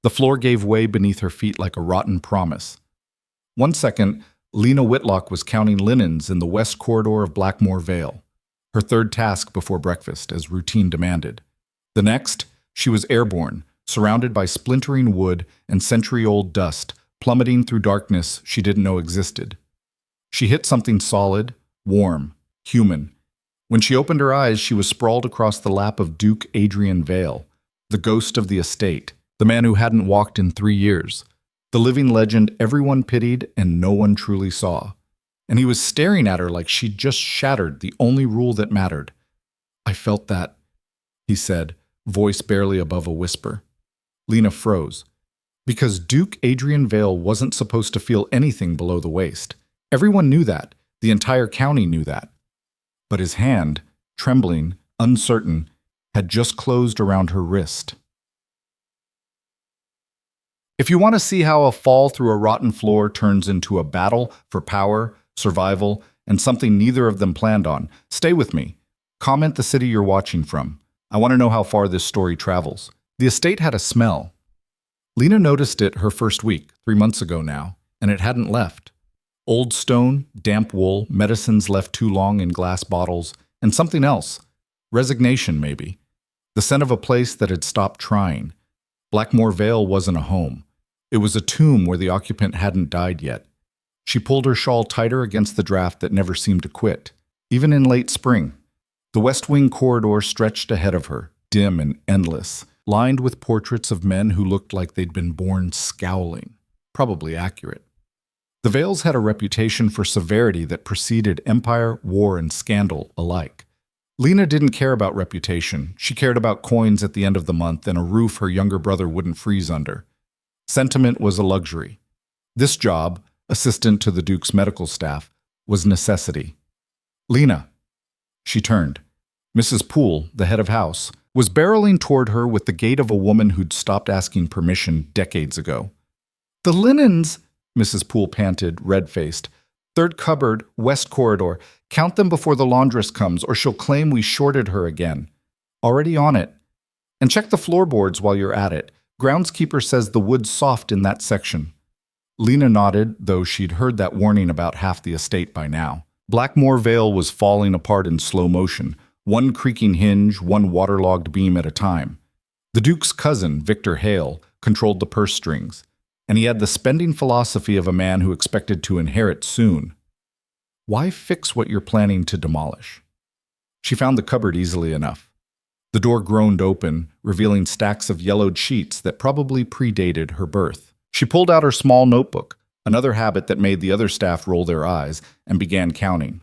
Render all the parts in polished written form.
The floor gave way beneath her feet like a rotten promise. One second, Lena Whitlock was counting linens in the west corridor of Blackmore Vale, her third task before breakfast, as routine demanded. The next, she was airborne, surrounded by splintering wood and century-old dust, plummeting through darkness she didn't know existed. She hit something solid, warm, human. When she opened her eyes, she was sprawled across the lap of Duke Adrian Vale, the ghost of the estate, the man who hadn't walked in 3 years, the living legend everyone pitied and no one truly saw. And he was staring at her like she'd just shattered the only rule that mattered. "I felt that," he said, voice barely above a whisper. Lena froze. Because Duke Adrian Vale wasn't supposed to feel anything below the waist. Everyone knew that. The entire county knew that. But his hand, trembling, uncertain, had just closed around her wrist. If you want to see how a fall through a rotten floor turns into a battle for power, survival, and something neither of them planned on, stay with me. Comment the city you're watching from. I want to know how far this story travels. The estate had a smell. Lena noticed it her first week, 3 months ago now, and it hadn't left. Old stone, damp wool, medicines left too long in glass bottles, and something else. Resignation, maybe. The scent of a place that had stopped trying. Blackmore Vale wasn't a home. It was a tomb where the occupant hadn't died yet. She pulled her shawl tighter against the draft that never seemed to quit, even in late spring. The West Wing corridor stretched ahead of her, dim and endless, lined with portraits of men who looked like they'd been born scowling. Probably accurate. The Vales had a reputation for severity that preceded empire, war, and scandal alike. Lena didn't care about reputation. She cared about coins at the end of the month and a roof her younger brother wouldn't freeze under. Sentiment was a luxury. This job, assistant to the Duke's medical staff, was necessity. "Lena." She turned. Mrs. Poole, the head of house, was barreling toward her with the gait of a woman who'd stopped asking permission decades ago. "The linens," Mrs. Poole panted, red-faced. "Third cupboard, west corridor. Count them before the laundress comes, or she'll claim we shorted her again." "Already on it. And check the floorboards while you're at it. Groundskeeper says the wood's soft in that section." Lena nodded, though she'd heard that warning about half the estate by now. Blackmore Vale was falling apart in slow motion, one creaking hinge, one waterlogged beam at a time. The Duke's cousin, Victor Hale, controlled the purse strings, and he had the spending philosophy of a man who expected to inherit soon. Why fix what you're planning to demolish? She found the cupboard easily enough. The door groaned open, revealing stacks of yellowed sheets that probably predated her birth. She pulled out her small notebook, another habit that made the other staff roll their eyes, and began counting.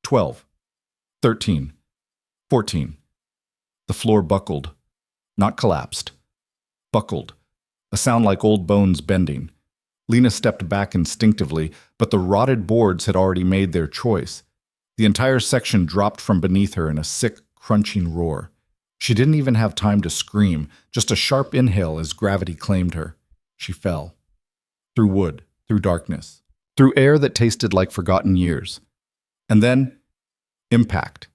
12, 13, 14. The floor buckled. Not collapsed. Buckled. A sound like old bones bending. Lena stepped back instinctively, but the rotted boards had already made their choice. The entire section dropped from beneath her in a sick, crunching roar. She didn't even have time to scream, just a sharp inhale as gravity claimed her. She fell. Through wood, through darkness, through air that tasted like forgotten years. And then, impact.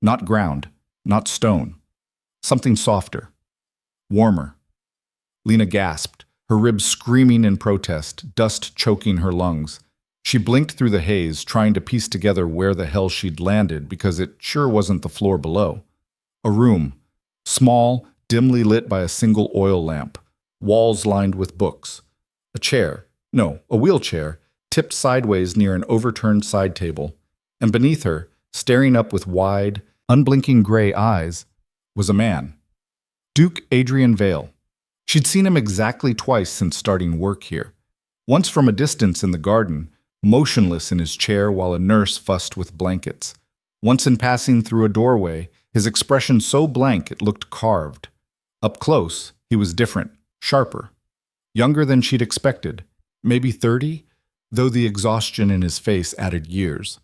Not ground, not stone. Something softer. Warmer. Lena gasped, her ribs screaming in protest, dust choking her lungs. She blinked through the haze, trying to piece together where the hell she'd landed because it sure wasn't the floor below. A room. Small, dimly lit by a single oil lamp. Walls lined with books. A chair. No, a wheelchair, tipped sideways near an overturned side table. And beneath her, staring up with wide, unblinking gray eyes, was a man. Duke Adrian Vale. She'd seen him exactly twice since starting work here. Once from a distance in the garden, motionless in his chair while a nurse fussed with blankets. Once in passing through a doorway, his expression so blank it looked carved. Up close, he was different, sharper. Younger than she'd expected, maybe 30, though the exhaustion in his face added years.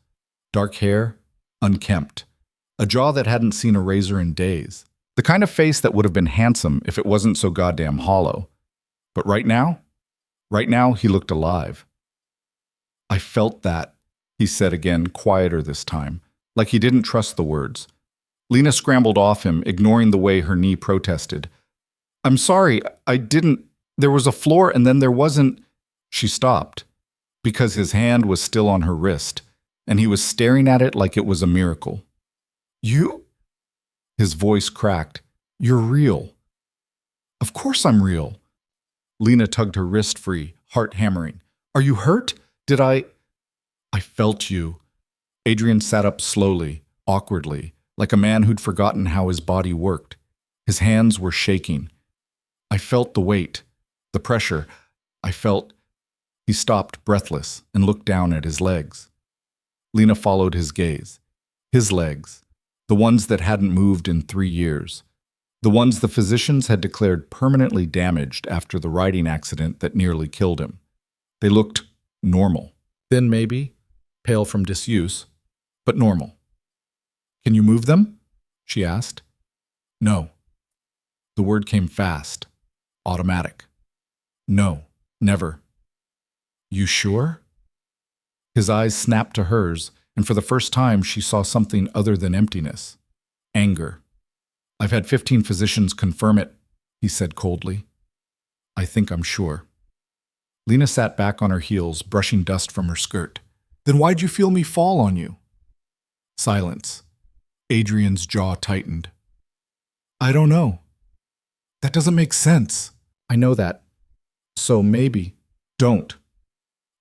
Dark hair, unkempt. A jaw that hadn't seen a razor in days. The kind of face that would have been handsome if it wasn't so goddamn hollow. But right now he looked alive. "I felt that," he said again, quieter this time, like he didn't trust the words. Lena scrambled off him, ignoring the way her knee protested. I'm sorry, I didn't. There was a floor and then there wasn't. She stopped because his hand was still on her wrist and he was staring at it like it was a miracle. You? His voice cracked. You're real. Of course I'm real. Lena tugged her wrist free, heart hammering. Are you hurt? Did I felt you. Adrian sat up slowly, awkwardly, like a man who'd forgotten how his body worked. His hands were shaking. I felt the weight, the pressure. I felt. He stopped, breathless, and looked down at his legs. Lena followed his gaze. His legs, the ones that hadn't moved in 3 years. The ones the physicians had declared permanently damaged after the riding accident that nearly killed him. They looked normal. Thin maybe, pale from disuse, but normal. Can you move them? She asked. No. The word came fast, automatic. No, never. You sure? His eyes snapped to hers, and for the first time she saw something other than emptiness. Anger. I've had 15 physicians confirm it, he said coldly. I think I'm sure. Lena sat back on her heels, brushing dust from her skirt. Then why'd you feel me fall on you? Silence. Adrian's jaw tightened. I don't know. That doesn't make sense. I know that. So maybe. Don't.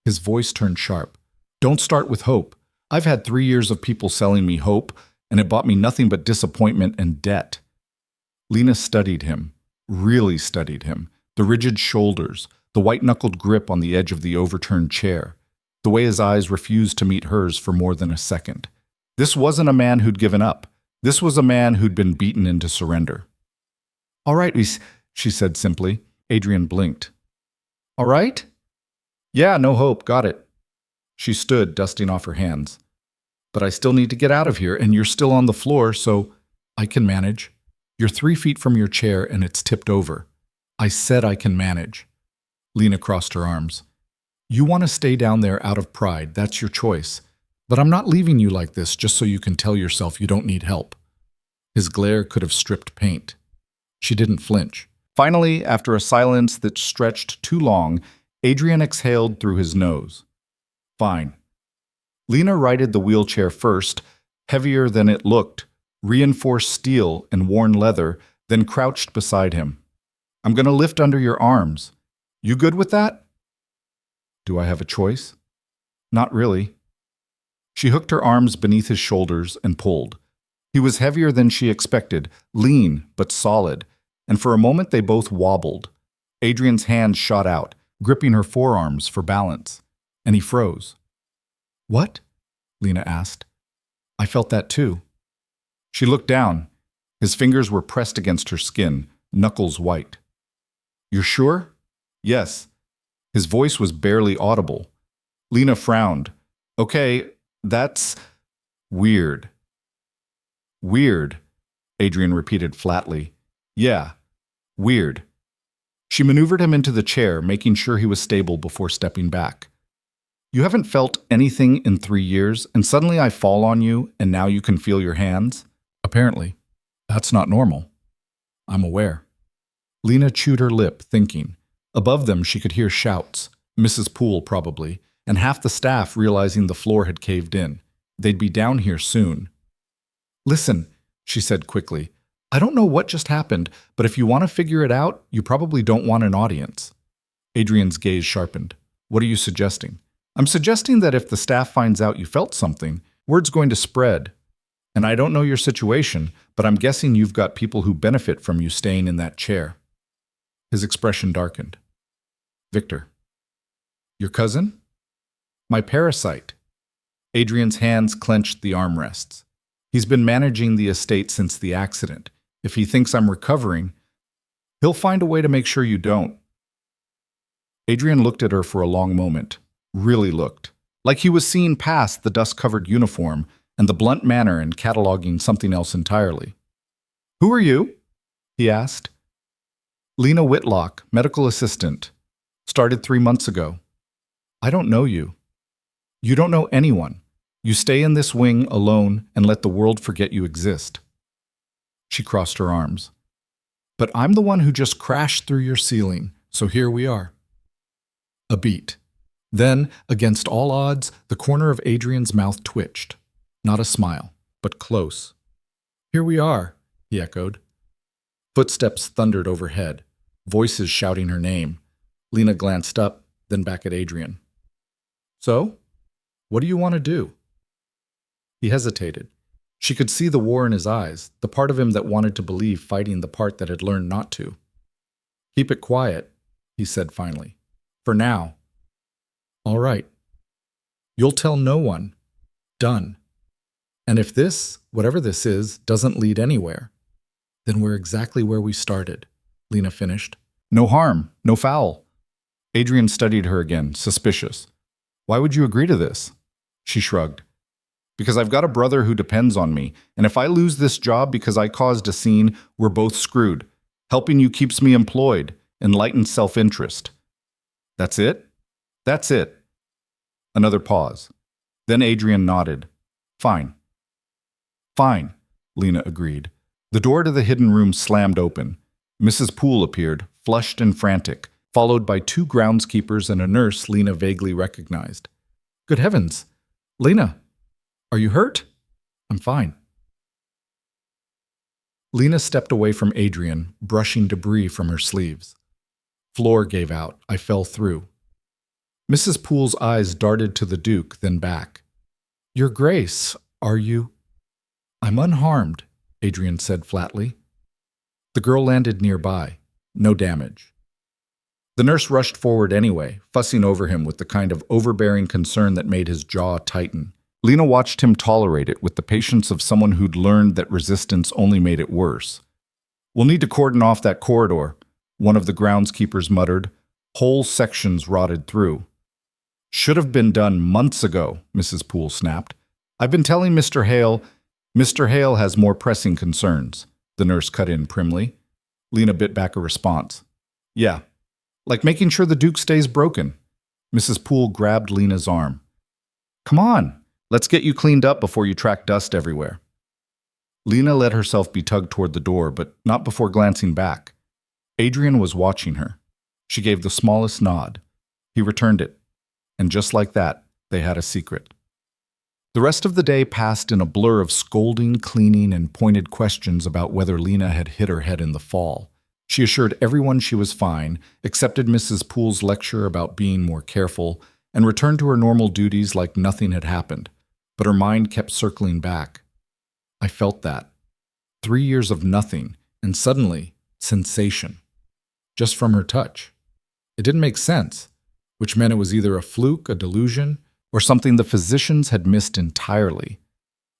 His voice turned sharp. Don't start with hope. I've had 3 years of people selling me hope, and it bought me nothing but disappointment and debt. Lena studied him, really studied him. The rigid shoulders, the white-knuckled grip on the edge of the overturned chair, the way his eyes refused to meet hers for more than a second. This wasn't a man who'd given up. This was a man who'd been beaten into surrender. All right, she said simply. Adrian blinked. All right? Yeah, no hope, got it. She stood, dusting off her hands. But I still need to get out of here, and you're still on the floor, so I can manage. You're 3 feet from your chair, and it's tipped over. I said I can manage. Lena crossed her arms. You want to stay down there out of pride, that's your choice. But I'm not leaving you like this just so you can tell yourself you don't need help. His glare could have stripped paint. She didn't flinch. Finally, after a silence that stretched too long, Adrian exhaled through his nose. Fine. Lena righted the wheelchair first, heavier than it looked, reinforced steel and worn leather, then crouched beside him. I'm going to lift under your arms. You good with that? Do I have a choice? Not really. She hooked her arms beneath his shoulders and pulled. He was heavier than she expected, lean but solid, and for a moment they both wobbled. Adrian's hand shot out, gripping her forearms for balance, and he froze. What? Lena asked. I felt that too. She looked down. His fingers were pressed against her skin, knuckles white. You're sure? Yes. His voice was barely audible. Lena frowned. Okay, that's weird. Weird, Adrian repeated flatly. Yeah, weird. She maneuvered him into the chair, making sure he was stable before stepping back. You haven't felt anything in 3 years, and suddenly I fall on you, and now you can feel your hands? Apparently. That's not normal. I'm aware. Lena chewed her lip, thinking. Above them she could hear shouts, Mrs. Poole probably, and half the staff realizing the floor had caved in. They'd be down here soon. Listen, she said quickly. I don't know what just happened, but if you want to figure it out, you probably don't want an audience. Adrian's gaze sharpened. What are you suggesting? I'm suggesting that if the staff finds out you felt something, word's going to spread. And I don't know your situation, but I'm guessing you've got people who benefit from you staying in that chair. His expression darkened. Victor. Your cousin? My parasite. Adrian's hands clenched the armrests. He's been managing the estate since the accident. If he thinks I'm recovering, he'll find a way to make sure you don't. Adrian looked at her for a long moment. Really looked. Like he was seeing past the dust-covered uniform and the blunt manner and cataloging something else entirely. Who are you? He asked. Lena Whitlock, medical assistant. Started 3 months ago. I don't know you. You don't know anyone. You stay in this wing alone and let the world forget you exist. She crossed her arms. But I'm the one who just crashed through your ceiling, so here we are. A beat. Then, against all odds, the corner of Adrian's mouth twitched. Not a smile, but close. Here we are, he echoed. Footsteps thundered overhead, voices shouting her name. Lena glanced up, then back at Adrian. So, what do you want to do? He hesitated. She could see the war in his eyes, the part of him that wanted to believe fighting the part that had learned not to. Keep it quiet, he said finally. For now. All right. You'll tell no one. Done. And if this, whatever this is, doesn't lead anywhere, then we're exactly where we started, Lena finished. No harm, no foul. Adrian studied her again, suspicious. Why would you agree to this? She shrugged. Because I've got a brother who depends on me, and if I lose this job because I caused a scene, we're both screwed. Helping you keeps me employed, enlightened self-interest. That's it? That's it. Another pause. Then Adrian nodded. Fine. Fine, Lena agreed. The door to the hidden room slammed open. Mrs. Poole appeared, flushed and frantic, followed by two groundskeepers and a nurse Lena vaguely recognized. Good heavens! Lena! Are you hurt? I'm fine. Lena stepped away from Adrian, brushing debris from her sleeves. Floor gave out. I fell through. Mrs. Poole's eyes darted to the Duke, then back. Your Grace, are you? I'm unharmed, Adrian said flatly. The girl landed nearby. No damage. The nurse rushed forward anyway, fussing over him with the kind of overbearing concern that made his jaw tighten. Lena watched him tolerate it with the patience of someone who'd learned that resistance only made it worse. We'll need to cordon off that corridor, one of the groundskeepers muttered. Whole sections rotted through. Should have been done months ago, Mrs. Poole snapped. I've been telling Mr. Hale. Mr. Hale has more pressing concerns, the nurse cut in primly. Lena bit back a response. Yeah, like making sure the Duke stays broken. Mrs. Poole grabbed Lena's arm. Come on, let's get you cleaned up before you track dust everywhere. Lena let herself be tugged toward the door, but not before glancing back. Adrian was watching her. She gave the smallest nod. He returned it. And just like that, they had a secret. The rest of the day passed in a blur of scolding, cleaning, and pointed questions about whether Lena had hit her head in the fall. She assured everyone she was fine, accepted Mrs. Poole's lecture about being more careful, and returned to her normal duties like nothing had happened. But her mind kept circling back. I felt that. 3 years of nothing, and suddenly, sensation. Just from her touch. It didn't make sense, which meant it was either a fluke, a delusion, or something the physicians had missed entirely.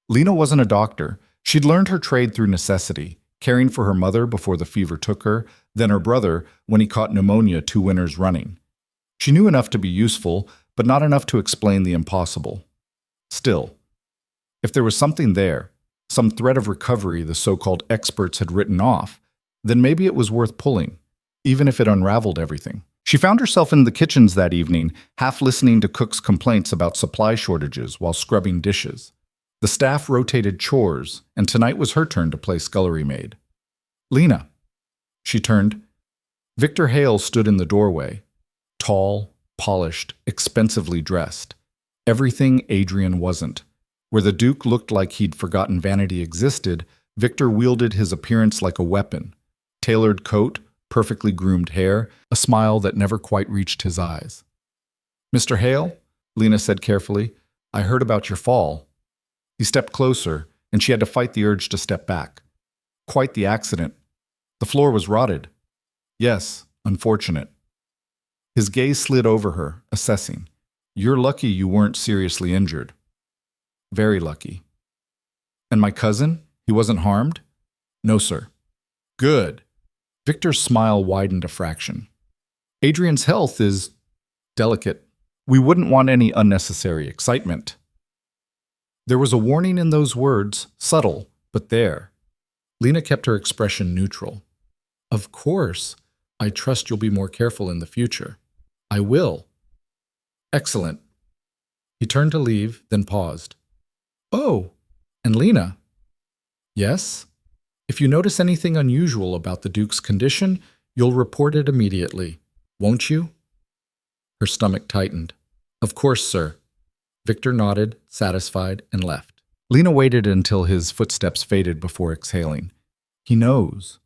Lena wasn't a doctor. She'd learned her trade through necessity, caring for her mother before the fever took her, then her brother when he caught pneumonia 2 winters running. She knew enough to be useful, but not enough to explain the impossible. Still, if there was something there, some thread of recovery the so-called experts had written off, then maybe it was worth pulling, even if it unraveled everything. She found herself in the kitchens that evening, half listening to cooks' complaints about supply shortages while scrubbing dishes. The staff rotated chores, and tonight was her turn to play scullery maid. Lena. She turned. Victor Hale stood in the doorway, tall, polished, expensively dressed. Everything Adrian wasn't. Where the Duke looked like he'd forgotten vanity existed, Victor wielded his appearance like a weapon. Tailored coat, perfectly groomed hair, a smile that never quite reached his eyes. Mr. Hale, Lena said carefully, I heard about your fall. He stepped closer, and she had to fight the urge to step back. Quite the accident. The floor was rotted. Yes, unfortunate. His gaze slid over her, assessing. You're lucky you weren't seriously injured. Very lucky. And my cousin? He wasn't harmed? No, sir. Good. Victor's smile widened a fraction. Adrian's health is delicate. We wouldn't want any unnecessary excitement. There was a warning in those words, subtle, but there. Lena kept her expression neutral. Of course, I trust you'll be more careful in the future. I will. Excellent. He turned to leave, then paused. Oh, and Lena. Yes? If you notice anything unusual about the Duke's condition, you'll report it immediately, won't you?" Her stomach tightened. "Of course, sir." Victor nodded, satisfied, and left. Lena waited until his footsteps faded before exhaling. He knows.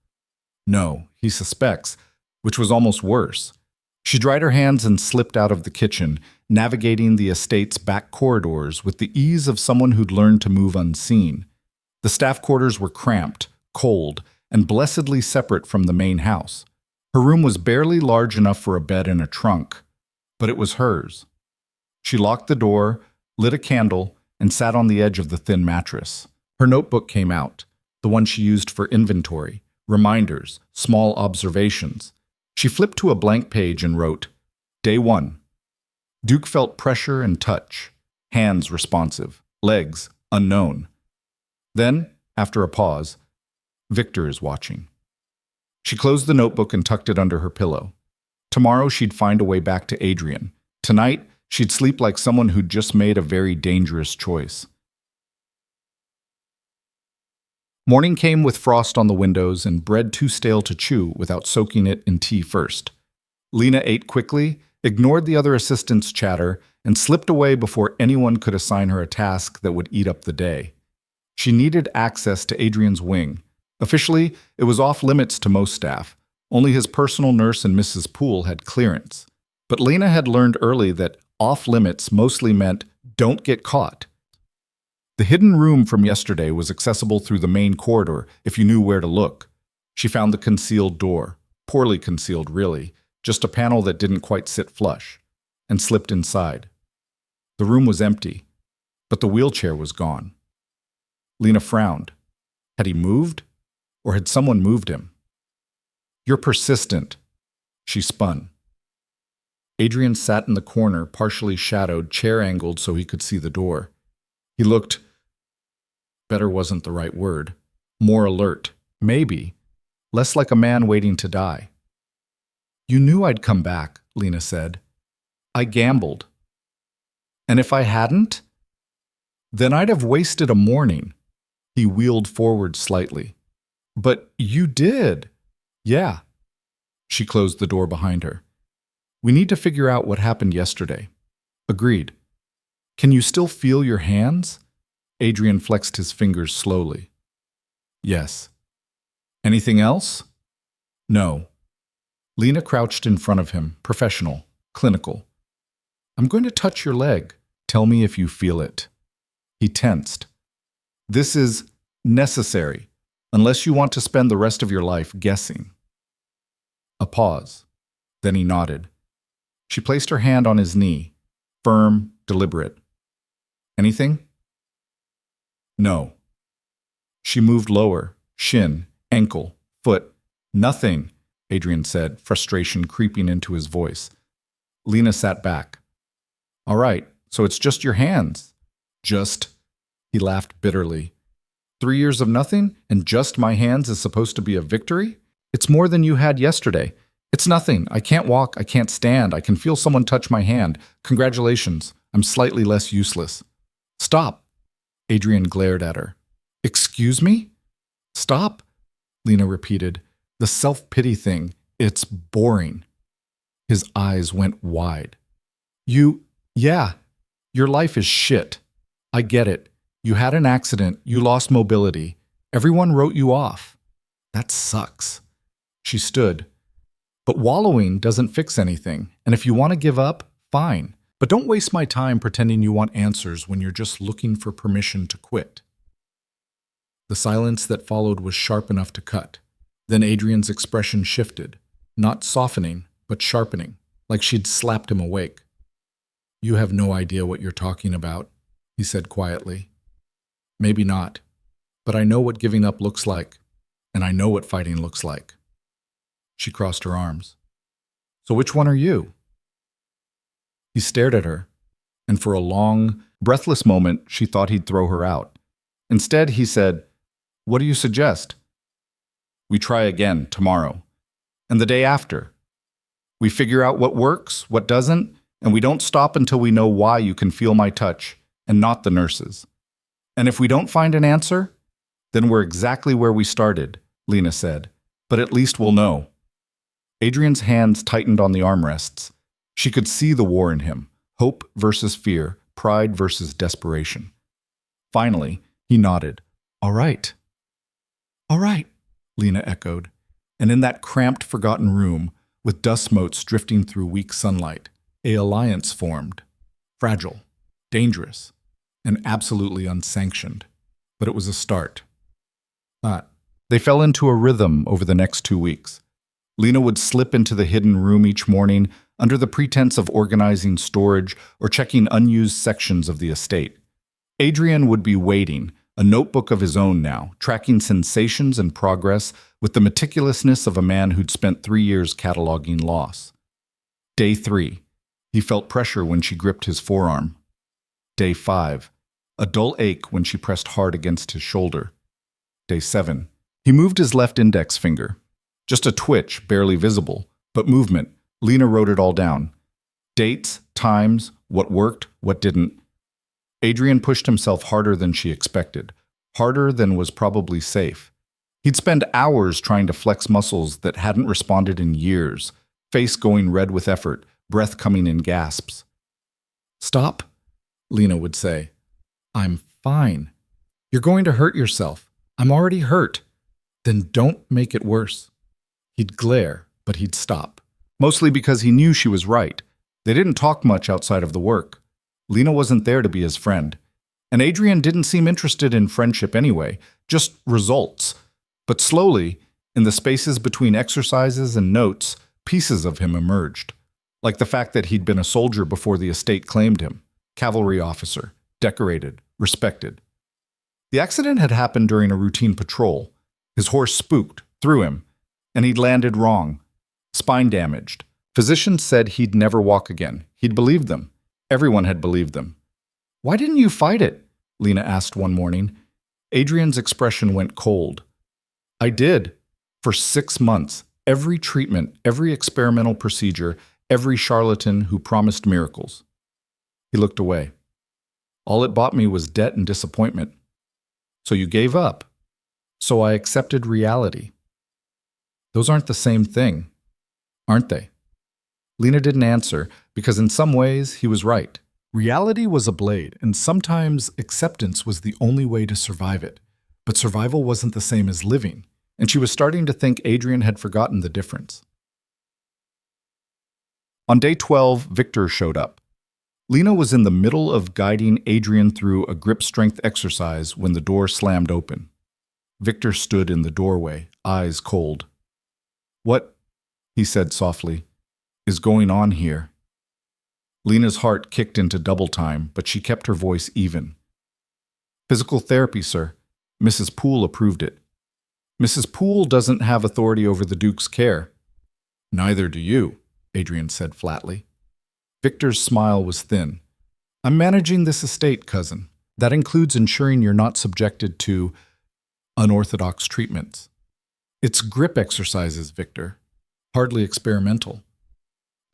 No, he suspects, which was almost worse. She dried her hands and slipped out of the kitchen, navigating the estate's back corridors with the ease of someone who'd learned to move unseen. The staff quarters were cramped, cold, and blessedly separate from the main house. Her room was barely large enough for a bed and a trunk, but it was hers. She locked the door, lit a candle, and sat on the edge of the thin mattress. Her notebook came out, the one she used for inventory, reminders, small observations. She flipped to a blank page and wrote, "Day 1. Duke felt pressure and touch, hands responsive, legs unknown." Then, after a pause, "Victor is watching." She closed the notebook and tucked it under her pillow. Tomorrow she'd find a way back to Adrian. Tonight, she'd sleep like someone who'd just made a very dangerous choice. Morning came with frost on the windows and bread too stale to chew without soaking it in tea first. Lena ate quickly, ignored the other assistants' chatter, and slipped away before anyone could assign her a task that would eat up the day. She needed access to Adrian's wing. Officially, it was off limits to most staff. Only his personal nurse and Mrs. Poole had clearance. But Lena had learned early that off limits mostly meant don't get caught. The hidden room from yesterday was accessible through the main corridor if you knew where to look. She found the concealed door, poorly concealed really, just a panel that didn't quite sit flush, and slipped inside. The room was empty, but the wheelchair was gone. Lena frowned. Had he moved? Or had someone moved him? "You're persistent." She spun. Adrian sat in the corner, partially shadowed, chair-angled so he could see the door. He looked, better wasn't the right word, more alert, maybe, less like a man waiting to die. "You knew I'd come back," Lena said. "I gambled. And if I hadn't, then I'd have wasted a morning." He wheeled forward slightly. "But you did." "Yeah." She closed the door behind her. "We need to figure out what happened yesterday." "Agreed." "Can you still feel your hands?" Adrian flexed his fingers slowly. "Yes." "Anything else?" "No." Lena crouched in front of him, professional, clinical. "I'm going to touch your leg. Tell me if you feel it." He tensed. "This is necessary, unless you want to spend the rest of your life guessing." A pause. Then he nodded. She placed her hand on his knee, firm, deliberate. "Anything?" "No." She moved lower, shin, ankle, foot. "Nothing," Adrian said, frustration creeping into his voice. Lena sat back. "All right, so it's just your hands." "Just," he laughed bitterly. 3 years of nothing, and just my hands is supposed to be a victory? It's more than you had yesterday. It's nothing. I can't walk. I can't stand. I can feel someone touch my hand. Congratulations. I'm slightly less useless. "Stop." Adrian glared at her. "Excuse me?" "Stop," Lena repeated. "The self-pity thing. It's boring." His eyes went wide. Yeah, your life is shit. I get it. You had an accident. You lost mobility. Everyone wrote you off. That sucks." She stood. "But wallowing doesn't fix anything, and if you want to give up, fine. But don't waste my time pretending you want answers when you're just looking for permission to quit." The silence that followed was sharp enough to cut. Then Adrian's expression shifted, not softening, but sharpening, like she'd slapped him awake. "You have no idea what you're talking about," he said quietly. "Maybe not, but I know what giving up looks like, and I know what fighting looks like." She crossed her arms. "So which one are you?" He stared at her, and for a long, breathless moment, she thought he'd throw her out. Instead, he said, "What do you suggest?" "We try again tomorrow, and the day after. We figure out what works, what doesn't, and we don't stop until we know why you can feel my touch, and not the nurses. And if we don't find an answer, Then we're exactly where we started, Lena said. But at least we'll know. Adrian's hands tightened on the armrests. She could see the war in him. Hope versus fear, pride versus desperation. Finally, he nodded. All right. All right, Lena echoed. And in that cramped, forgotten room, with dust motes drifting through weak sunlight, an alliance formed. Fragile, dangerous, and absolutely unsanctioned. But it was a start. They fell into a rhythm over the next 2 weeks. Lena would slip into the hidden room each morning under the pretense of organizing storage or checking unused sections of the estate. Adrian would be waiting, a notebook of his own now, tracking sensations and progress with the meticulousness of a man who'd spent 3 years cataloging loss. Day 3. He felt pressure when she gripped his forearm. Day 5. A dull ache when she pressed hard against his shoulder. Day 7. He moved his left index finger. Just a twitch, barely visible, but movement. Lena wrote it all down. Dates, times, what worked, what didn't. Adrian pushed himself harder than she expected, harder than was probably safe. He'd spend hours trying to flex muscles that hadn't responded in years, face going red with effort, breath coming in gasps. Stop, Lena would say. I'm fine. You're going to hurt yourself. I'm already hurt. Then don't make it worse. He'd glare, but he'd stop. Mostly because he knew she was right. They didn't talk much outside of the work. Lena wasn't there to be his friend. And Adrian didn't seem interested in friendship anyway, just results. But slowly, in the spaces between exercises and notes, pieces of him emerged. Like the fact that he'd been a soldier before the estate claimed him. Cavalry officer, decorated, respected. The accident had happened during a routine patrol. His horse spooked, threw him, and he'd landed wrong. Spine damaged. Physicians said he'd never walk again. He'd believed them. Everyone had believed them. Why didn't you fight it? Lena asked one morning. Adrian's expression went cold. I did. For 6 months. Every treatment, every experimental procedure, every charlatan who promised miracles. He looked away. All it bought me was debt and disappointment. So you gave up. So I accepted reality. Those aren't the same thing, aren't they? Lena didn't answer because in some ways he was right. Reality was a blade, and sometimes acceptance was the only way to survive it. But survival wasn't the same as living, and she was starting to think Adrian had forgotten the difference. On day 12, Victor showed up. Lena was in the middle of guiding Adrian through a grip strength exercise when the door slammed open. Victor stood in the doorway, eyes cold. What, he said softly, is going on here? Lena's heart kicked into double time, but she kept her voice even. Physical therapy, sir. Mrs. Poole approved it. Mrs. Poole doesn't have authority over the Duke's care. Neither do you, Adrian said flatly. Victor's smile was thin. I'm managing this estate, cousin. That includes ensuring you're not subjected to unorthodox treatments. It's grip exercises, Victor. Hardly experimental.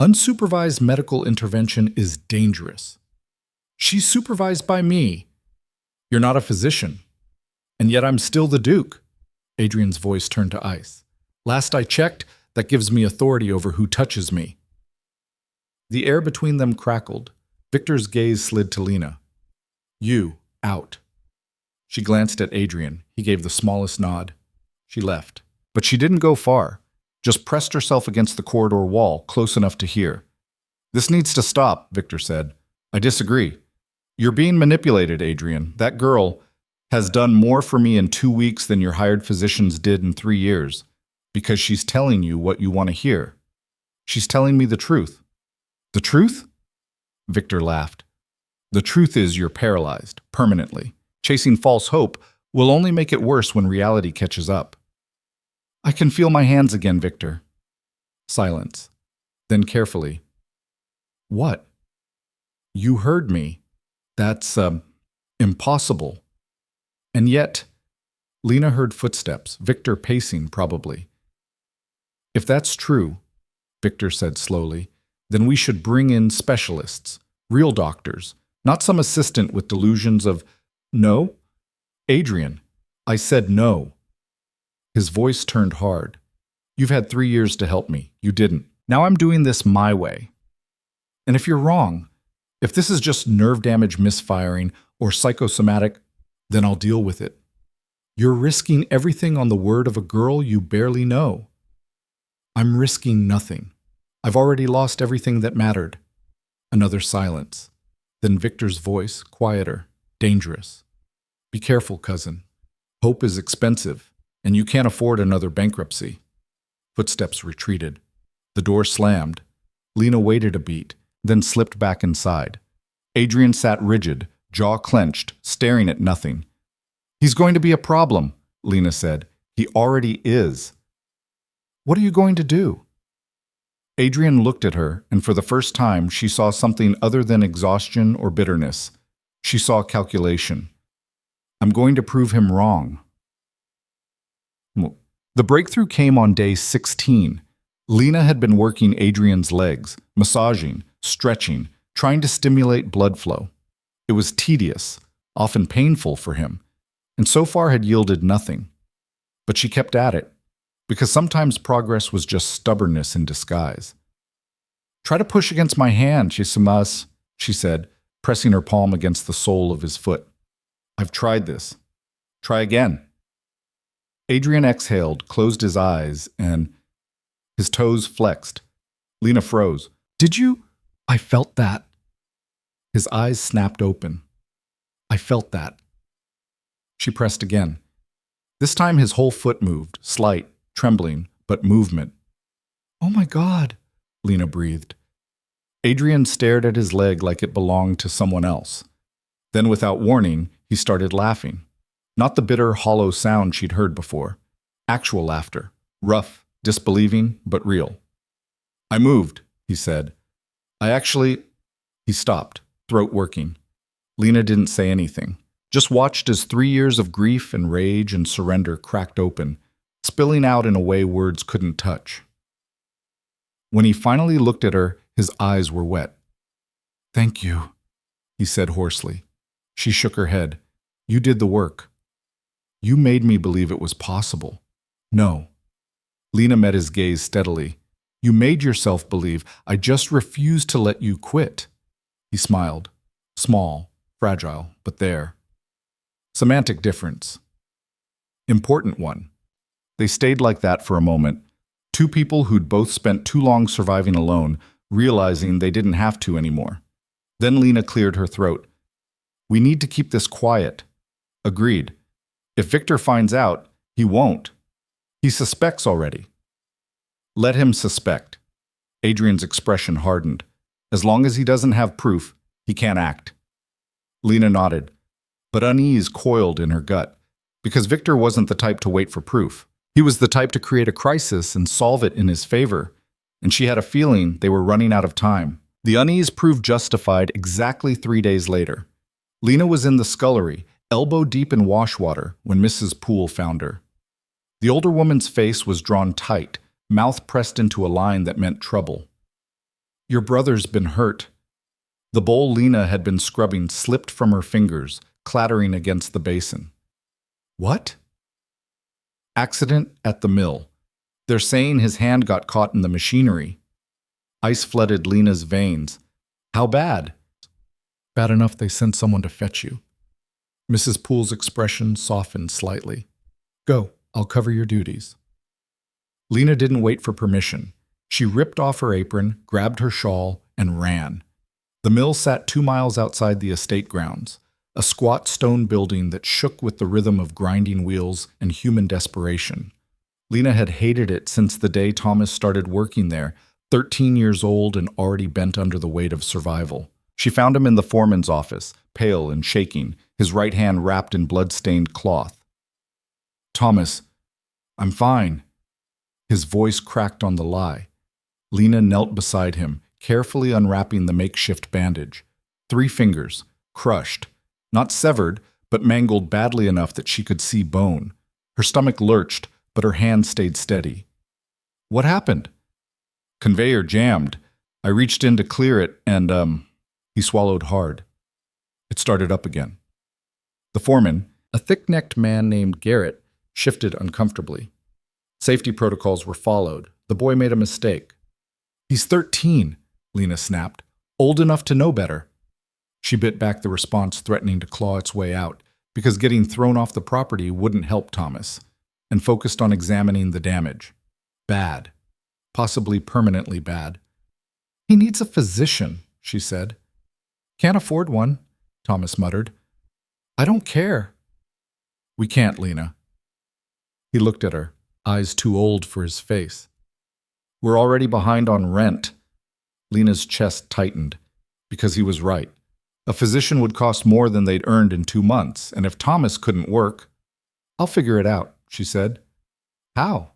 Unsupervised medical intervention is dangerous. She's supervised by me. You're not a physician. And yet I'm still the Duke. Adrian's voice turned to ice. Last I checked, that gives me authority over who touches me. The air between them crackled. Victor's gaze slid to Lena. You, out. She glanced at Adrian. He gave the smallest nod. She left. But she didn't go far. Just pressed herself against the corridor wall, close enough to hear. This needs to stop, Victor said. I disagree. You're being manipulated, Adrian. That girl has done more for me in 2 weeks than your hired physicians did in 3 years, because she's telling you what you want to hear. She's telling me the truth. The truth? Victor laughed. The truth is you're paralyzed, permanently. Chasing false hope will only make it worse when reality catches up. I can feel my hands again, Victor. Silence. Then carefully. What? You heard me. That's, impossible. And yet, Lena heard footsteps, Victor pacing probably. If that's true, Victor said slowly, then we should bring in specialists, real doctors, not some assistant with delusions of, no, Adrian, I said no. His voice turned hard. You've had 3 years to help me. You didn't. Now I'm doing this my way. And if you're wrong, if this is just nerve damage misfiring or psychosomatic, then I'll deal with it. You're risking everything on the word of a girl you barely know. I'm risking nothing. I've already lost everything that mattered. Another silence. Then Victor's voice, quieter, dangerous. Be careful, cousin. Hope is expensive, and you can't afford another bankruptcy. Footsteps retreated. The door slammed. Lena waited a beat, then slipped back inside. Adrian sat rigid, jaw clenched, staring at nothing. He's going to be a problem, Lena said. He already is. What are you going to do? Adrian looked at her, and for the first time she saw something other than exhaustion or bitterness. She saw calculation. I'm going to prove him wrong. The breakthrough came on day 16. Lena had been working Adrian's legs, massaging, stretching, trying to stimulate blood flow. It was tedious, often painful for him, and so far had yielded nothing. But she kept at it, because sometimes progress was just stubbornness in disguise. Try to push against my hand, she said, pressing her palm against the sole of his foot. I've tried this. Try again. Adrian exhaled, closed his eyes, and his toes flexed. Lena froze. Did you? I felt that. His eyes snapped open. I felt that. She pressed again. This time his whole foot moved, slight, trembling, but movement. Oh my God, Lena breathed. Adrian stared at his leg like it belonged to someone else. Then, without warning, he started laughing. Not the bitter, hollow sound she'd heard before. Actual laughter. Rough, disbelieving, but real. I moved, he said. He stopped, throat working. Lena didn't say anything, just watched as 3 years of grief and rage and surrender cracked open, spilling out in a way words couldn't touch. When he finally looked at her, his eyes were wet. Thank you, he said hoarsely. She shook her head. You did the work. You made me believe it was possible. No. Lena met his gaze steadily. You made yourself believe. I just refused to let you quit. He smiled. Small, fragile, but there. Semantic difference. Important one. They stayed like that for a moment. Two people who'd both spent too long surviving alone, realizing they didn't have to anymore. Then Lena cleared her throat. We need to keep this quiet. Agreed. If Victor finds out, he won't. He suspects already. Let him suspect. Adrian's expression hardened. As long as he doesn't have proof, he can't act. Lena nodded, but unease coiled in her gut, because Victor wasn't the type to wait for proof. He was the type to create a crisis and solve it in his favor, and she had a feeling they were running out of time. The unease proved justified exactly 3 days later. Lena was in the scullery, elbow deep in wash water, when Mrs. Poole found her. The older woman's face was drawn tight, mouth pressed into a line that meant trouble. Your brother's been hurt. The bowl Lena had been scrubbing slipped from her fingers, clattering against the basin. What? Accident at the mill. They're saying his hand got caught in the machinery. Ice flooded Lena's veins. How bad? Bad enough they sent someone to fetch you. Mrs. Poole's expression softened slightly. Go, I'll cover your duties. Lena didn't wait for permission. She ripped off her apron, grabbed her shawl, and ran. The mill sat 2 miles outside the estate grounds, a squat stone building that shook with the rhythm of grinding wheels and human desperation. Lena had hated it since the day Thomas started working there, 13 years old and already bent under the weight of survival. She found him in the foreman's office, pale and shaking, his right hand wrapped in blood-stained cloth. Thomas, I'm fine. His voice cracked on the lie. Lena knelt beside him, carefully unwrapping the makeshift bandage. 3 fingers, crushed, not severed, but mangled badly enough that she could see bone. Her stomach lurched, but her hand stayed steady. What happened? Conveyor jammed. I reached in to clear it, and, he swallowed hard. It started up again. The foreman, A thick-necked man named Garrett shifted uncomfortably. Safety protocols were followed. The boy made a mistake. "He's 13, Lena snapped. "Old enough to know better." She bit back the response, threatening to claw its way out, because getting thrown off the property wouldn't help Thomas, and focused on examining the damage. Bad. Possibly permanently bad. "He needs a physician," she said. "Can't afford one," Thomas muttered. "I don't care." "We can't, Lena." He looked at her, eyes too old for his face. "We're already behind on rent." Lena's chest tightened, because he was right. A physician would cost more than they'd earned in 2 months, and if Thomas couldn't work— "I'll figure it out," she said. "How?"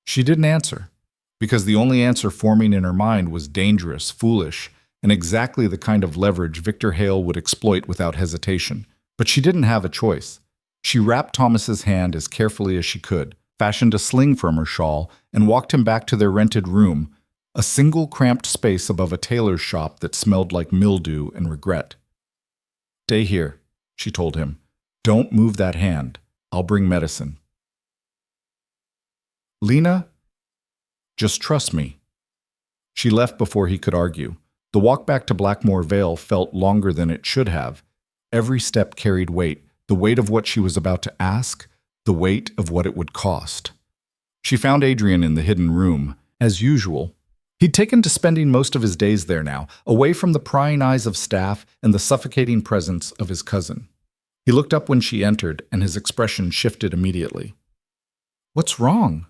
She didn't answer, because the only answer forming in her mind was dangerous, foolish, and exactly the kind of leverage Victor Hale would exploit without hesitation. But she didn't have a choice. She wrapped Thomas's hand as carefully as she could, fashioned a sling from her shawl, and walked him back to their rented room, a single cramped space above a tailor's shop that smelled like mildew and regret. "Stay here," she told him. "Don't move that hand. I'll bring medicine." "Lena, just trust me." She left before he could argue. The walk back to Blackmore Vale felt longer than it should have. Every step carried weight, the weight of what she was about to ask, the weight of what it would cost. She found Adrian in the hidden room, as usual. He'd taken to spending most of his days there now, away from the prying eyes of staff and the suffocating presence of his cousin. He looked up when she entered, and his expression shifted immediately. "What's wrong?"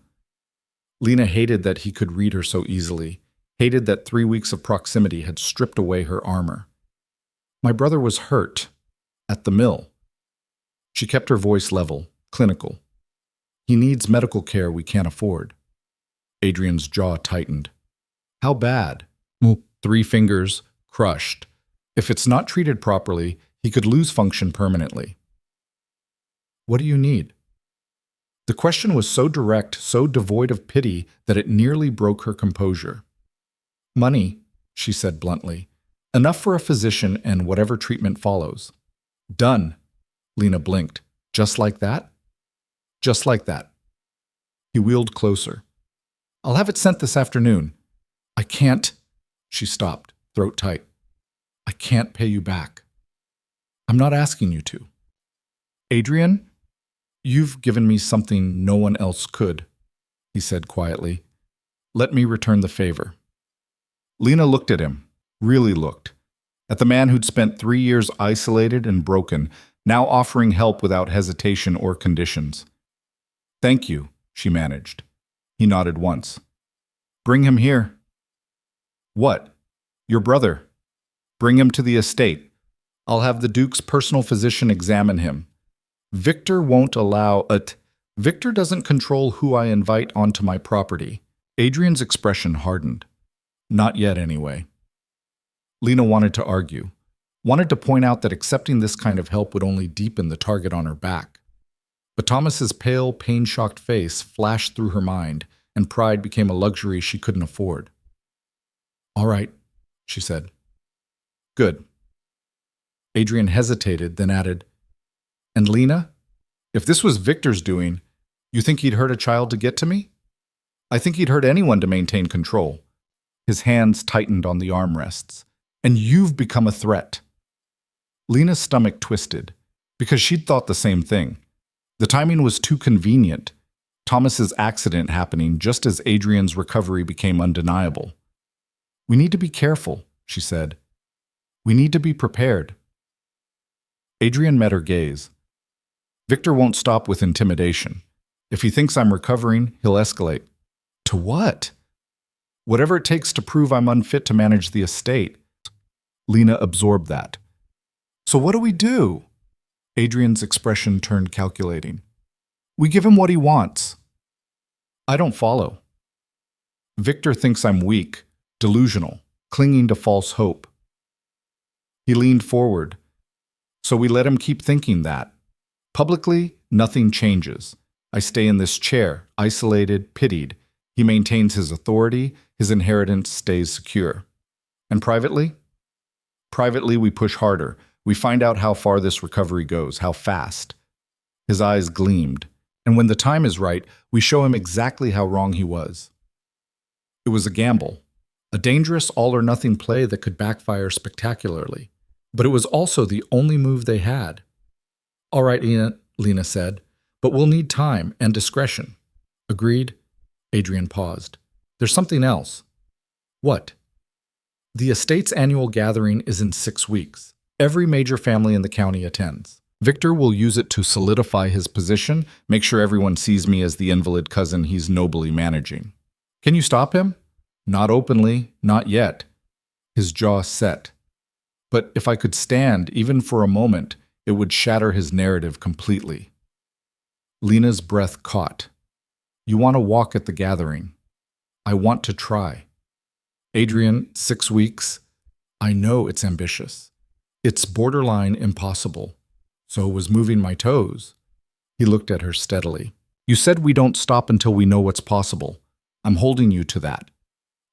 Lena hated that he could read her so easily, hated that 3 weeks of proximity had stripped away her armor. "My brother was hurt. At the mill." She kept her voice level, clinical. "He needs medical care we can't afford." Adrian's jaw tightened. "How bad?" 3 fingers, crushed. If it's not treated properly, he could lose function permanently. "What do you need?" The question was so direct, so devoid of pity, that it nearly broke her composure. "Money," she said bluntly. "Enough for a physician and whatever treatment follows." "Done." Lena blinked. "Just like that?" "Just like that." He wheeled closer. "I'll have it sent this afternoon." "I can't." She stopped, throat tight. "I can't pay you back." "I'm not asking you to." "Adrian, you've given me something no one else could," he said quietly. "Let me return the favor." Lena looked at him, really looked, at the man who'd spent 3 years isolated and broken, now offering help without hesitation or conditions. "Thank you," she managed. He nodded once. "Bring him here." "What?" "Your brother. Bring him to the estate. I'll have the Duke's personal physician examine him. Victor won't allow it. Victor doesn't control who I invite onto my property." Adrian's expression hardened. Not yet, anyway. Lena wanted to argue, wanted to point out that accepting this kind of help would only deepen the target on her back. But Thomas's pale, pain-shocked face flashed through her mind, and pride became a luxury she couldn't afford. "All right," she said. "Good." Adrian hesitated, then added, "And Lena, if this was Victor's doing, you think he'd hurt a child to get to me? I think he'd hurt anyone to maintain control." His hands tightened on the armrests. "And you've become a threat." Lena's stomach twisted, because she'd thought the same thing. The timing was too convenient. Thomas's accident happening just as Adrian's recovery became undeniable. "We need to be careful," she said. "We need to be prepared." Adrian met her gaze. "Victor won't stop with intimidation. If he thinks I'm recovering, he'll escalate." "To what?" "Whatever it takes to prove I'm unfit to manage the estate." Lena absorbed that. "So what do we do?" Adrian's expression turned calculating. "We give him what he wants." "I don't follow." "Victor thinks I'm weak, delusional, clinging to false hope." He leaned forward. "So we let him keep thinking that. Publicly, nothing changes. I stay in this chair, isolated, pitied. He maintains his authority, his inheritance stays secure. And privately? Privately, we push harder. We find out how far this recovery goes, how fast. His eyes gleamed, and when the time is right, we show him exactly how wrong he was. It was a gamble, a dangerous all-or-nothing play that could backfire spectacularly. But it was also the only move they had. "All right, Lena said, "but we'll need time and discretion." "Agreed." Adrian paused. "There's something else." "What?" "The estate's annual gathering is in 6 weeks. Every major family in the county attends. Victor will use it to solidify his position, make sure everyone sees me as the invalid cousin he's nobly managing. Can you stop him?" "Not openly, not yet." His jaw set. "But if I could stand, even for a moment, it would shatter his narrative completely." Lena's breath caught. "You want to walk at the gathering." "I want to try." "Adrian, 6 weeks? I know it's ambitious. It's borderline impossible. So was moving my toes." He looked at her steadily. "You said we don't stop until we know what's possible. I'm holding you to that."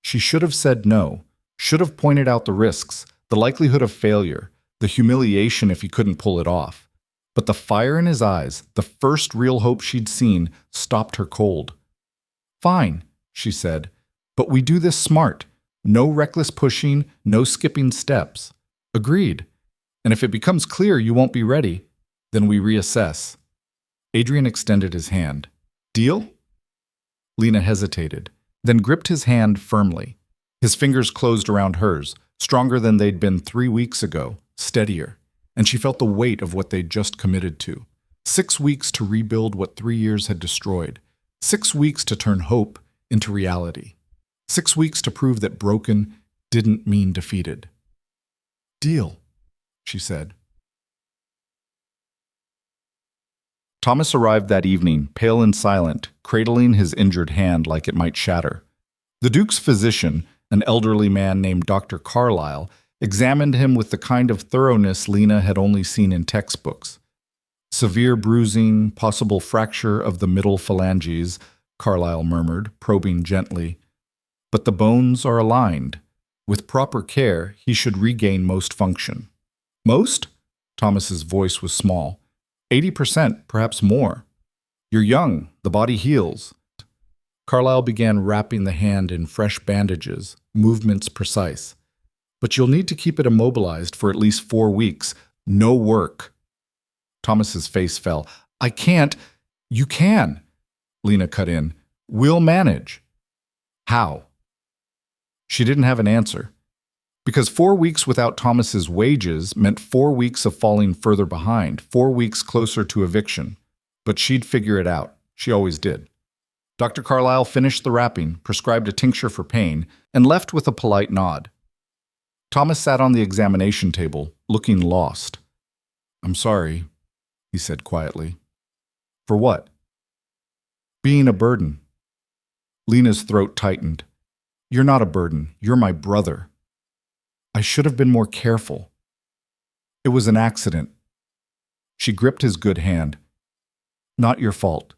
She should have said no, should have pointed out the risks, the likelihood of failure, the humiliation if he couldn't pull it off. But the fire in his eyes, the first real hope she'd seen, stopped her cold. "Fine," she said, "but we do this smart. No reckless pushing, no skipping steps." "Agreed. And if it becomes clear you won't be ready, then we reassess." Adrian extended his hand. "Deal?" Lena hesitated, then gripped his hand firmly. His fingers closed around hers, stronger than they'd been 3 weeks ago, steadier, and she felt the weight of what they'd just committed to. 6 weeks to rebuild what 3 years had destroyed. 6 weeks to turn hope into reality. 6 weeks to prove that broken didn't mean defeated. "Deal," she said. Thomas arrived that evening, pale and silent, cradling his injured hand like it might shatter. The Duke's physician, an elderly man named Dr. Carlyle, examined him with the kind of thoroughness Lena had only seen in textbooks. "Severe bruising, possible fracture of the middle phalanges," Carlyle murmured, probing gently. "But the bones are aligned. With proper care, he should regain most function." "Most?" Thomas's voice was small. 80%, perhaps more. "You're young. The body heals." Carlyle began wrapping the hand in fresh bandages, movements precise. "But you'll need to keep it immobilized for at least 4 weeks. No work." Thomas's face fell. "I can't." "You can," Lena cut in. "We'll manage." "How?" She didn't have an answer. Because 4 weeks without Thomas's wages meant 4 weeks of falling further behind, 4 weeks closer to eviction. But she'd figure it out. She always did. Dr. Carlyle finished the wrapping, prescribed a tincture for pain, and left with a polite nod. Thomas sat on the examination table, looking lost. "I'm sorry," he said quietly. "For what?" "Being a burden." Lena's throat tightened. "You're not a burden. You're my brother." "I should have been more careful." "It was an accident." She gripped his good hand. "Not your fault."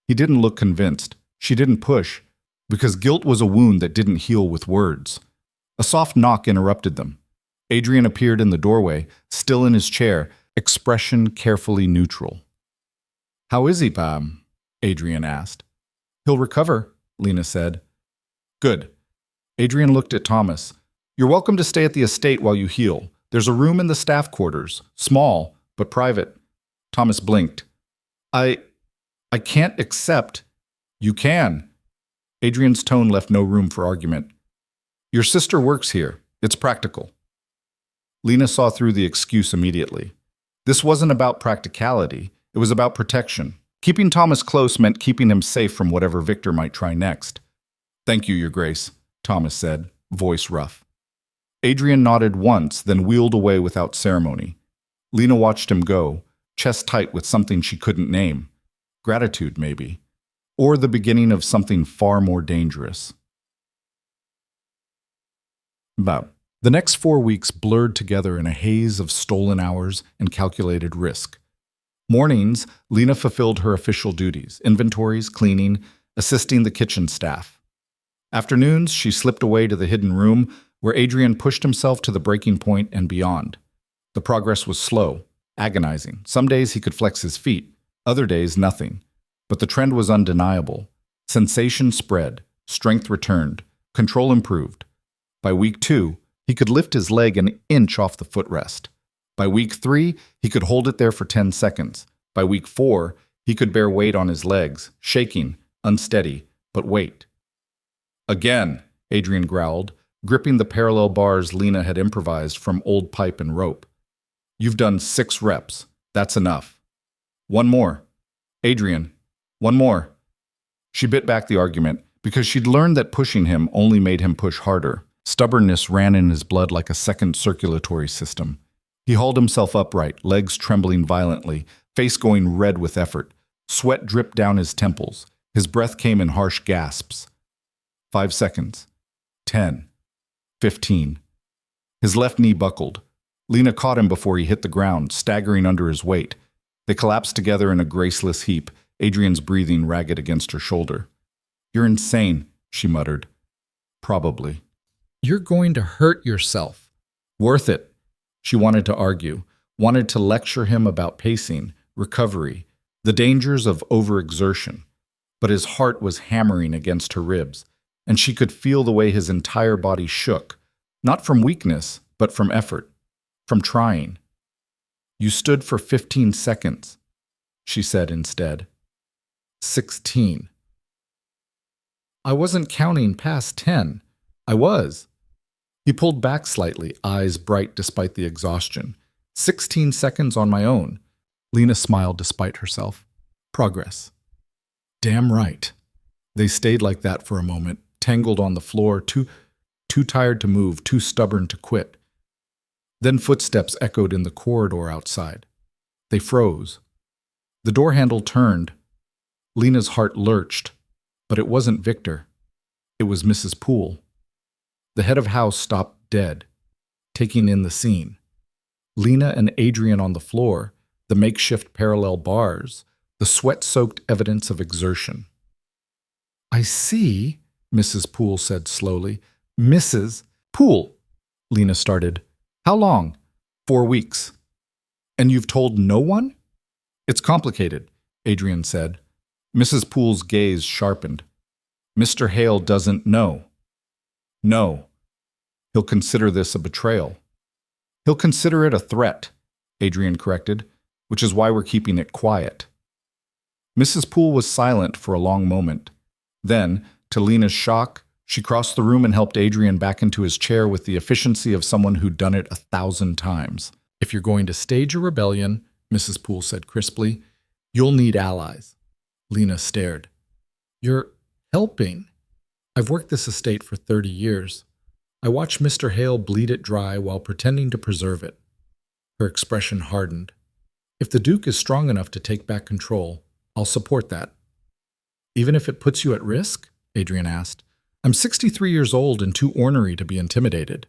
He didn't look convinced. She didn't push, because guilt was a wound that didn't heal with words. A soft knock interrupted them. Adrian appeared in the doorway, still in his chair, expression carefully neutral. "How is he, Pam?" Adrian asked. "He'll recover," Lena said. "Good." Adrian looked at Thomas. "You're welcome to stay at the estate while you heal. There's a room in the staff quarters. Small, but private." Thomas blinked. I can't accept." "You can." Adrian's tone left no room for argument. "Your sister works here. It's practical." Lena saw through the excuse immediately. This wasn't about practicality. It was about protection. Keeping Thomas close meant keeping him safe from whatever Victor might try next. "Thank you, Your Grace," Thomas said, voice rough. Adrian nodded once, then wheeled away without ceremony. Lena watched him go, chest tight with something she couldn't name. Gratitude, maybe. Or the beginning of something far more dangerous. The next 4 weeks blurred together in a haze of stolen hours and calculated risk. Mornings, Lena fulfilled her official duties, inventories, cleaning, assisting the kitchen staff. Afternoons, she slipped away to the hidden room, where Adrian pushed himself to the breaking point and beyond. The progress was slow, agonizing. Some days he could flex his feet. Other days, nothing. But the trend was undeniable. Sensation spread, strength returned, control improved. By week 2, he could lift his leg an inch off the footrest. By week 3, he could hold it there for 10 seconds. By week 4, he could bear weight on his legs, shaking, unsteady, but wait. Again, Adrian growled, gripping the parallel bars Lena had improvised from old pipe and rope. You've done 6 reps. That's enough. One more. Adrian, one more. She bit back the argument because she'd learned that pushing him only made him push harder. Stubbornness ran in his blood like a second circulatory system. He hauled himself upright, legs trembling violently, face going red with effort. Sweat dripped down his temples. His breath came in harsh gasps. 5 seconds. 10. 15. His left knee buckled. Lena caught him before he hit the ground, staggering under his weight. They collapsed together in a graceless heap, Adrian's breathing ragged against her shoulder. You're insane, she muttered. Probably. You're going to hurt yourself. Worth it. She wanted to argue, wanted to lecture him about pacing, recovery, the dangers of overexertion. But his heart was hammering against her ribs, and she could feel the way his entire body shook, not from weakness, but from effort, from trying. You stood for 15 seconds, she said instead. 16. I wasn't counting past 10. I was. He pulled back slightly, eyes bright despite the exhaustion. 16 seconds on my own. Lena smiled despite herself. Progress. Damn right. They stayed like that for a moment, tangled on the floor, too tired to move, too stubborn to quit. Then footsteps echoed in the corridor outside. They froze. The door handle turned. Lena's heart lurched, but it wasn't Victor. It was Mrs. Poole. The head of house stopped dead, taking in the scene. Lena and Adrian on the floor, the makeshift parallel bars, the sweat-soaked evidence of exertion. I see, Mrs. Poole said slowly. Mrs. Poole, Lena started. How long? 4 weeks. And you've told no one? It's complicated, Adrian said. Mrs. Poole's gaze sharpened. Mr. Hale doesn't know. No. He'll consider this a betrayal. He'll consider it a threat, Adrian corrected, which is why we're keeping it quiet. Mrs. Poole was silent for a long moment. Then, to Lena's shock, she crossed the room and helped Adrian back into his chair with the efficiency of someone who'd done it 1,000 times. If you're going to stage a rebellion, Mrs. Poole said crisply, you'll need allies. Lena stared. You're helping. I've worked this estate for 30 years. I watched Mr. Hale bleed it dry while pretending to preserve it. Her expression hardened. If the Duke is strong enough to take back control, I'll support that. Even if it puts you at risk? Adrian asked. I'm 63 years old and too ornery to be intimidated.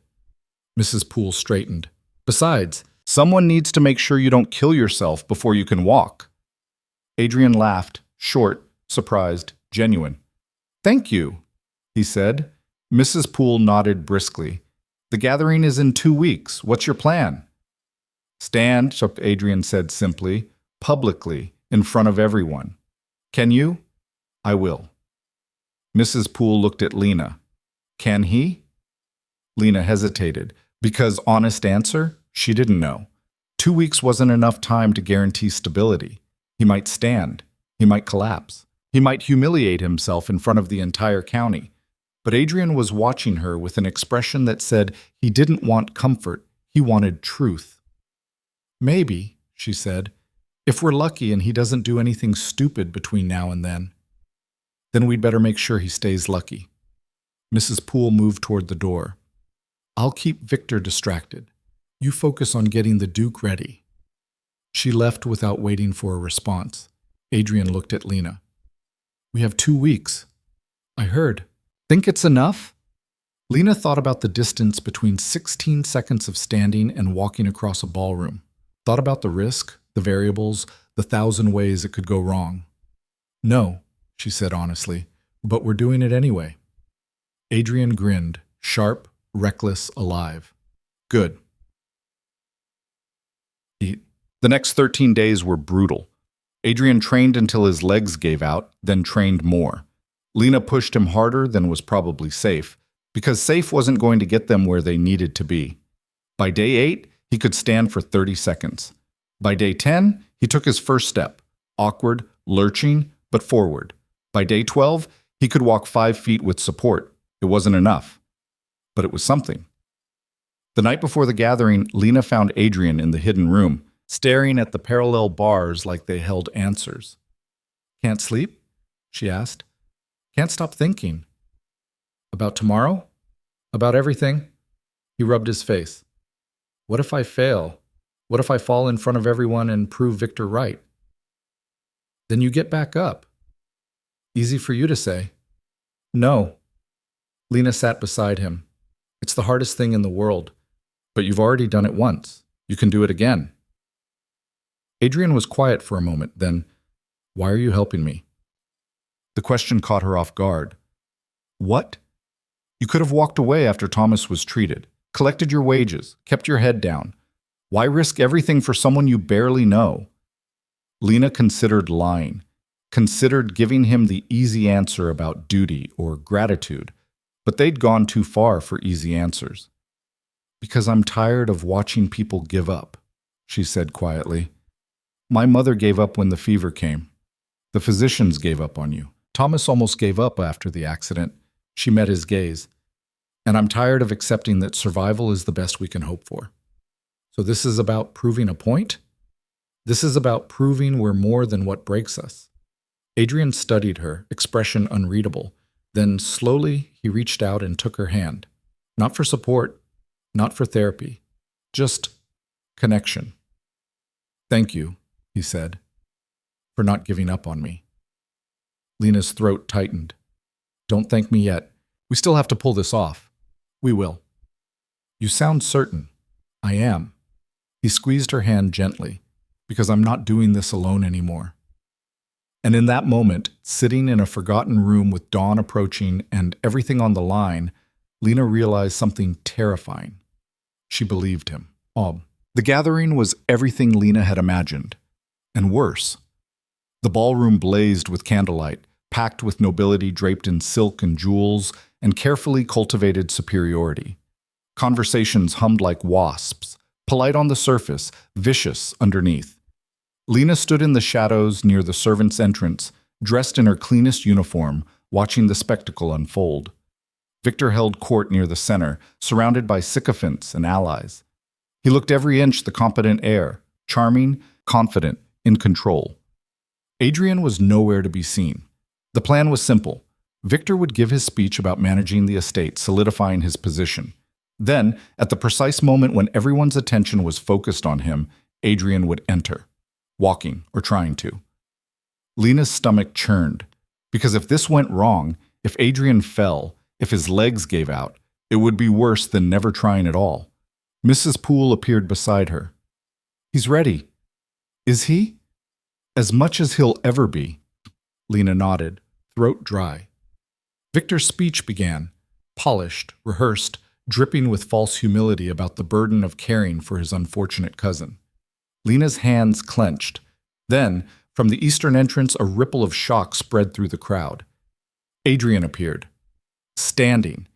Mrs. Poole straightened. Besides, someone needs to make sure you don't kill yourself before you can walk. Adrian laughed, short, surprised, genuine. Thank you, he said. Mrs. Poole nodded briskly. The gathering is in 2 weeks. What's your plan? Stand, Adrian said simply, publicly, in front of everyone. Can you? I will. Mrs. Poole looked at Lena. Can he? Lena hesitated, because honest answer, she didn't know. 2 weeks wasn't enough time to guarantee stability. He might stand. He might collapse. He might humiliate himself in front of the entire county. But Adrian was watching her with an expression that said he didn't want comfort, he wanted truth. Maybe, she said, if we're lucky and he doesn't do anything stupid between now and then we'd better make sure he stays lucky. Mrs. Poole moved toward the door. I'll keep Victor distracted. You focus on getting the Duke ready. She left without waiting for a response. Adrian looked at Lena. We have 2 weeks. I heard. Think it's enough? Lena thought about the distance between 16 seconds of standing and walking across a ballroom. Thought about the risk, the variables, the 1,000 ways it could go wrong. No, she said honestly, but we're doing it anyway. Adrian grinned, sharp, reckless, alive. Good. The next 13 days were brutal. Adrian trained until his legs gave out, then trained more. Lena pushed him harder than was probably safe, because safe wasn't going to get them where they needed to be. By day 8, he could stand for 30 seconds. By day 10, he took his first step, awkward, lurching, but forward. By day 12, he could walk 5 feet with support. It wasn't enough, but it was something. The night before the gathering, Lena found Adrian in the hidden room, staring at the parallel bars like they held answers. "Can't sleep?" she asked. "Can't stop thinking." "About tomorrow? About everything?" He rubbed his face. "What if I fail? What if I fall in front of everyone and prove Victor right?" "Then you get back up." "Easy for you to say." "No." Lena sat beside him. "It's the hardest thing in the world. But you've already done it once. You can do it again." Adrian was quiet for a moment, then, "Why are you helping me?" The question caught her off guard. "What? You could have walked away after Thomas was treated, collected your wages, kept your head down. Why risk everything for someone you barely know?" Lena considered lying, considered giving him the easy answer about duty or gratitude, but they'd gone too far for easy answers. "Because I'm tired of watching people give up," she said quietly. "My mother gave up when the fever came. The physicians gave up on you. Thomas almost gave up after the accident." She met his gaze. "And I'm tired of accepting that survival is the best we can hope for. So this is about proving a point? This is about proving we're more than what breaks us." Adrian studied her, expression unreadable. Then slowly he reached out and took her hand. Not for support, not for therapy, just connection. "Thank you," he said, "for not giving up on me." Lena's throat tightened. "Don't thank me yet. We still have to pull this off." "We will." "You sound certain." "I am." He squeezed her hand gently, "because I'm not doing this alone anymore." And in that moment, sitting in a forgotten room with dawn approaching and everything on the line, Lena realized something terrifying. She believed him. The gathering was everything Lena had imagined, and worse. The ballroom blazed with candlelight, packed with nobility draped in silk and jewels, and carefully cultivated superiority. Conversations hummed like wasps, polite on the surface, vicious underneath. Lena stood in the shadows near the servants' entrance, dressed in her cleanest uniform, watching the spectacle unfold. Victor held court near the center, surrounded by sycophants and allies. He looked every inch the competent heir, charming, confident, in control. Adrian was nowhere to be seen. The plan was simple. Victor would give his speech about managing the estate, solidifying his position. Then, at the precise moment when everyone's attention was focused on him, Adrian would enter, walking or trying to. Lena's stomach churned, because if this went wrong, if Adrian fell, if his legs gave out, it would be worse than never trying at all. Mrs. Poole appeared beside her. "He's ready." "Is he?" "As much as he'll ever be." Lena nodded, throat dry. Victor's speech began, polished, rehearsed, dripping with false humility about the burden of caring for his unfortunate cousin. Lena's hands clenched. Then, from the eastern entrance, a ripple of shock spread through the crowd. Adrian appeared. Standing.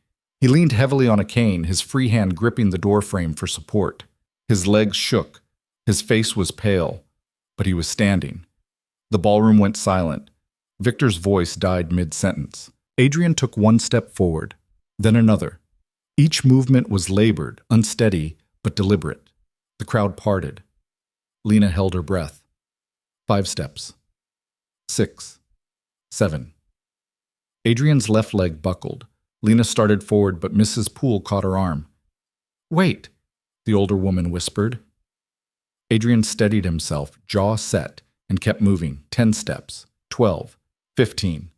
He leaned heavily on a cane, his free hand gripping the doorframe for support. His legs shook. His face was pale, but he was standing. The ballroom went silent. Victor's voice died mid-sentence. Adrian took one step forward, then another. Each movement was labored, unsteady, but deliberate. The crowd parted. Lena held her breath. 5 steps. 6. 7. Adrian's left leg buckled. Lena started forward, but Mrs. Poole caught her arm. "Wait," the older woman whispered. Adrian steadied himself, jaw set, and kept moving. 10 steps. 12. 15.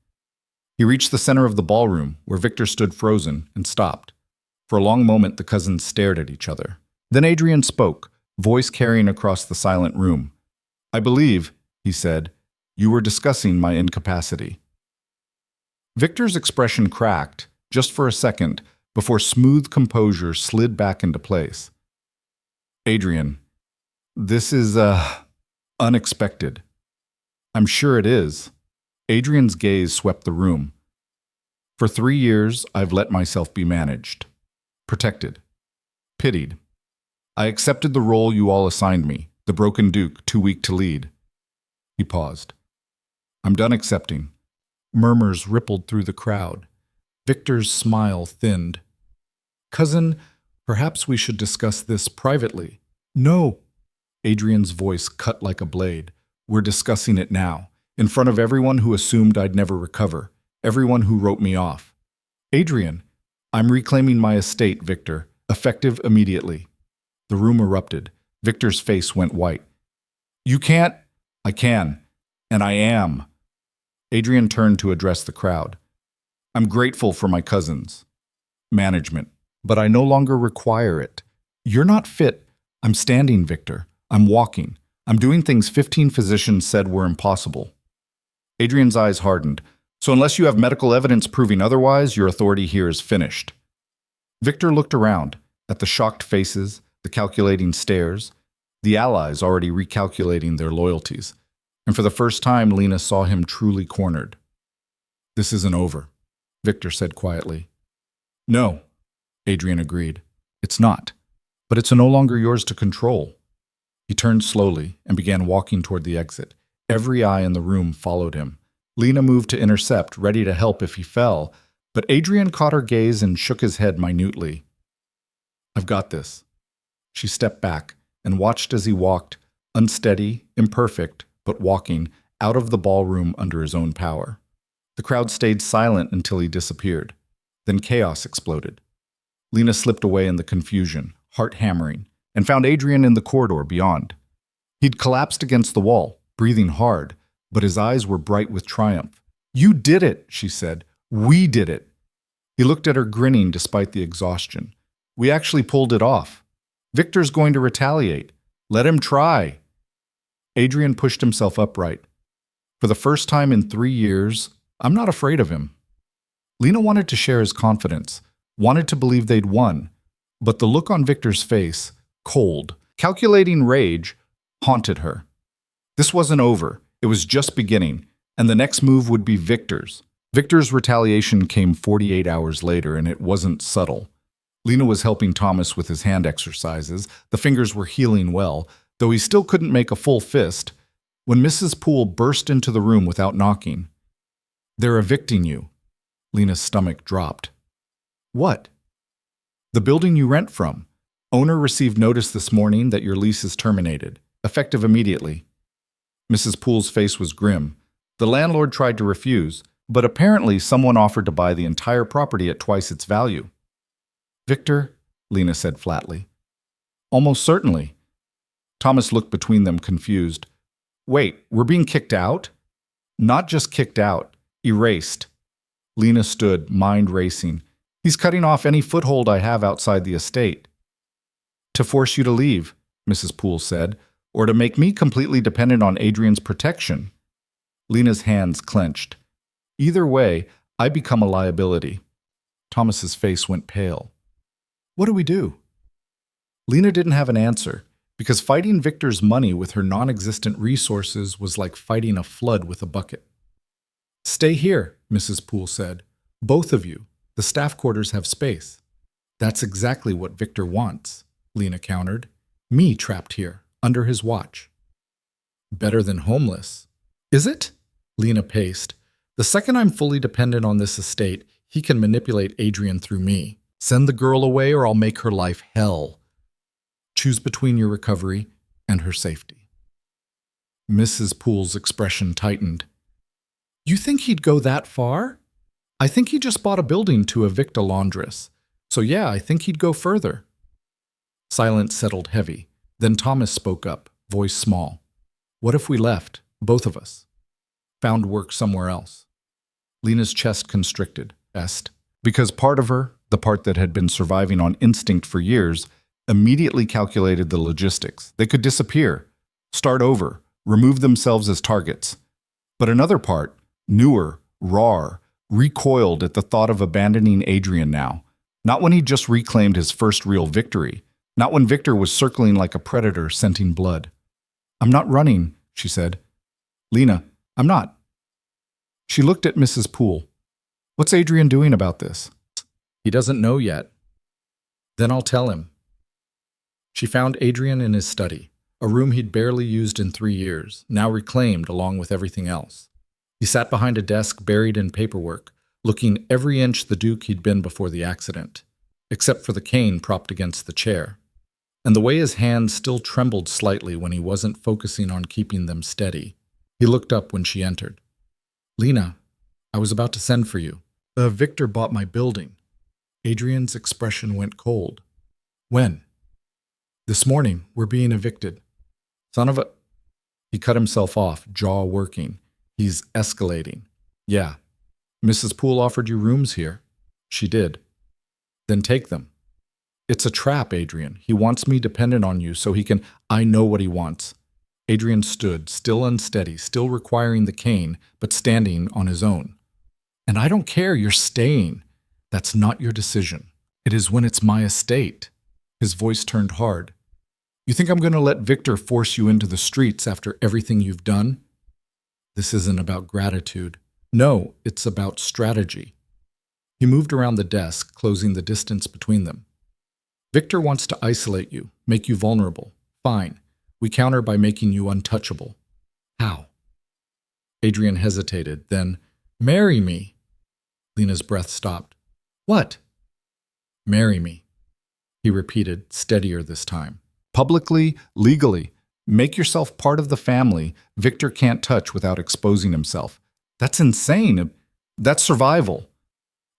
He reached the center of the ballroom, where Victor stood frozen, and stopped. For a long moment, the cousins stared at each other. Then Adrian spoke, voice carrying across the silent room. "I believe," he said, "you were discussing my incapacity." Victor's expression cracked, just for a second, before smooth composure slid back into place. "Adrian, this is, unexpected." I'm sure it is. Adrian's gaze swept the room. For 3 years, I've let myself be managed, protected, pitied. I accepted the role you all assigned me, the broken duke, too weak to lead. He paused. I'm done accepting. Murmurs rippled through the crowd. Victor's smile thinned. Cousin, perhaps we should discuss this privately. No. Adrian's voice cut like a blade. We're discussing it now, in front of everyone who assumed I'd never recover, everyone who wrote me off. Adrian, I'm reclaiming my estate, Victor, effective immediately. The room erupted. Victor's face went white. You can't. I can. And I am. Adrian turned to address the crowd. I'm grateful for my cousins. Management. But I no longer require it. You're not fit. I'm standing, Victor. I'm walking. I'm doing things 15 physicians said were impossible. Adrian's eyes hardened. So unless you have medical evidence proving otherwise, your authority here is finished. Victor looked around, at the shocked faces, the calculating stares, the allies already recalculating their loyalties. And for the first time, Lena saw him truly cornered. This isn't over, Victor said quietly. No, Adrian agreed. It's not. But it's no longer yours to control. He turned slowly and began walking toward the exit. Every eye in the room followed him. Lena moved to intercept, ready to help if he fell, but Adrian caught her gaze and shook his head minutely. I've got this. She stepped back and watched as he walked, unsteady, imperfect, but walking, out of the ballroom under his own power. The crowd stayed silent until he disappeared. Then chaos exploded. Lena slipped away in the confusion, heart hammering, and found Adrian in the corridor beyond. He'd collapsed against the wall, breathing hard, but his eyes were bright with triumph. You did it, she said. We did it. He looked at her, grinning despite the exhaustion. We actually pulled it off. Victor's going to retaliate. Let him try. Adrian pushed himself upright. For the first time in 3 years, I'm not afraid of him. Lena wanted to share his confidence, wanted to believe they'd won, but the look on Victor's face, cold, calculating rage, haunted her. This wasn't over. It was just beginning, and the next move would be Victor's. Victor's retaliation came 48 hours later, and it wasn't subtle. Lena was helping Thomas with his hand exercises. The fingers were healing well, though he still couldn't make a full fist, when Mrs. Poole burst into the room without knocking. They're evicting you. Lena's stomach dropped. What? The building you rent from. Owner received notice this morning that your lease is terminated, effective immediately. Mrs. Poole's face was grim. The landlord tried to refuse, but apparently someone offered to buy the entire property at twice its value. Victor, Lena said flatly. Almost certainly. Thomas looked between them, confused. Wait, we're being kicked out? Not just kicked out, erased. Lena stood, mind racing. He's cutting off any foothold I have outside the estate. To force you to leave, Mrs. Poole said, or to make me completely dependent on Adrian's protection. Lena's hands clenched. Either way, I become a liability. Thomas's face went pale. What do we do? Lena didn't have an answer, because fighting Victor's money with her non-existent resources was like fighting a flood with a bucket. Stay here, Mrs. Poole said. Both of you. The staff quarters have space. That's exactly what Victor wants, Lena countered. Me trapped here, under his watch. Better than homeless. Is it? Lena paced. The second I'm fully dependent on this estate, he can manipulate Adrian through me. Send the girl away or I'll make her life hell. Choose between your recovery and her safety. Mrs. Poole's expression tightened. You think he'd go that far? I think he just bought a building to evict a laundress. So yeah, I think he'd go further. Silence settled heavy. Then Thomas spoke up, voice small. What if we left, both of us? Found work somewhere else? Lena's chest constricted, because part of her, the part that had been surviving on instinct for years, immediately calculated the logistics. They could disappear, start over, remove themselves as targets. But another part, newer, rawer, recoiled at the thought of abandoning Adrian now. Not when he'd just reclaimed his first real victory. Not when Victor was circling like a predator scenting blood. I'm not running, she said. Lena, I'm not. She looked at Mrs. Poole. What's Adrian doing about this? He doesn't know yet. Then I'll tell him. She found Adrian in his study, a room he'd barely used in 3 years, now reclaimed along with everything else. He sat behind a desk buried in paperwork, looking every inch the Duke he'd been before the accident, except for the cane propped against the chair, and the way his hands still trembled slightly when he wasn't focusing on keeping them steady. He looked up when she entered. "Lena, I was about to send for you. Victor bought my building." Adrian's expression went cold. "When?" "This morning. We're being evicted." "Son of a—" He cut himself off, jaw working. "He's escalating." "Yeah. Mrs. Poole offered you rooms here." "She did." "Then take them." "It's a trap, Adrian. He wants me dependent on you so he can—" "I know what he wants." Adrian stood, still unsteady, still requiring the cane, but standing on his own. "And I don't care, you're staying. That's not your decision. It is when it's my estate." His voice turned hard. "You think I'm going to let Victor force you into the streets after everything you've done?" "This isn't about gratitude. No, it's about strategy." He moved around the desk, closing the distance between them. "Victor wants to isolate you, make you vulnerable. Fine. We counter by making you untouchable." "How?" Adrian hesitated, then, "Marry me." Lena's breath stopped. "What?" "Marry me," he repeated, steadier this time. "Publicly, legally. Make yourself part of the family Victor can't touch without exposing himself." "That's insane. That's survival."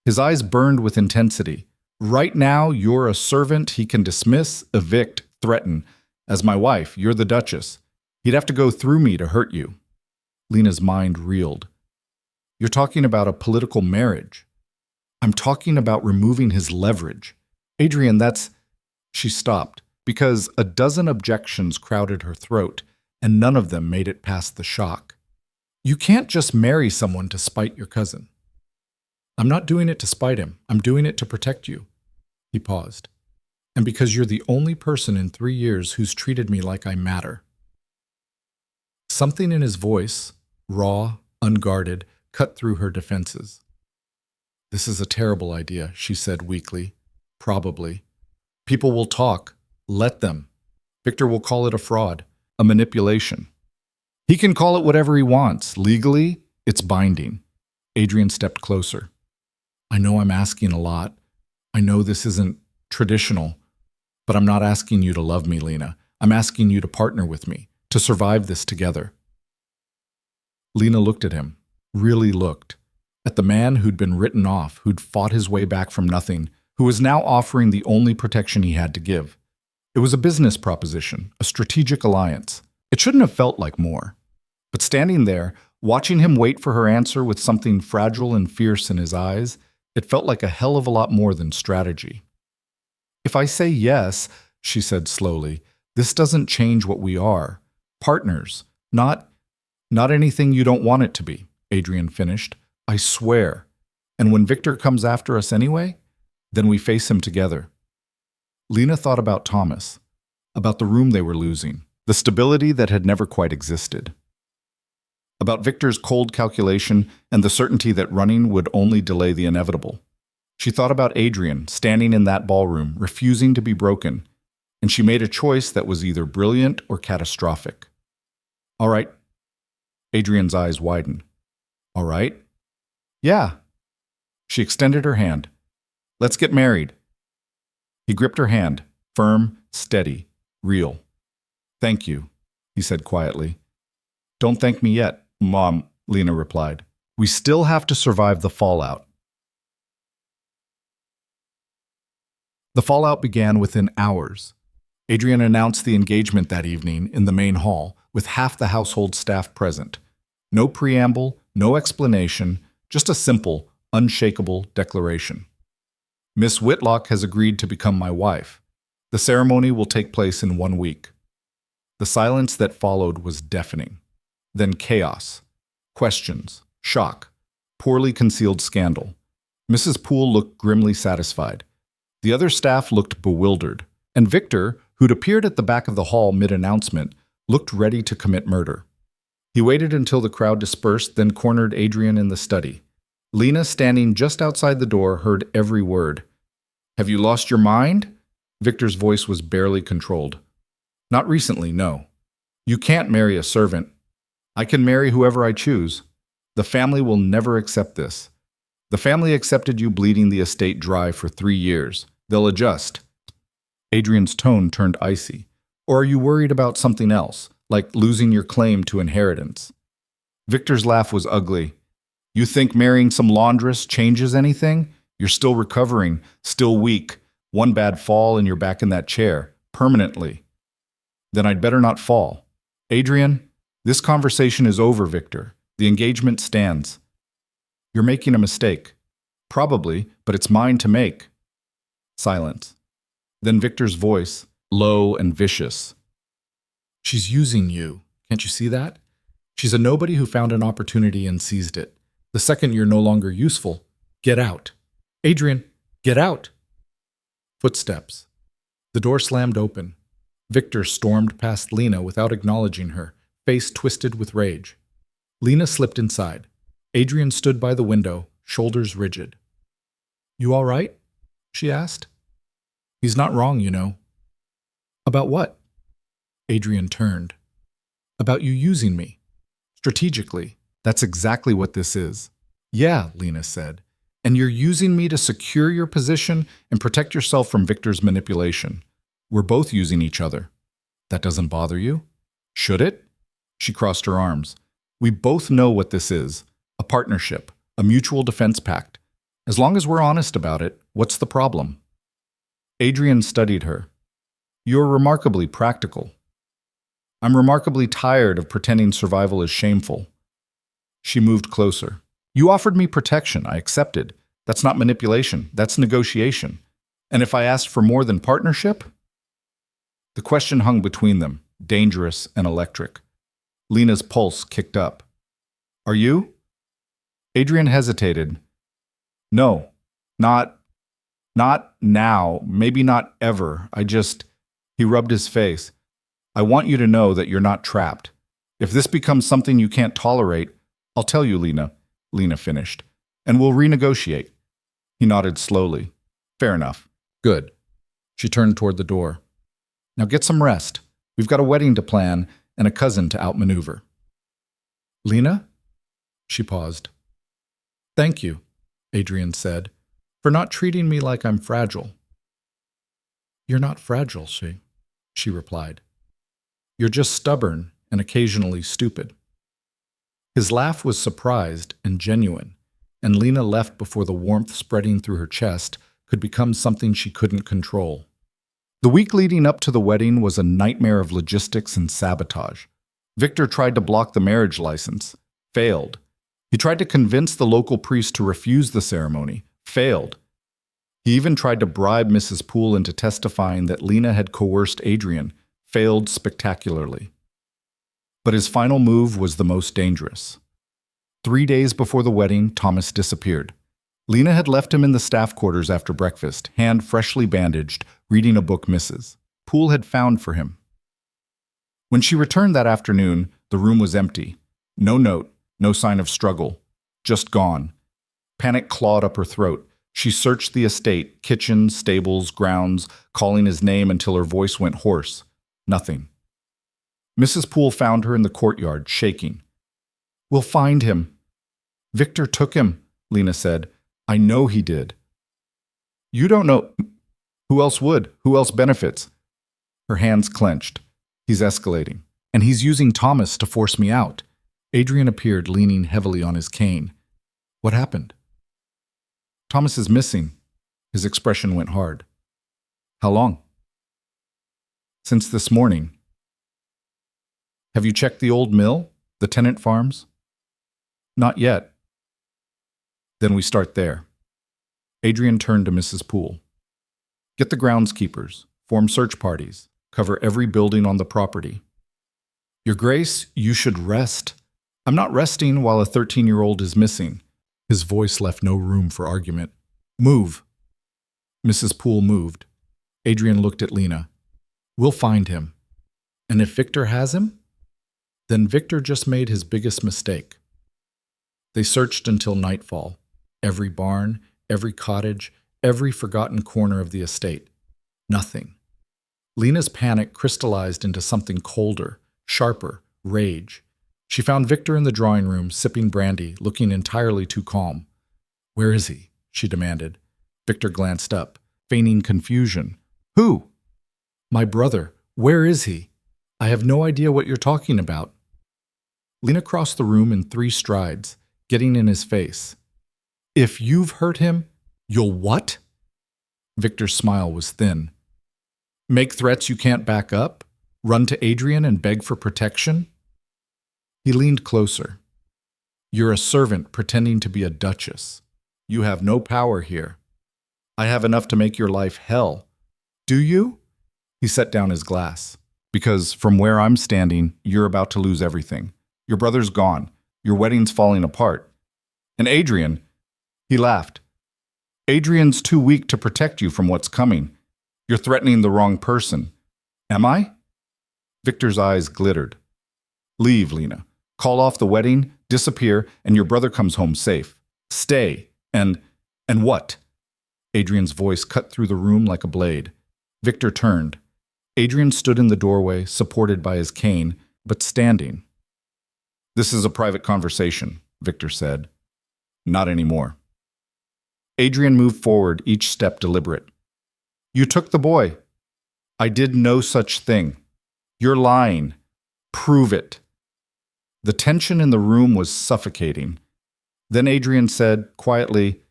His eyes burned with intensity. "Right now, you're a servant he can dismiss, evict, threaten. As my wife, you're the Duchess. He'd have to go through me to hurt you." Lena's mind reeled. "You're talking about a political marriage." "I'm talking about removing his leverage." "Adrian, that's—" She stopped, because a dozen objections crowded her throat, and none of them made it past the shock. "You can't just marry someone to spite your cousin." "I'm not doing it to spite him. I'm doing it to protect you." He paused. "And because you're the only person in 3 years who's treated me like I matter." Something in his voice, raw, unguarded, cut through her defenses. "This is a terrible idea," she said weakly. "Probably. People will talk. Let them. Victor will call it a fraud, a manipulation. He can call it whatever he wants. Legally, it's binding." Adrian stepped closer. "I know I'm asking a lot. I know this isn't traditional, but I'm not asking you to love me, Lena. I'm asking you to partner with me, to survive this together." Lena looked at him, really looked, at the man who'd been written off, who'd fought his way back from nothing, who was now offering the only protection he had to give. It was a business proposition, a strategic alliance. It shouldn't have felt like more. But standing there, watching him wait for her answer with something fragile and fierce in his eyes, it felt like a hell of a lot more than strategy. "If I say yes," she said slowly, "this doesn't change what we are. Partners, not anything you don't want it to be," Adrian finished. "I swear. And when Victor comes after us anyway, then we face him together." Lena thought about Thomas, about the room they were losing, the stability that had never quite existed, about Victor's cold calculation and the certainty that running would only delay the inevitable. She thought about Adrian standing in that ballroom, refusing to be broken, and she made a choice that was either brilliant or catastrophic. "All right." Adrian's eyes widened. "All right?" "Yeah." She extended her hand. "Let's get married." He gripped her hand, firm, steady, real. "Thank you," he said quietly. "Don't thank me yet, Mom," Lena replied. "We still have to survive the fallout." The fallout began within hours. Adrian announced the engagement that evening in the main hall, with half the household staff present. No preamble, no explanation, just a simple, unshakable declaration. "Miss Whitlock has agreed to become my wife. The ceremony will take place in 1 week." The silence that followed was deafening. Then chaos. Questions. Shock. Poorly concealed scandal. Mrs. Poole looked grimly satisfied. The other staff looked bewildered. And Victor, who'd appeared at the back of the hall mid-announcement, looked ready to commit murder. He waited until the crowd dispersed, then cornered Adrian in the study. Lena, standing just outside the door, heard every word. "Have you lost your mind?" Victor's voice was barely controlled. "Not recently, no. You can't marry a servant. I can marry whoever I choose. The family will never accept this. The family accepted you bleeding the estate dry for 3 years. They'll adjust." Adrian's tone turned icy. "Or are you worried about something else, like losing your claim to inheritance?" Victor's laugh was ugly. "You think marrying some laundress changes anything? You're still recovering, still weak. One bad fall and you're back in that chair, permanently." "Then I'd better not fall." "Adrian, this conversation is over, Victor. The engagement stands." "You're making a mistake." "Probably, but it's mine to make." Silence. Then Victor's voice, low and vicious. "She's using you. Can't you see that? She's a nobody who found an opportunity and seized it. The second you're no longer useful, get out. Adrian, get out." Footsteps. The door slammed open. Victor stormed past Lena without acknowledging her, face twisted with rage. Lena slipped inside. Adrian stood by the window, shoulders rigid. "You all right?" she asked. "He's not wrong, you know." "About what?" Adrian turned. "About you using me. Strategically. That's exactly what this is." "Yeah," Lena said. "And you're using me to secure your position and protect yourself from Victor's manipulation. We're both using each other. That doesn't bother you? Should it?" She crossed her arms. "We both know what this is. A partnership. A mutual defense pact. As long as we're honest about it, what's the problem?" Adrian studied her. "You're remarkably practical." "I'm remarkably tired of pretending survival is shameful." She moved closer. "You offered me protection. I accepted. That's not manipulation. That's negotiation. And if I asked for more than partnership?" The question hung between them, dangerous and electric. Lena's pulse kicked up. "Are you?" Adrian hesitated. "No, not now, maybe not ever. He rubbed his face. "I want you to know that you're not trapped. If this becomes something you can't tolerate, I'll tell you, Lena," Lena finished, "and we'll renegotiate." He nodded slowly. "Fair enough. Good." She turned toward the door. "Now get some rest. We've got a wedding to plan and a cousin to outmaneuver." "Lena?" She paused. "Thank you," Adrian said, "for not treating me like I'm fragile." "You're not fragile," she replied. "You're just stubborn and occasionally stupid." His laugh was surprised and genuine, and Lena left before the warmth spreading through her chest could become something she couldn't control. The week leading up to the wedding was a nightmare of logistics and sabotage. Victor tried to block the marriage license, failed. He tried to convince the local priest to refuse the ceremony, failed. He even tried to bribe Mrs. Poole into testifying that Lena had coerced Adrian, failed spectacularly. But his final move was the most dangerous. 3 days before the wedding, Thomas disappeared. Lena had left him in the staff quarters after breakfast, hand freshly bandaged, reading a book Mrs. Poole had found for him. When she returned that afternoon, the room was empty. No note, no sign of struggle. Just gone. Panic clawed up her throat. She searched the estate, kitchen, stables, grounds, calling his name until her voice went hoarse. Nothing. Mrs. Poole found her in the courtyard, shaking. "We'll find him." "Victor took him," Lena said. "I know he did." "You don't know. Who else would? Who else benefits?" Her hands clenched. "He's escalating. And he's using Thomas to force me out." Adrian appeared, leaning heavily on his cane. "What happened?" "Thomas is missing." His expression went hard. "How long?" "Since this morning." "Have you checked the old mill? The tenant farms?" "Not yet." "Then we start there." Adrian turned to Mrs. Poole. "Get the groundskeepers, form search parties, cover every building on the property." "Your Grace, you should rest." "I'm not resting while a 13-year-old is missing." His voice left no room for argument. "Move." Mrs. Poole moved. Adrian looked at Lena. "We'll find him." "And if Victor has him?" Then Victor just made his biggest mistake. They searched until nightfall. Every barn, every cottage, every forgotten corner of the estate. Nothing. Lena's panic crystallized into something colder, sharper, rage. She found Victor in the drawing room, sipping brandy, looking entirely too calm. "Where is he?" she demanded. Victor glanced up, feigning confusion. "Who?" "My brother. Where is he? I have no idea what you're talking about." Lena crossed the room in 3 strides, getting in his face. "If you've hurt him, you'll what?" Victor's smile was thin. "Make threats you can't back up? Run to Adrian and beg for protection?" He leaned closer. "You're a servant pretending to be a duchess. You have no power here. I have enough to make your life hell. Do you?" He set down his glass. "Because from where I'm standing, you're about to lose everything. Your brother's gone. Your wedding's falling apart. And Adrian," he laughed, "Adrian's too weak to protect you from what's coming. You're threatening the wrong person." "Am I?" Victor's eyes glittered. "Leave, Lena. Call off the wedding, disappear, and your brother comes home safe. Stay, and what?" Adrian's voice cut through the room like a blade. Victor turned. Adrian stood in the doorway, supported by his cane, but standing. "This is a private conversation," Victor said. "Not anymore." Adrian moved forward, each step deliberate. "You took the boy." "I did no such thing." "You're lying." "Prove it." The tension in the room was suffocating. Then Adrian said, quietly,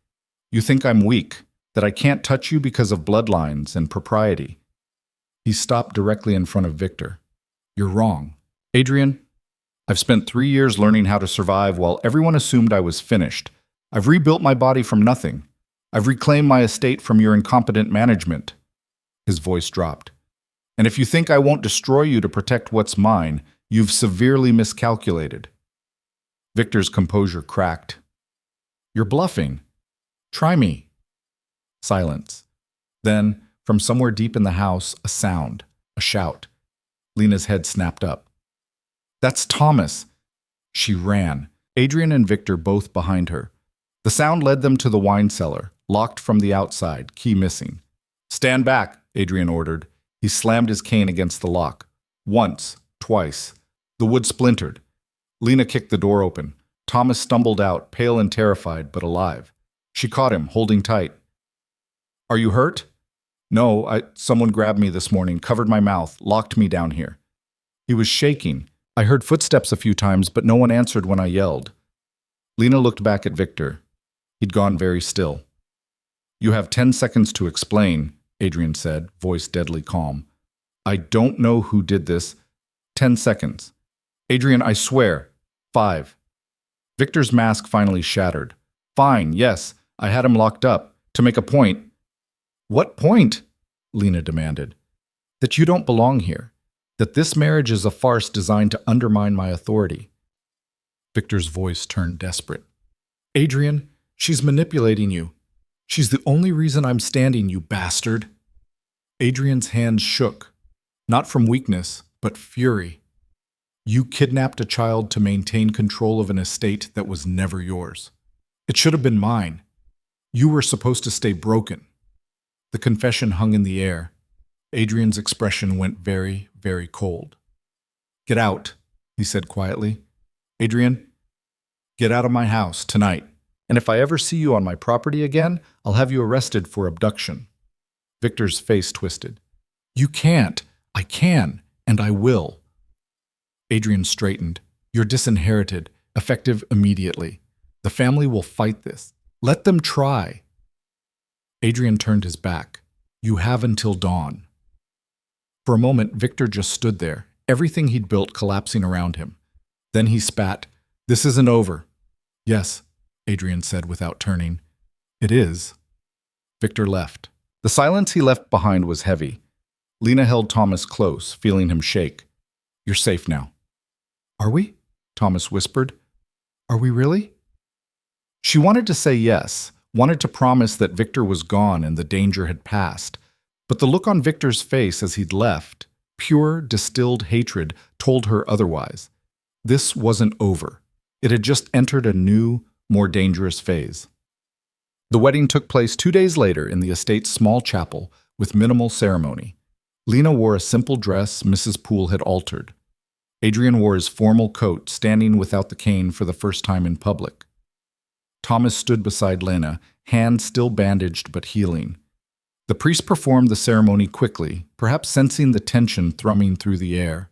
"You think I'm weak, that I can't touch you because of bloodlines and propriety." He stopped directly in front of Victor. "You're wrong. Adrian, I've spent 3 years learning how to survive while everyone assumed I was finished. I've rebuilt my body from nothing. I've reclaimed my estate from your incompetent management." His voice dropped. "And if you think I won't destroy you to protect what's mine, you've severely miscalculated." Victor's composure cracked. "You're bluffing. Try me." Silence. Then, from somewhere deep in the house, a sound, a shout. Lena's head snapped up. "That's Thomas." She ran, Adrian and Victor both behind her. The sound led them to the wine cellar, locked from the outside, key missing. "Stand back," Adrian ordered. He slammed his cane against the lock. Once, twice. The wood splintered. Lena kicked the door open. Thomas stumbled out, pale and terrified, but alive. She caught him, holding tight. "Are you hurt?" "No, someone grabbed me this morning, covered my mouth, locked me down here." He was shaking. "I heard footsteps a few times, but no one answered when I yelled." Lena looked back at Victor. He'd gone very still. "You have 10 seconds to explain," Adrian said, voice deadly calm. "I don't know who did this. 10 seconds. Adrian, I swear. 5. Victor's mask finally shattered. "Fine, yes, I had him locked up. To make a point." "What point?" Lena demanded. "That you don't belong here. That this marriage is a farce designed to undermine my authority." Victor's voice turned desperate. "Adrian, she's manipulating you. She's the only reason I'm standing, you bastard." Adrian's hands shook, not from weakness, but fury. "You kidnapped a child to maintain control of an estate that was never yours. It should have been mine. You were supposed to stay broken." The confession hung in the air. Adrian's expression went very, very cold. "Get out," he said quietly. "Adrian, get out of my house tonight. And if I ever see you on my property again, I'll have you arrested for abduction." Victor's face twisted. "You can't. I can, and I will." Adrian straightened. "You're disinherited, effective immediately. The family will fight this. Let them try." Adrian turned his back. "You have until dawn." For a moment, Victor just stood there, everything he'd built collapsing around him. Then he spat. "This isn't over." "Yes," Adrian said without turning. "It is." Victor left. The silence he left behind was heavy. Lena held Thomas close, feeling him shake. "You're safe now." "Are we?" Thomas whispered. "Are we really?" She wanted to say yes, wanted to promise that Victor was gone and the danger had passed. But the look on Victor's face as he'd left, pure, distilled hatred, told her otherwise. This wasn't over. It had just entered a new, more dangerous phase. The wedding took place 2 days later in the estate's small chapel with minimal ceremony. Lena wore a simple dress Mrs. Poole had altered. Adrian wore his formal coat, standing without the cane for the first time in public. Thomas stood beside Lena, hand still bandaged but healing. The priest performed the ceremony quickly, perhaps sensing the tension thrumming through the air.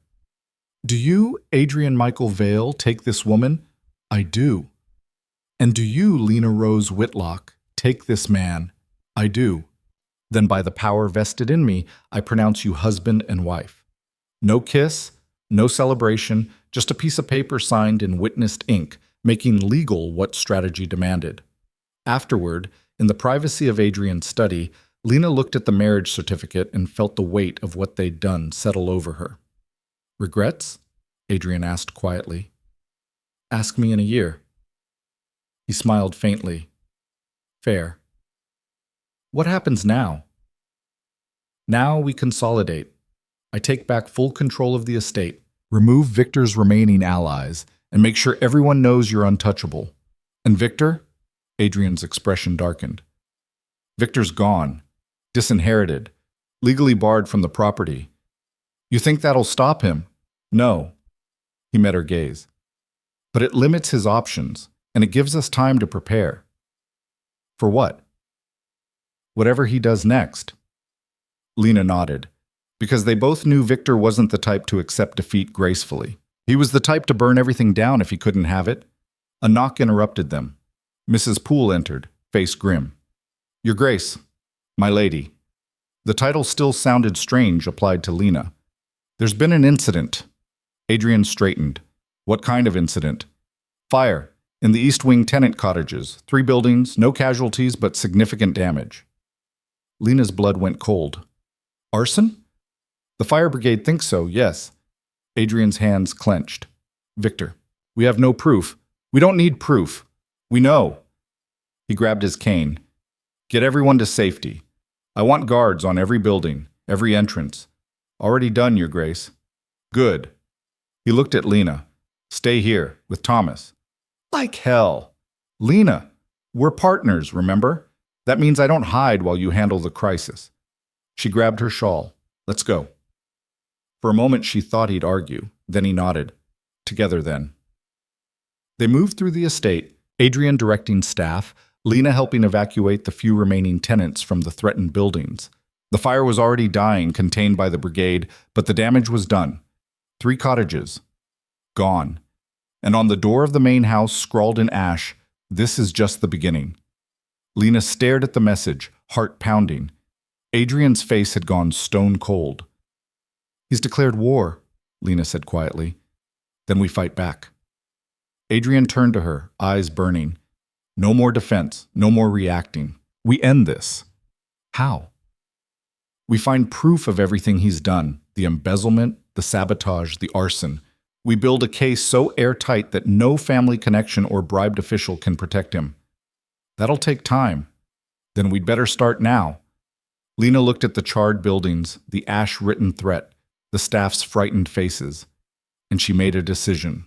"Do you, Adrian Michael Vale, take this woman?" "I do." "And do you, Lena Rose Whitlock, take this man?" "I do." "Then by the power vested in me, I pronounce you husband and wife." No kiss, no celebration, just a piece of paper signed in witnessed ink, making legal what strategy demanded. Afterward, in the privacy of Adrian's study, Lena looked at the marriage certificate and felt the weight of what they'd done settle over her. "Regrets?" Adrian asked quietly. "Ask me in a year." He smiled faintly. "Fair." "What happens now?" "Now we consolidate. I take back full control of the estate, remove Victor's remaining allies, and make sure everyone knows you're untouchable." "And Victor?" Adrian's expression darkened. "Victor's gone, disinherited, legally barred from the property. You think that'll stop him?" "No." He met her gaze. "But it limits his options, and it gives us time to prepare." "For what?" "Whatever he does next." Lena nodded, because they both knew Victor wasn't the type to accept defeat gracefully. He was the type to burn everything down if he couldn't have it. A knock interrupted them. Mrs. Poole entered, face grim. "Your Grace, my lady." The title still sounded strange applied to Lena. "There's been an incident." Adrian straightened. "What kind of incident?" "Fire. In the East Wing tenant cottages. 3 buildings, no casualties, but significant damage." Lena's blood went cold. "Arson?" "The fire brigade thinks so, yes." Adrian's hands clenched. "Victor, we have no proof. We don't need proof. We know." He grabbed his cane. "Get everyone to safety. I want guards on every building, every entrance. Already done, Your Grace." "Good." He looked at Lena. "Stay here, with Thomas." "Like hell." "Lena, we're partners, remember? That means I don't hide while you handle the crisis." She grabbed her shawl. "Let's go." For a moment she thought he'd argue. Then he nodded. "Together then." They moved through the estate, Adrian directing staff, Lena helping evacuate the few remaining tenants from the threatened buildings. The fire was already dying, contained by the brigade, but the damage was done. 3 cottages. Gone. And on the door of the main house, scrawled in ash, "This is just the beginning." Lena stared at the message, heart pounding. Adrian's face had gone stone cold. "He's declared war," Lena said quietly. "Then we fight back." Adrian turned to her, eyes burning. "No more defense, no more reacting. We end this." "How?" "We find proof of everything he's done, the embezzlement, the sabotage, the arson. We build a case so airtight that no family connection or bribed official can protect him." "That'll take time." "Then we'd better start now." Lena looked at the charred buildings, the ash-written threat, the staff's frightened faces, and she made a decision.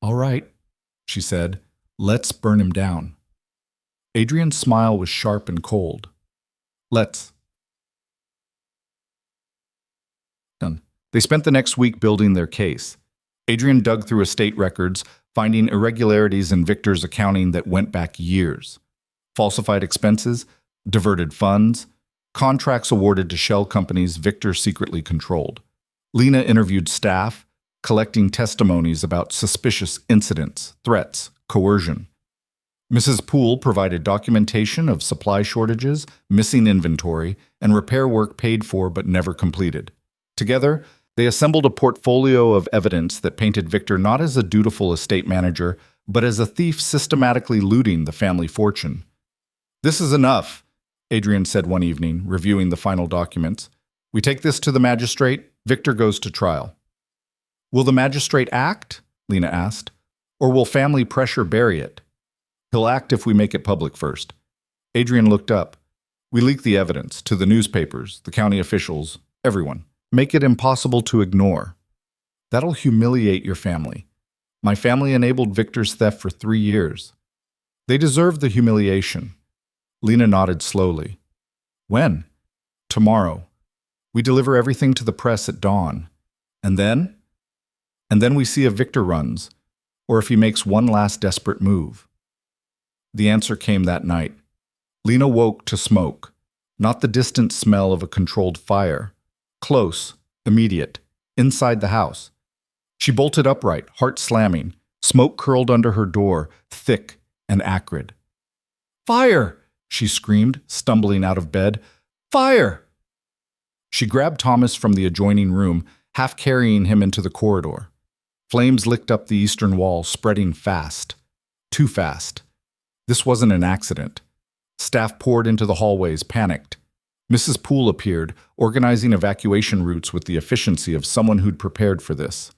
"All right," she said, "let's burn him down." Adrian's smile was sharp and cold. "Let's." Done. They spent the next week building their case. Adrian dug through estate records, finding irregularities in Victor's accounting that went back years. Falsified expenses, diverted funds, contracts awarded to shell companies Victor secretly controlled. Lena interviewed staff, collecting testimonies about suspicious incidents, threats, coercion. Mrs. Poole provided documentation of supply shortages, missing inventory, and repair work paid for but never completed. Together, they assembled a portfolio of evidence that painted Victor not as a dutiful estate manager, but as a thief systematically looting the family fortune. "This is enough," Adrian said one evening, reviewing the final documents. "We take this to the magistrate, Victor goes to trial." "Will the magistrate act?" Lena asked. "Or will family pressure bury it?" "He'll act if we make it public first." Adrian looked up. "We leak the evidence to the newspapers, the county officials, everyone. Make it impossible to ignore. That'll humiliate your family. My family enabled Victor's theft for 3 years. They deserve the humiliation. Lena nodded slowly. When? Tomorrow. We deliver everything to the press at dawn. And then? And then we see if Victor runs, or if he makes one last desperate move. The answer came that night. Lena woke to smoke, not the distant smell of a controlled fire. Close, immediate, inside the house. She bolted upright, heart slamming. Smoke curled under her door, thick and acrid. Fire! She screamed, stumbling out of bed. Fire! She grabbed Thomas from the adjoining room, half carrying him into the corridor. Flames licked up the eastern wall, spreading fast. Too fast. This wasn't an accident. Staff poured into the hallways, panicked. Mrs. Poole appeared, organizing evacuation routes with the efficiency of someone who'd prepared for this.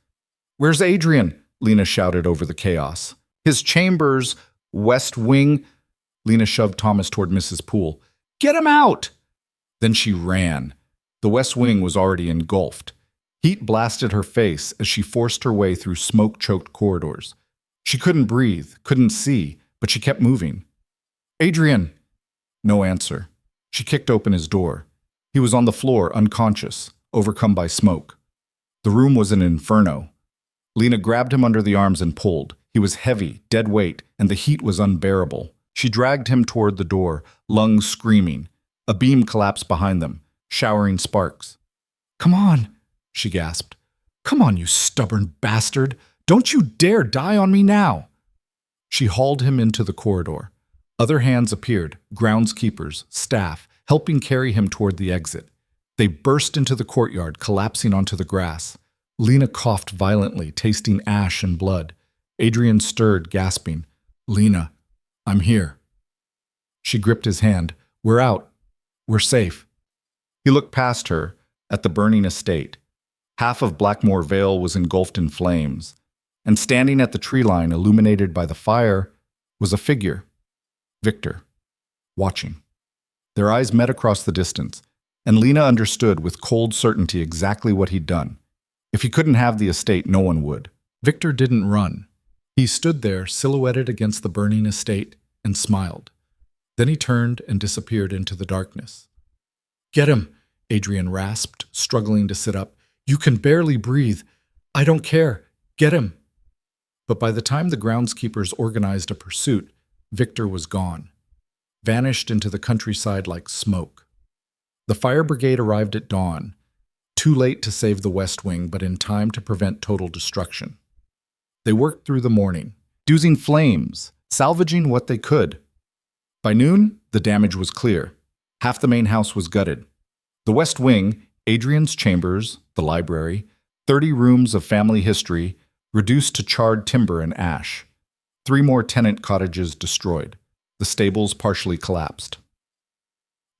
Where's Adrian? Lena shouted over the chaos. His chambers, West Wing. Lena shoved Thomas toward Mrs. Poole. Get him out! Then she ran. The West Wing was already engulfed. Heat blasted her face as she forced her way through smoke-choked corridors. She couldn't breathe, couldn't see, but she kept moving. Adrian! No answer. She kicked open his door. He was on the floor, unconscious, overcome by smoke. The room was an inferno. Lena grabbed him under the arms and pulled. He was heavy, dead weight, and the heat was unbearable. She dragged him toward the door, lungs screaming. A beam collapsed behind them, showering sparks. Come on, she gasped. Come on, you stubborn bastard. Don't you dare die on me now. She hauled him into the corridor. Other hands appeared, groundskeepers, staff, helping carry him toward the exit. They burst into the courtyard, collapsing onto the grass. Lena coughed violently, tasting ash and blood. Adrian stirred, gasping. Lena, I'm here. She gripped his hand. We're out. We're safe. He looked past her, at the burning estate. Half of Blackmore Vale was engulfed in flames, and standing at the tree line illuminated by the fire was a figure. Victor, watching. Their eyes met across the distance, and Lena understood with cold certainty exactly what he'd done. If he couldn't have the estate, no one would. Victor didn't run. He stood there, silhouetted against the burning estate, and smiled. Then he turned and disappeared into the darkness. Get him, Adrian rasped, struggling to sit up. You can barely breathe. I don't care. Get him. But by the time the groundskeepers organized a pursuit, Victor was gone, vanished into the countryside like smoke. The fire brigade arrived at dawn, too late to save the West Wing, but in time to prevent total destruction. They worked through the morning, dousing flames, salvaging what they could. By noon, the damage was clear. Half the main house was gutted. The West Wing, Adrian's chambers, the library, 30 rooms of family history, reduced to charred timber and ash. 3 more tenant cottages destroyed. The stables partially collapsed.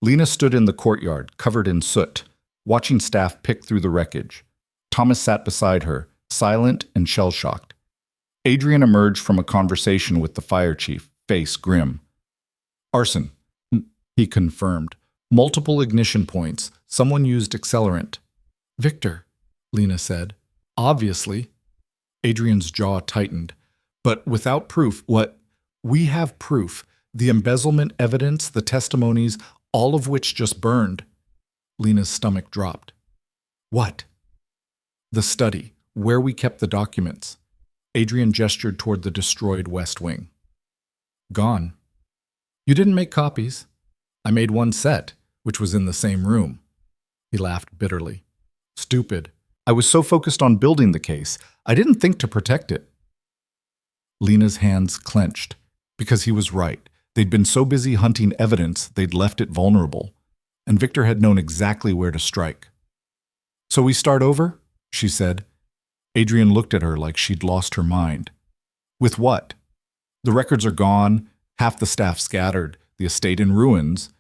Lena stood in the courtyard, covered in soot, watching staff pick through the wreckage. Thomas sat beside her, silent and shell-shocked. Adrian emerged from a conversation with the fire chief, face grim. Arson, he confirmed. Multiple ignition points. Someone used accelerant. Victor, Lena said. Obviously. Adrian's jaw tightened. But without proof, what? We have proof. The embezzlement evidence, the testimonies, all of which just burned. Lena's stomach dropped. What? The study, where we kept the documents. Adrian gestured toward the destroyed West Wing. Gone. You didn't make copies. I made one set, which was in the same room. He laughed bitterly. Stupid. I was so focused on building the case, I didn't think to protect it. Lena's hands clenched, because he was right. They'd been so busy hunting evidence, they'd left it vulnerable, and Victor had known exactly where to strike. So we start over? She said. Adrian looked at her like she'd lost her mind. With what? The records are gone, half the staff scattered, the estate in ruins.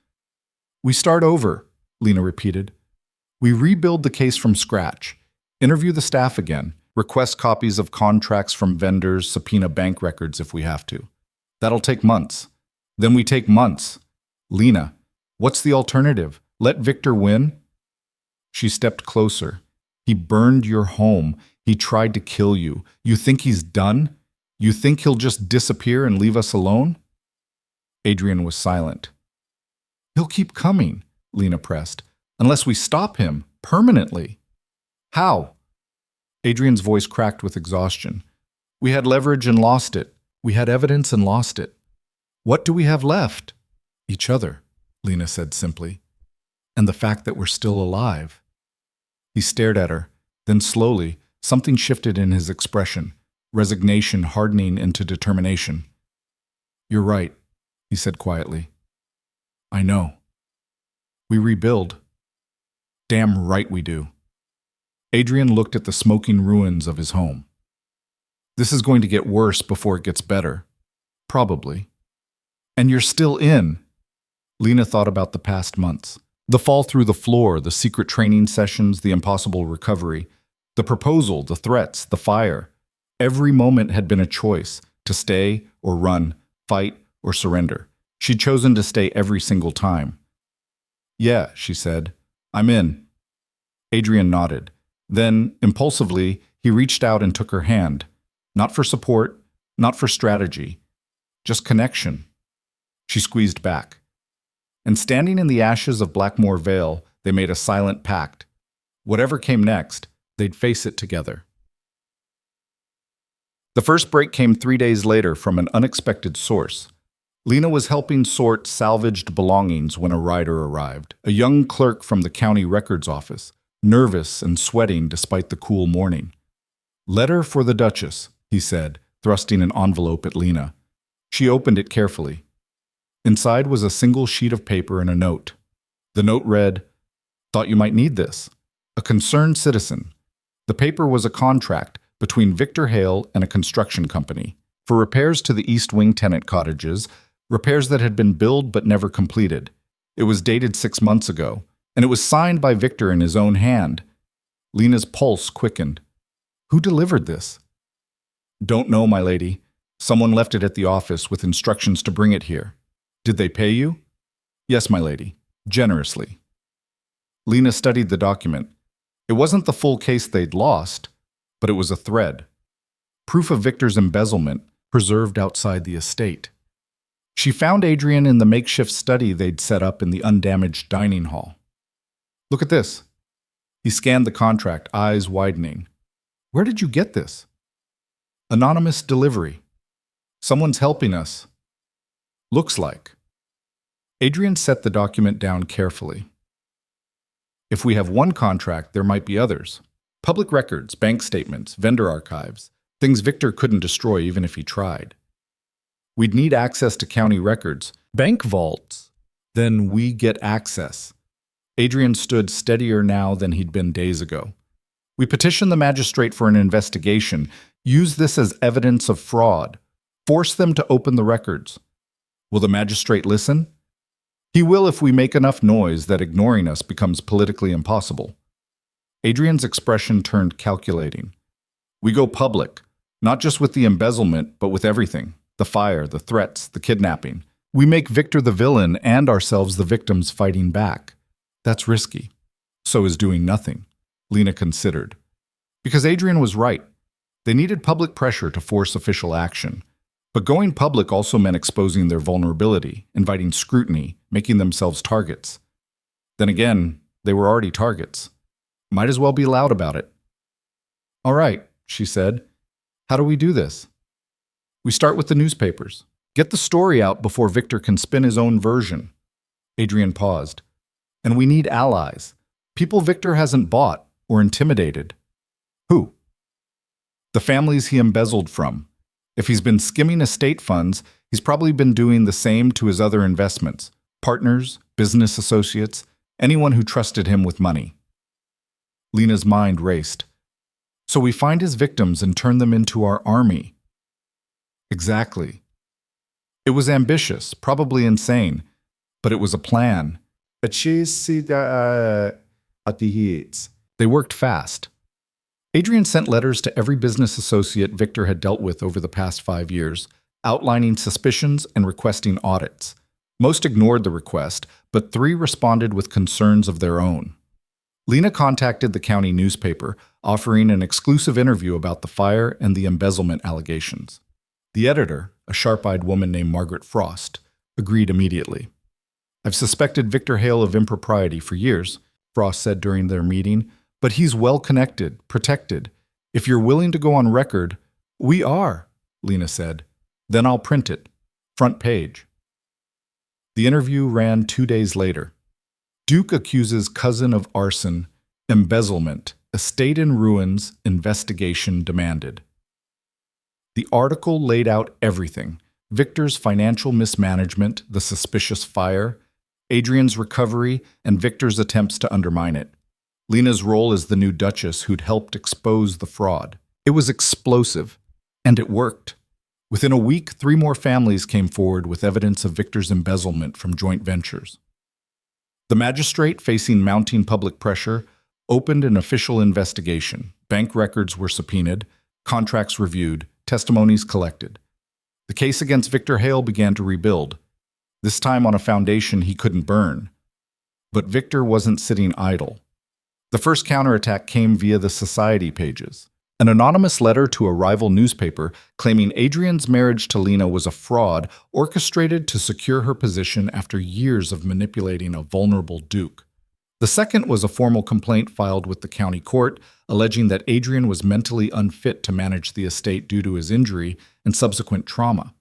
We start over, Lena repeated. We rebuild the case from scratch, interview the staff again, request copies of contracts from vendors, subpoena bank records if we have to. That'll take months. Then we take months. Lena, what's the alternative? Let Victor win? She stepped closer. He burned your home. He tried to kill you. You think he's done? You think he'll just disappear and leave us alone?" Adrian was silent. "He'll keep coming," Lena pressed, "unless we stop him permanently." "How?" Adrian's voice cracked with exhaustion. "We had leverage and lost it. We had evidence and lost it. What do we have left?" "Each other," Lena said simply. "And the fact that we're still alive." He stared at her. Then slowly, something shifted in his expression, resignation hardening into determination. "You're right," he said quietly. "I know. We rebuild. Damn right we do." Adrian looked at the smoking ruins of his home. "This is going to get worse before it gets better. Probably. And you're still in." Lena thought about the past months. The fall through the floor, the secret training sessions, the impossible recovery, the proposal, the threats, the fire. Every moment had been a choice, to stay or run, fight or surrender. She'd chosen to stay every single time. "Yeah," she said, "I'm in." Adrian nodded. Then, impulsively, he reached out and took her hand. Not for support, not for strategy, just connection. She squeezed back. And standing in the ashes of Blackmore Vale, they made a silent pact. Whatever came next, they'd face it together. The first break came 3 days later from an unexpected source. Lena was helping sort salvaged belongings when a rider arrived, a young clerk from the county records office, nervous and sweating despite the cool morning. "Letter for the Duchess," he said, thrusting an envelope at Lena. She opened it carefully. Inside was a single sheet of paper and a note. The note read, "Thought you might need this. A concerned citizen." The paper was a contract between Victor Hale and a construction company for repairs to the East Wing tenant cottages, repairs that had been billed but never completed. It was dated 6 months ago, and it was signed by Victor in his own hand. Lena's pulse quickened. "Who delivered this?" "Don't know, my lady. Someone left it at the office with instructions to bring it here." "Did they pay you?" "Yes, my lady. Generously." Lena studied the document. It wasn't the full case they'd lost, but it was a thread. Proof of Victor's embezzlement, preserved outside the estate. She found Adrian in the makeshift study they'd set up in the undamaged dining hall. "Look at this." He scanned the contract, eyes widening. "Where did you get this?" "Anonymous delivery. Someone's helping us. Looks like." Adrian set the document down carefully. "If we have one contract, there might be others. Public records, bank statements, vendor archives, things Victor couldn't destroy even if he tried. We'd need access to county records, bank vaults. Then we get access." Adrian stood steadier now than he'd been days ago. "We petition the magistrate for an investigation, use this as evidence of fraud, force them to open the records. Will the magistrate listen? He will if we make enough noise that ignoring us becomes politically impossible." Adrian's expression turned calculating. "We go public, not just with the embezzlement, but with everything. The fire, the threats, the kidnapping. We make Victor the villain and ourselves the victims fighting back. That's risky. So is doing nothing," Lena considered. Because Adrian was right. They needed public pressure to force official action. But going public also meant exposing their vulnerability, inviting scrutiny, making themselves targets. Then again, they were already targets. Might as well be loud about it. "All right," she said. "How do we do this?" "We start with the newspapers. Get the story out before Victor can spin his own version." Adrian paused. "And we need allies. People Victor hasn't bought or intimidated." "Who?" "The families he embezzled from. If he's been skimming estate funds, he's probably been doing the same to his other investments. Partners, business associates, anyone who trusted him with money." Lena's mind raced. "So we find his victims and turn them into our army." "Exactly." It was ambitious, probably insane, but it was a plan. They worked fast. Adrian sent letters to every business associate Victor had dealt with over the past 5 years, outlining suspicions and requesting audits. Most ignored the request, but 3 responded with concerns of their own. Lena contacted the county newspaper, offering an exclusive interview about the fire and the embezzlement allegations. The editor, a sharp-eyed woman named Margaret Frost, agreed immediately. "I've suspected Victor Hale of impropriety for years," Frost said during their meeting, "but he's well-connected, protected. If you're willing to go on record—" "We are," Lena said. "Then I'll print it. Front page." The interview ran 2 days later. Duke accuses cousin of arson, embezzlement, estate in ruins, investigation demanded. The article laid out everything: Victor's financial mismanagement, the suspicious fire, Adrian's recovery, and Victor's attempts to undermine it. Lena's role as the new Duchess who'd helped expose the fraud. It was explosive, and it worked. Within a week, 3 more families came forward with evidence of Victor's embezzlement from joint ventures. The magistrate, facing mounting public pressure, opened an official investigation. Bank records were subpoenaed, contracts reviewed, testimonies collected. The case against Victor Hale began to rebuild, this time on a foundation he couldn't burn. But Victor wasn't sitting idle. The first counterattack came via the society pages. An anonymous letter to a rival newspaper claiming Adrian's marriage to Lena was a fraud orchestrated to secure her position after years of manipulating a vulnerable duke. The second was a formal complaint filed with the county court alleging that Adrian was mentally unfit to manage the estate due to his injury and subsequent trauma.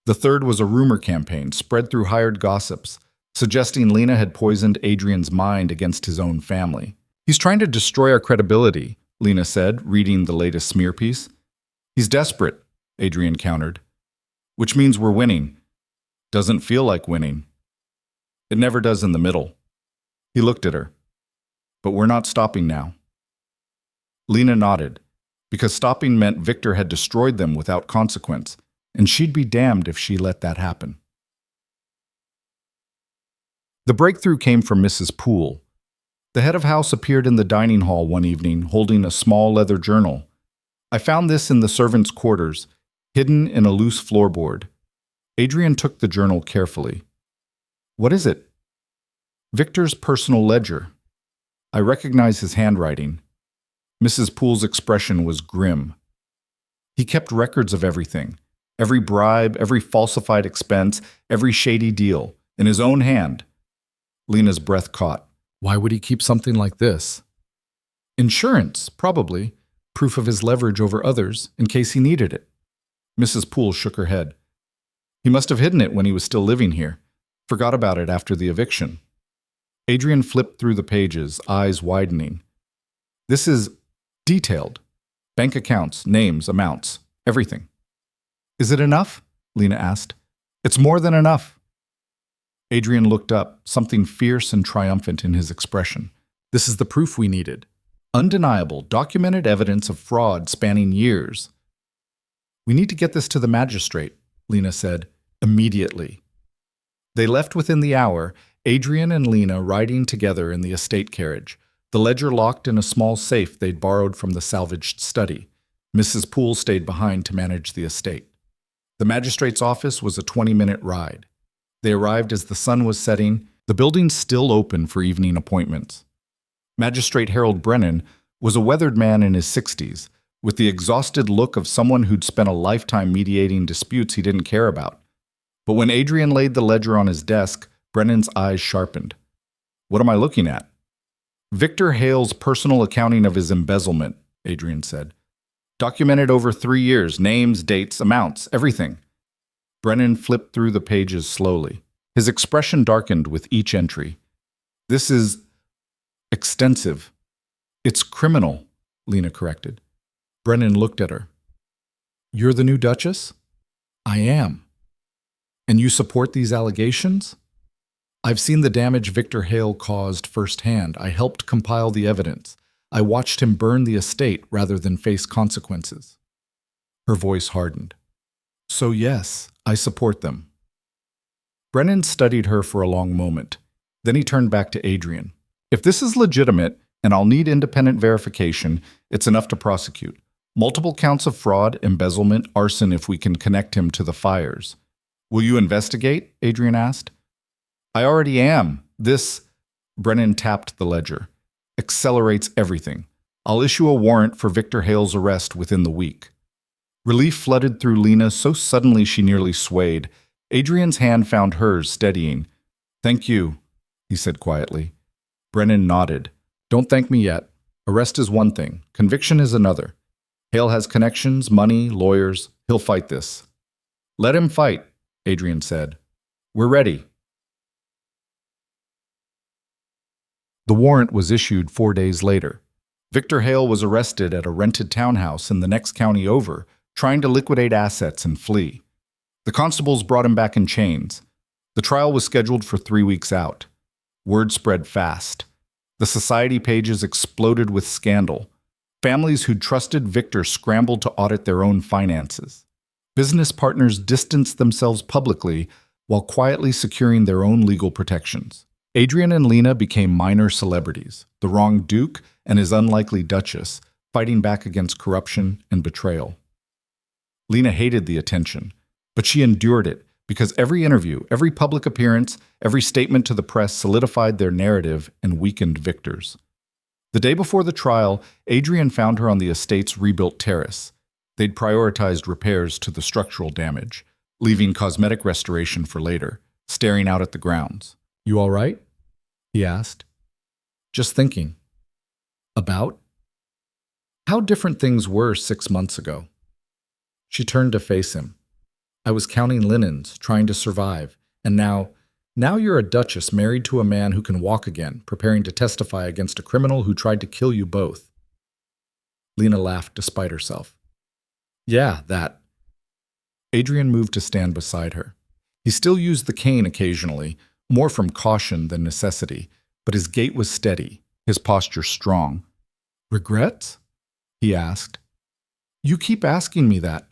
The third was a rumor campaign spread through hired gossips, suggesting Lena had poisoned Adrian's mind against his own family. "He's trying to destroy our credibility," Lena said, reading the latest smear piece. "He's desperate," Adrian countered. "Which means we're winning." "Doesn't feel like winning." "It never does in the middle." He looked at her. "But we're not stopping now." Lena nodded, because stopping meant Victor had destroyed them without consequence, and she'd be damned if she let that happen. The breakthrough came from Mrs. Poole. The head of house appeared in the dining hall one evening, holding a small leather journal. "I found this in the servants' quarters, hidden in a loose floorboard." Adrian took the journal carefully. "What is it?" "Victor's personal ledger. I recognize his handwriting." Mrs. Poole's expression was grim. "He kept records of everything. Every bribe, every falsified expense, every shady deal, in his own hand." Lena's breath caught. Why would he keep something like this? Insurance, probably. Proof of his leverage over others, in case he needed it. Mrs. Poole shook her head. He must have hidden it when he was still living here. Forgot about it after the eviction. Adrian flipped through the pages, eyes widening. This is detailed. Bank accounts, names, amounts, everything. Is it enough? Lena asked. It's more than enough. Adrian looked up, something fierce and triumphant in his expression. This is the proof we needed. Undeniable, documented evidence of fraud spanning years. We need to get this to the magistrate, Lena said, immediately. They left within the hour, Adrian and Lena riding together in the estate carriage, the ledger locked in a small safe they'd borrowed from the salvaged study. Mrs. Poole stayed behind to manage the estate. The magistrate's office was a 20-minute ride. They arrived as the sun was setting, the building still open for evening appointments. Magistrate Harold Brennan was a weathered man in his 60s, with the exhausted look of someone who'd spent a lifetime mediating disputes he didn't care about. But when Adrian laid the ledger on his desk, Brennan's eyes sharpened. What am I looking at? Victor Hale's personal accounting of his embezzlement, Adrian said. Documented over 3 years, names, dates, amounts, everything. Brennan flipped through the pages slowly. His expression darkened with each entry. This is extensive. It's criminal, Lena corrected. Brennan looked at her. You're the new Duchess? I am. And you support these allegations? I've seen the damage Victor Hale caused firsthand. I helped compile the evidence. I watched him burn the estate rather than face consequences. Her voice hardened. So yes, I support them. Brennan studied her for a long moment. Then he turned back to Adrian. If this is legitimate, and I'll need independent verification, it's enough to prosecute. Multiple counts of fraud, embezzlement, arson if we can connect him to the fires. Will you investigate? Adrian asked. I already am. Brennan tapped the ledger. accelerates everything. I'll issue a warrant for Victor Hale's arrest within the week." Relief flooded through Lena so suddenly she nearly swayed. Adrian's hand found hers, steadying. "Thank you," he said quietly. Brennan nodded. "Don't thank me yet. Arrest is one thing. Conviction is another. Hale has connections, money, lawyers. He'll fight this." "Let him fight," Adrian said. "We're ready." The warrant was issued 4 days later. Victor Hale was arrested at a rented townhouse in the next county over, trying to liquidate assets and flee. The constables brought him back in chains. The trial was scheduled for 3 weeks out. Word spread fast. The society pages exploded with scandal. Families who'd trusted Victor scrambled to audit their own finances. Business partners distanced themselves publicly while quietly securing their own legal protections. Adrian and Lena became minor celebrities, the wrong duke and his unlikely duchess, fighting back against corruption and betrayal. Lena hated the attention, but she endured it because every interview, every public appearance, every statement to the press solidified their narrative and weakened Victor's. The day before the trial, Adrian found her on the estate's rebuilt terrace. They'd prioritized repairs to the structural damage, leaving cosmetic restoration for later, staring out at the grounds. "You all right?" he asked. "Just thinking." "About?" "How different things were 6 months ago." She turned to face him. "I was counting linens, trying to survive, and now you're a duchess married to a man who can walk again, preparing to testify against a criminal who tried to kill you both." Lena laughed despite herself. "Yeah, that." Adrian moved to stand beside her. He still used the cane occasionally, more from caution than necessity, but his gait was steady, his posture strong. "Regrets?" he asked. "You keep asking me that."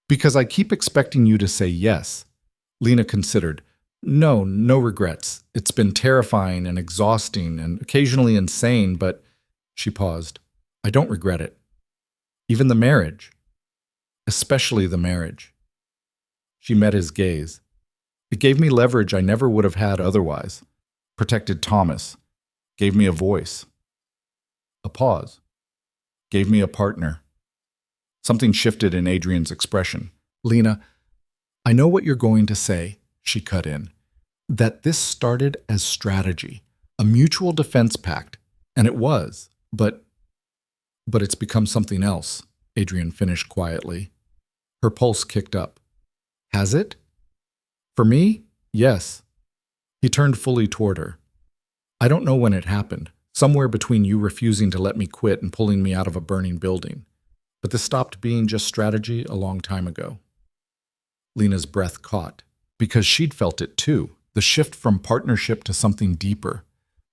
"Because I keep expecting you to say yes." Lena considered. No regrets. It's been terrifying and exhausting and occasionally insane, but..." She paused. "I don't regret it. Even the marriage. Especially the marriage." She met his gaze. "It gave me leverage I never would have had otherwise. Protected Thomas. Gave me a voice." A pause. "Gave me a partner." Something shifted in Adrian's expression. "Lena, I know what you're going to say," she cut in. "That this started as strategy, a mutual defense pact. And it was, but it's become something else," Adrian finished quietly. Her pulse kicked up. "Has it?" "For me, yes." He turned fully toward her. "I don't know when it happened, somewhere between you refusing to let me quit and pulling me out of a burning building. But this stopped being just strategy a long time ago." Lena's breath caught, because she'd felt it too, the shift from partnership to something deeper,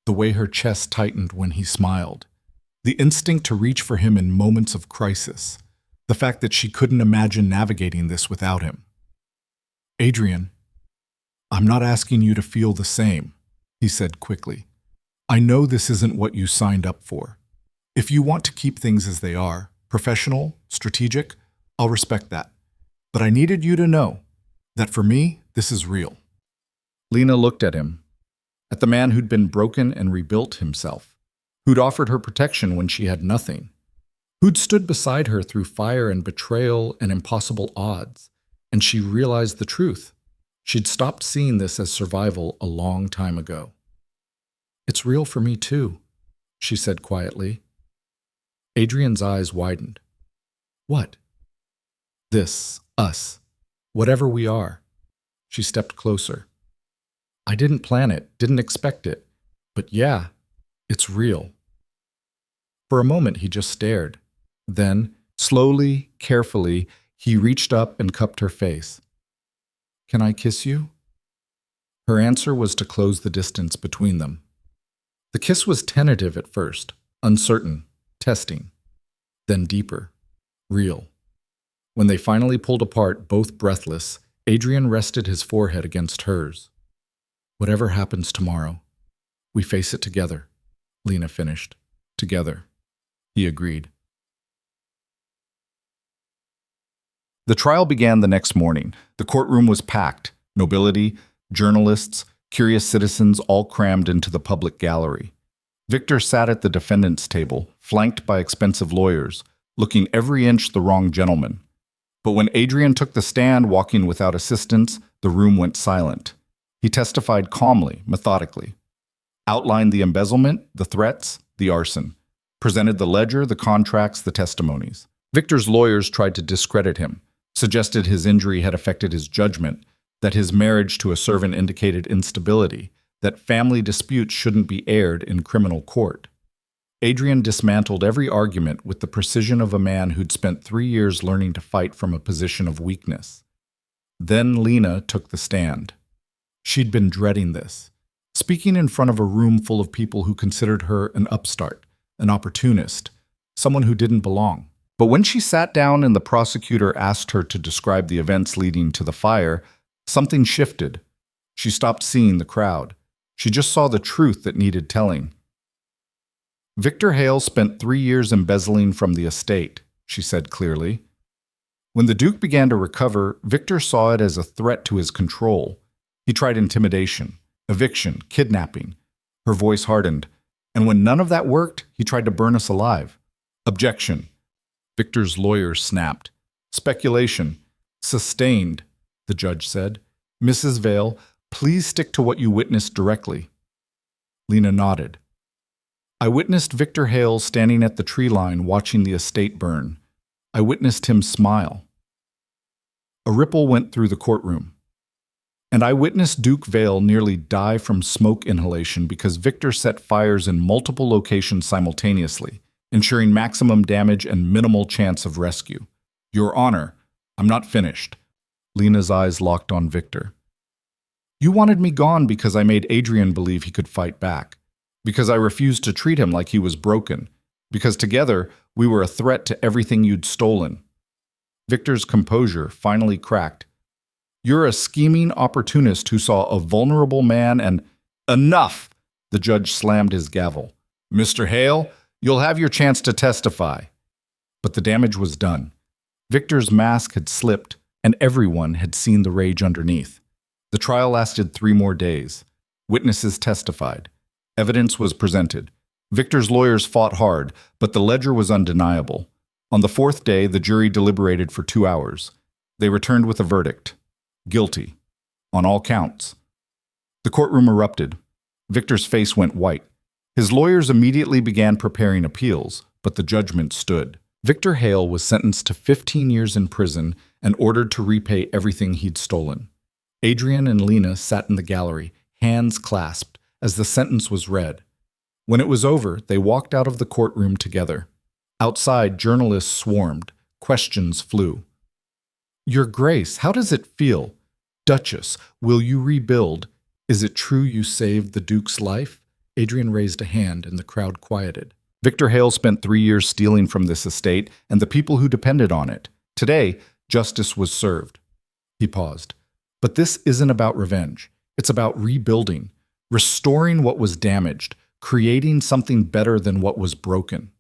the way her chest tightened when he smiled, the instinct to reach for him in moments of crisis, the fact that she couldn't imagine navigating this without him. "Adrian, I'm not asking you to feel the same," he said quickly. "I know this isn't what you signed up for. If you want to keep things as they are, professional, strategic, I'll respect that. But I needed you to know that for me, this is real." Lena looked at him, at the man who'd been broken and rebuilt himself, who'd offered her protection when she had nothing, who'd stood beside her through fire and betrayal and impossible odds, and she realized the truth. She'd stopped seeing this as survival a long time ago. "It's real for me too," she said quietly. Adrian's eyes widened. "What?" "This, us, whatever we are." She stepped closer. "I didn't plan it, didn't expect it, but yeah, it's real." For a moment he just stared. Then, slowly, carefully, he reached up and cupped her face. "Can I kiss you?" Her answer was to close the distance between them. The kiss was tentative at first, uncertain, testing, then deeper, real. When they finally pulled apart, both breathless, Adrian rested his forehead against hers. "Whatever happens tomorrow, we face it together," Lena finished. "Together," he agreed. The trial began the next morning. The courtroom was packed. Nobility, journalists, curious citizens all crammed into the public gallery. Victor sat at the defendant's table, flanked by expensive lawyers, looking every inch the wrong gentleman. But when Adrian took the stand walking without assistance, the room went silent. He testified calmly, methodically. Outlined the embezzlement, the threats, the arson. Presented the ledger, the contracts, the testimonies. Victor's lawyers tried to discredit him, suggested his injury had affected his judgment, that his marriage to a servant indicated instability, that family disputes shouldn't be aired in criminal court. Adrian dismantled every argument with the precision of a man who'd spent 3 years learning to fight from a position of weakness. Then Lena took the stand. She'd been dreading this, speaking in front of a room full of people who considered her an upstart, an opportunist, someone who didn't belong. But when she sat down and the prosecutor asked her to describe the events leading to the fire, something shifted. She stopped seeing the crowd. She just saw the truth that needed telling. Victor Hale spent 3 years embezzling from the estate, she said clearly. When the Duke began to recover, Victor saw it as a threat to his control. He tried intimidation, eviction, kidnapping. Her voice hardened. And when none of that worked, he tried to burn us alive. Objection. Victor's lawyer snapped. Speculation. Sustained, the judge said. Mrs. Vale, please stick to what you witnessed directly. Lena nodded. I witnessed Victor Hale standing at the tree line watching the estate burn. I witnessed him smile. A ripple went through the courtroom. And I witnessed Duke Vale nearly die from smoke inhalation because Victor set fires in multiple locations simultaneously, ensuring maximum damage and minimal chance of rescue. Your Honor, I'm not finished. Lena's eyes locked on Victor. You wanted me gone because I made Adrian believe he could fight back, because I refused to treat him like he was broken, because together we were a threat to everything you'd stolen. Victor's composure finally cracked. You're a scheming opportunist who saw a vulnerable man and— Enough! The judge slammed his gavel. Mr. Hale, you'll have your chance to testify. But the damage was done. Victor's mask had slipped, and everyone had seen the rage underneath. The trial lasted 3 more days. Witnesses testified. Evidence was presented. Victor's lawyers fought hard, but the ledger was undeniable. On the 4th day, the jury deliberated for 2 hours. They returned with a verdict. Guilty. On all counts. The courtroom erupted. Victor's face went white. His lawyers immediately began preparing appeals, but the judgment stood. Victor Hale was sentenced to 15 years in prison and ordered to repay everything he'd stolen. Adrian and Lena sat in the gallery, hands clasped, as the sentence was read. When it was over, they walked out of the courtroom together. Outside, journalists swarmed. Questions flew. Your Grace, how does it feel? Duchess, will you rebuild? Is it true you saved the Duke's life? Adrian raised a hand and the crowd quieted. Victor Hale spent 3 years stealing from this estate and the people who depended on it. Today, justice was served. He paused. But this isn't about revenge. It's about rebuilding, restoring what was damaged, creating something better than what was broken.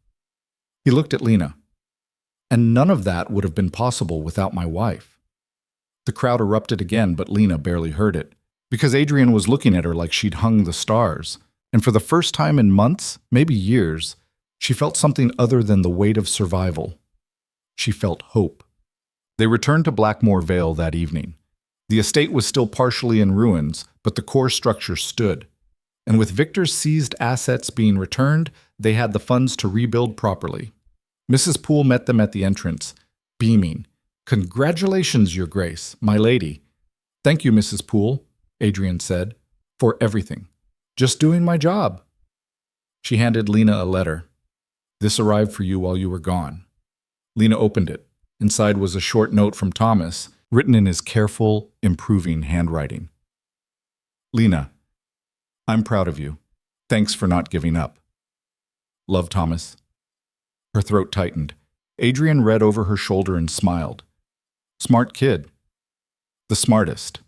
He looked at Lena. And none of that would have been possible without my wife. The crowd erupted again, but Lena barely heard it, because Adrian was looking at her like she'd hung the stars. And for the first time in months, maybe years, she felt something other than the weight of survival. She felt hope. They returned to Blackmore Vale that evening. The estate was still partially in ruins, but the core structure stood. And with Victor's seized assets being returned, they had the funds to rebuild properly. Mrs. Poole met them at the entrance, beaming. Congratulations, Your Grace, my lady. Thank you, Mrs. Poole, Adrian said, for everything. Just doing my job. She handed Lena a letter. This arrived for you while you were gone. Lena opened it. Inside was a short note from Thomas, written in his careful, improving handwriting. Lena, I'm proud of you. Thanks for not giving up. Love, Thomas. Her throat tightened. Adrian read over her shoulder and smiled. Smart kid. The smartest.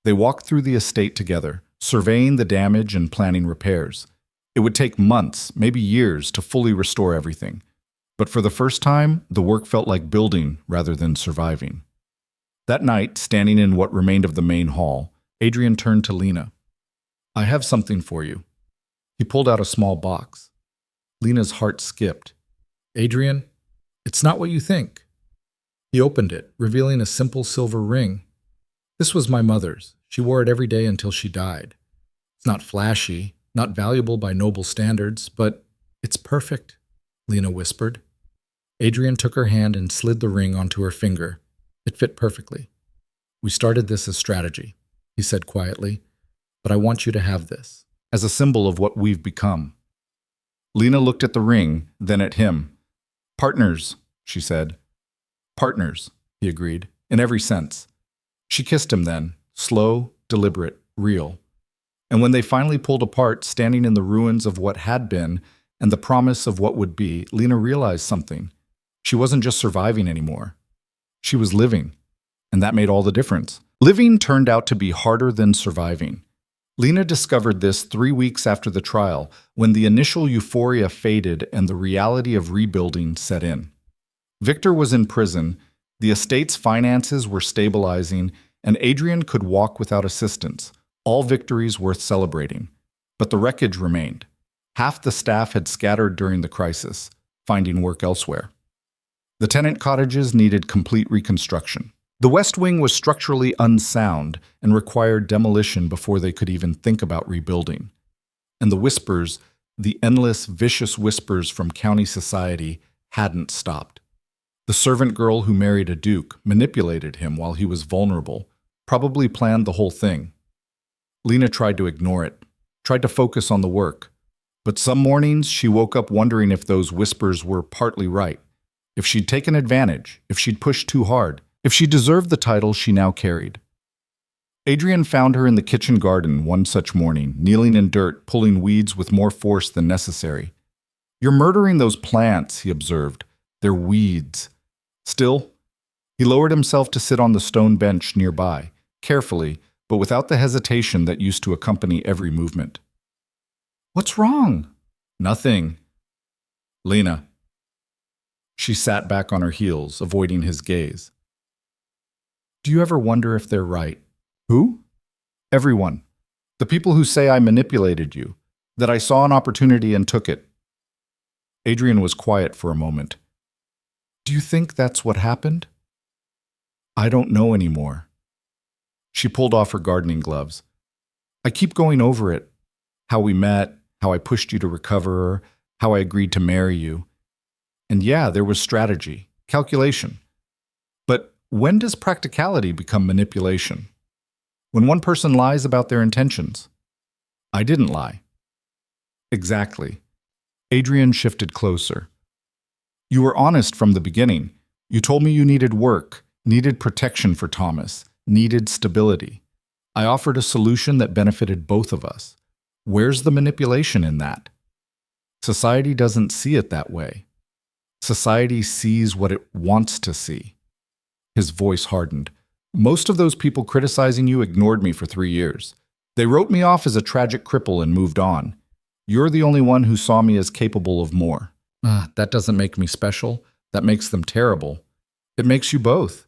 They walked through the estate together, surveying the damage and planning repairs. It would take months, maybe years, to fully restore everything. But for the first time, the work felt like building rather than surviving. That night, standing in what remained of the main hall, Adrian turned to Lena. I have something for you. He pulled out a small box. Lena's heart skipped. Adrian, it's not what you think. He opened it, revealing a simple silver ring. This was my mother's. She wore it every day until she died. It's not flashy, not valuable by noble standards, but it's perfect, Lena whispered. Adrian took her hand and slid the ring onto her finger. It fit perfectly. We started this as strategy, he said quietly, but I want you to have this. As a symbol of what we've become. Lena looked at the ring, then at him. Partners, she said. Partners, he agreed, in every sense. She kissed him then, slow, deliberate, real. And when they finally pulled apart, standing in the ruins of what had been and the promise of what would be, Lena realized something. She wasn't just surviving anymore. She was living, and that made all the difference. Living turned out to be harder than surviving. Lena discovered this 3 weeks after the trial, when the initial euphoria faded and the reality of rebuilding set in. Victor was in prison, the estate's finances were stabilizing, and Adrian could walk without assistance, all victories worth celebrating. But the wreckage remained. Half the staff had scattered during the crisis, finding work elsewhere. The tenant cottages needed complete reconstruction. The West Wing was structurally unsound and required demolition before they could even think about rebuilding. And the whispers, the endless, vicious whispers from county society, hadn't stopped. The servant girl who married a duke manipulated him while he was vulnerable, probably planned the whole thing. Lena tried to ignore it, tried to focus on the work. But some mornings she woke up wondering if those whispers were partly right, if she'd taken advantage, if she'd pushed too hard, if she deserved the title she now carried. Adrian found her in the kitchen garden one such morning, kneeling in dirt, pulling weeds with more force than necessary. "You're murdering those plants," he observed. "They're weeds." Still, he lowered himself to sit on the stone bench nearby, carefully, but without the hesitation that used to accompany every movement. "What's wrong?" "Nothing." "Lena." She sat back on her heels, avoiding his gaze. "Do you ever wonder if they're right?" "Who?" "Everyone. The people who say I manipulated you, that I saw an opportunity and took it." Adrian was quiet for a moment. "Do you think that's what happened?" "I don't know anymore." She pulled off her gardening gloves. "I keep going over it. How we met, how I pushed you to recover, how I agreed to marry you. And yeah, there was strategy, calculation. But when does practicality become manipulation? When one person lies about their intentions?" "I didn't lie." "Exactly." Adrian shifted closer. "You were honest from the beginning. You told me you needed work, needed protection for Thomas, needed stability. I offered a solution that benefited both of us. Where's the manipulation in that?" "Society doesn't see it that way. Society sees what it wants to see." His voice hardened. "Most of those people criticizing you ignored me for 3 years. They wrote me off as a tragic cripple and moved on. You're the only one who saw me as capable of more." That doesn't make me special. That makes them terrible. It makes you both."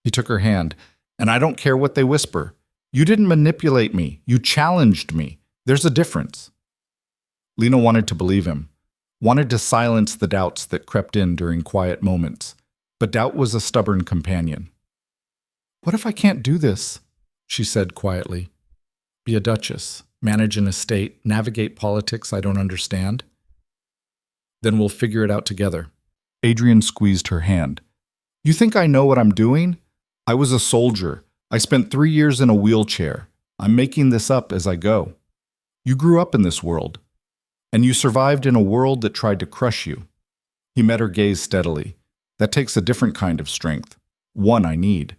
He took her hand. "And I don't care what they whisper. You didn't manipulate me. You challenged me. There's a difference." Lena wanted to believe him, wanted to silence the doubts that crept in during quiet moments. But doubt was a stubborn companion. "What if I can't do this?" she said quietly. "Be a duchess, manage an estate, navigate politics I don't understand?" "Then we'll figure it out together." Adrian squeezed her hand. "You think I know what I'm doing? I was a soldier. I spent 3 years in a wheelchair. I'm making this up as I go. You grew up in this world, and you survived in a world that tried to crush you." He met her gaze steadily. "That takes a different kind of strength. One I need."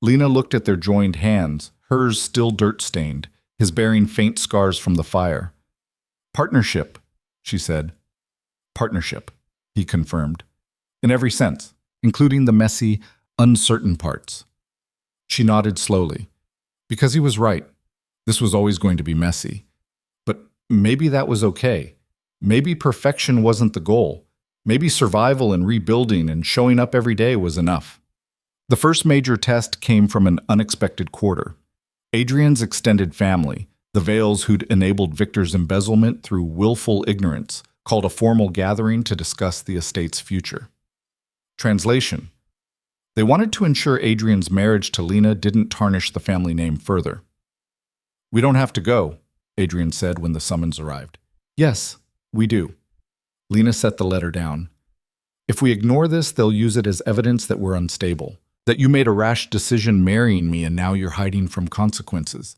Lena looked at their joined hands, hers still dirt-stained, his bearing faint scars from the fire. "Partnership," she said. "Partnership," he confirmed. "In every sense, including the messy, uncertain parts." She nodded slowly. Because he was right. This was always going to be messy. But maybe that was okay. Maybe perfection wasn't the goal. Maybe survival and rebuilding and showing up every day was enough. The first major test came from an unexpected quarter. Adrian's extended family, the Vales who'd enabled Victor's embezzlement through willful ignorance, called a formal gathering to discuss the estate's future. Translation: they wanted to ensure Adrian's marriage to Lena didn't tarnish the family name further. "We don't have to go," Adrian said when the summons arrived. "Yes, we do." Lena set the letter down. "If we ignore this, they'll use it as evidence that we're unstable, that you made a rash decision marrying me and now you're hiding from consequences.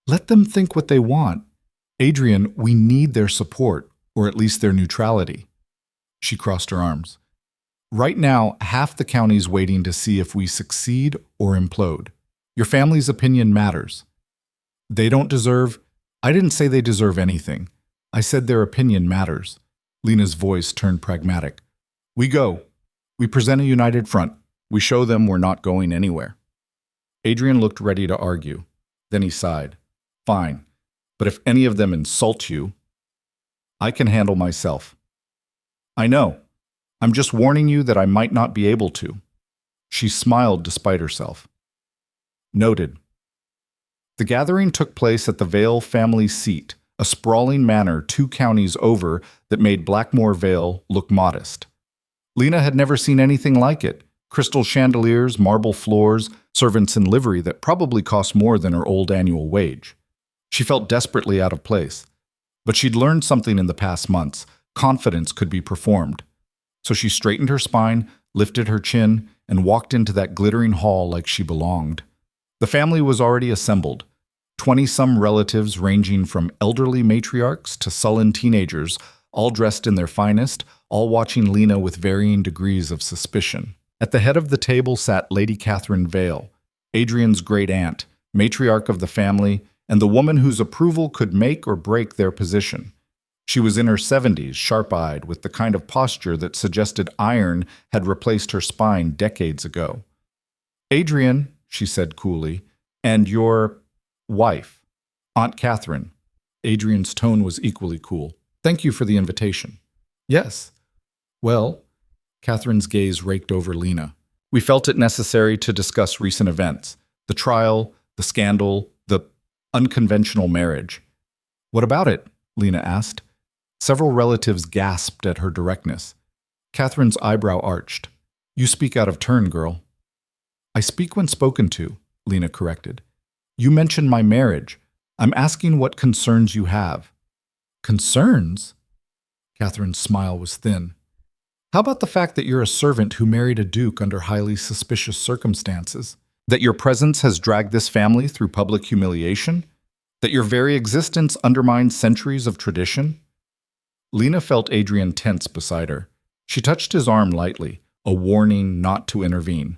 Let them think what they want. Adrian, we need their support, or at least their neutrality." She crossed her arms. "Right now, half the county's waiting to see if we succeed or implode. Your family's opinion matters. They don't deserve— I didn't say they deserve anything. I said their opinion matters." Lena's voice turned pragmatic. "We go. We present a united front. We show them we're not going anywhere." Adrian looked ready to argue. Then he sighed. "Fine, but if any of them insult you, I can handle myself." "I know. I'm just warning you that I might not be able to." She smiled despite herself. Noted. The gathering took place at the Vale family seat, a sprawling manor 2 counties over that made Blackmore Vale look modest. Lena had never seen anything like it. Crystal chandeliers, marble floors, servants in livery that probably cost more than her old annual wage. She felt desperately out of place. But she'd learned something in the past months. Confidence could be performed. So she straightened her spine, lifted her chin, and walked into that glittering hall like she belonged. The family was already assembled. 20-some relatives ranging from elderly matriarchs to sullen teenagers, all dressed in their finest, all watching Lena with varying degrees of suspicion. At the head of the table sat Lady Catherine Vale, Adrian's great-aunt, matriarch of the family, and the woman whose approval could make or break their position. She was in her 70s, sharp-eyed, with the kind of posture that suggested iron had replaced her spine decades ago. "Adrian," she said coolly, "and your wife, Aunt Catherine." Adrian's tone was equally cool. "Thank you for the invitation." "Yes. Well," Catherine's gaze raked over Lena. "We felt it necessary to discuss recent events. The trial, the scandal, the unconventional marriage." "What about it?" Lena asked. Several relatives gasped at her directness. Catherine's eyebrow arched. "You speak out of turn, girl." "I speak when spoken to," Lena corrected. "You mentioned my marriage. I'm asking what concerns you have." "Concerns?" Catherine's smile was thin. "How about the fact that you're a servant who married a duke under highly suspicious circumstances? That your presence has dragged this family through public humiliation? That your very existence undermines centuries of tradition?" Lena felt Adrian tense beside her. She touched his arm lightly, a warning not to intervene.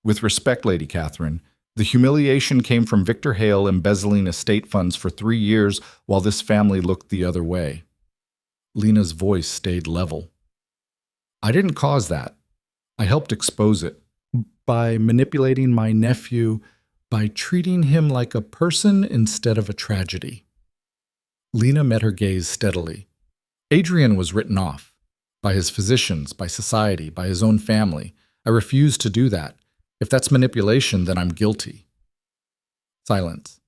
"With respect, Lady Catherine, the humiliation came from Victor Hale embezzling estate funds for 3 years while this family looked the other way." Lena's voice stayed level. "I didn't cause that. I helped expose it. By manipulating my nephew, by treating him like a person instead of a tragedy." Lena met her gaze steadily. Adrian was written off. By his physicians, by society, by his own family. I refuse to do that. If that's manipulation, then I'm guilty. Silence.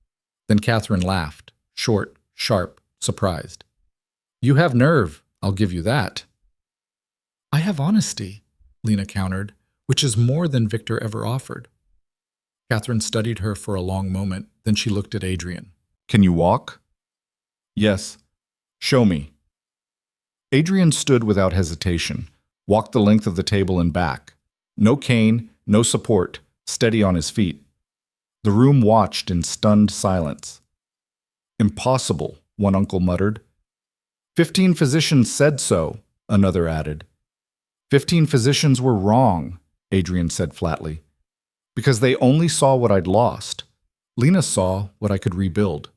Then Catherine laughed, short, sharp, surprised. "You have nerve, I'll give you that." "I have honesty," Lena countered, "which is more than Victor ever offered." Catherine studied her for a long moment, then she looked at Adrian. "Can you walk?" "Yes. Show me." Adrian stood without hesitation, walked the length of the table and back. No cane, no support, steady on his feet. The room watched in stunned silence. "Impossible," one uncle muttered. 15 physicians said so," another added. 15 physicians were wrong," Adrian said flatly, "because they only saw what I'd lost. Lena saw what I could rebuild."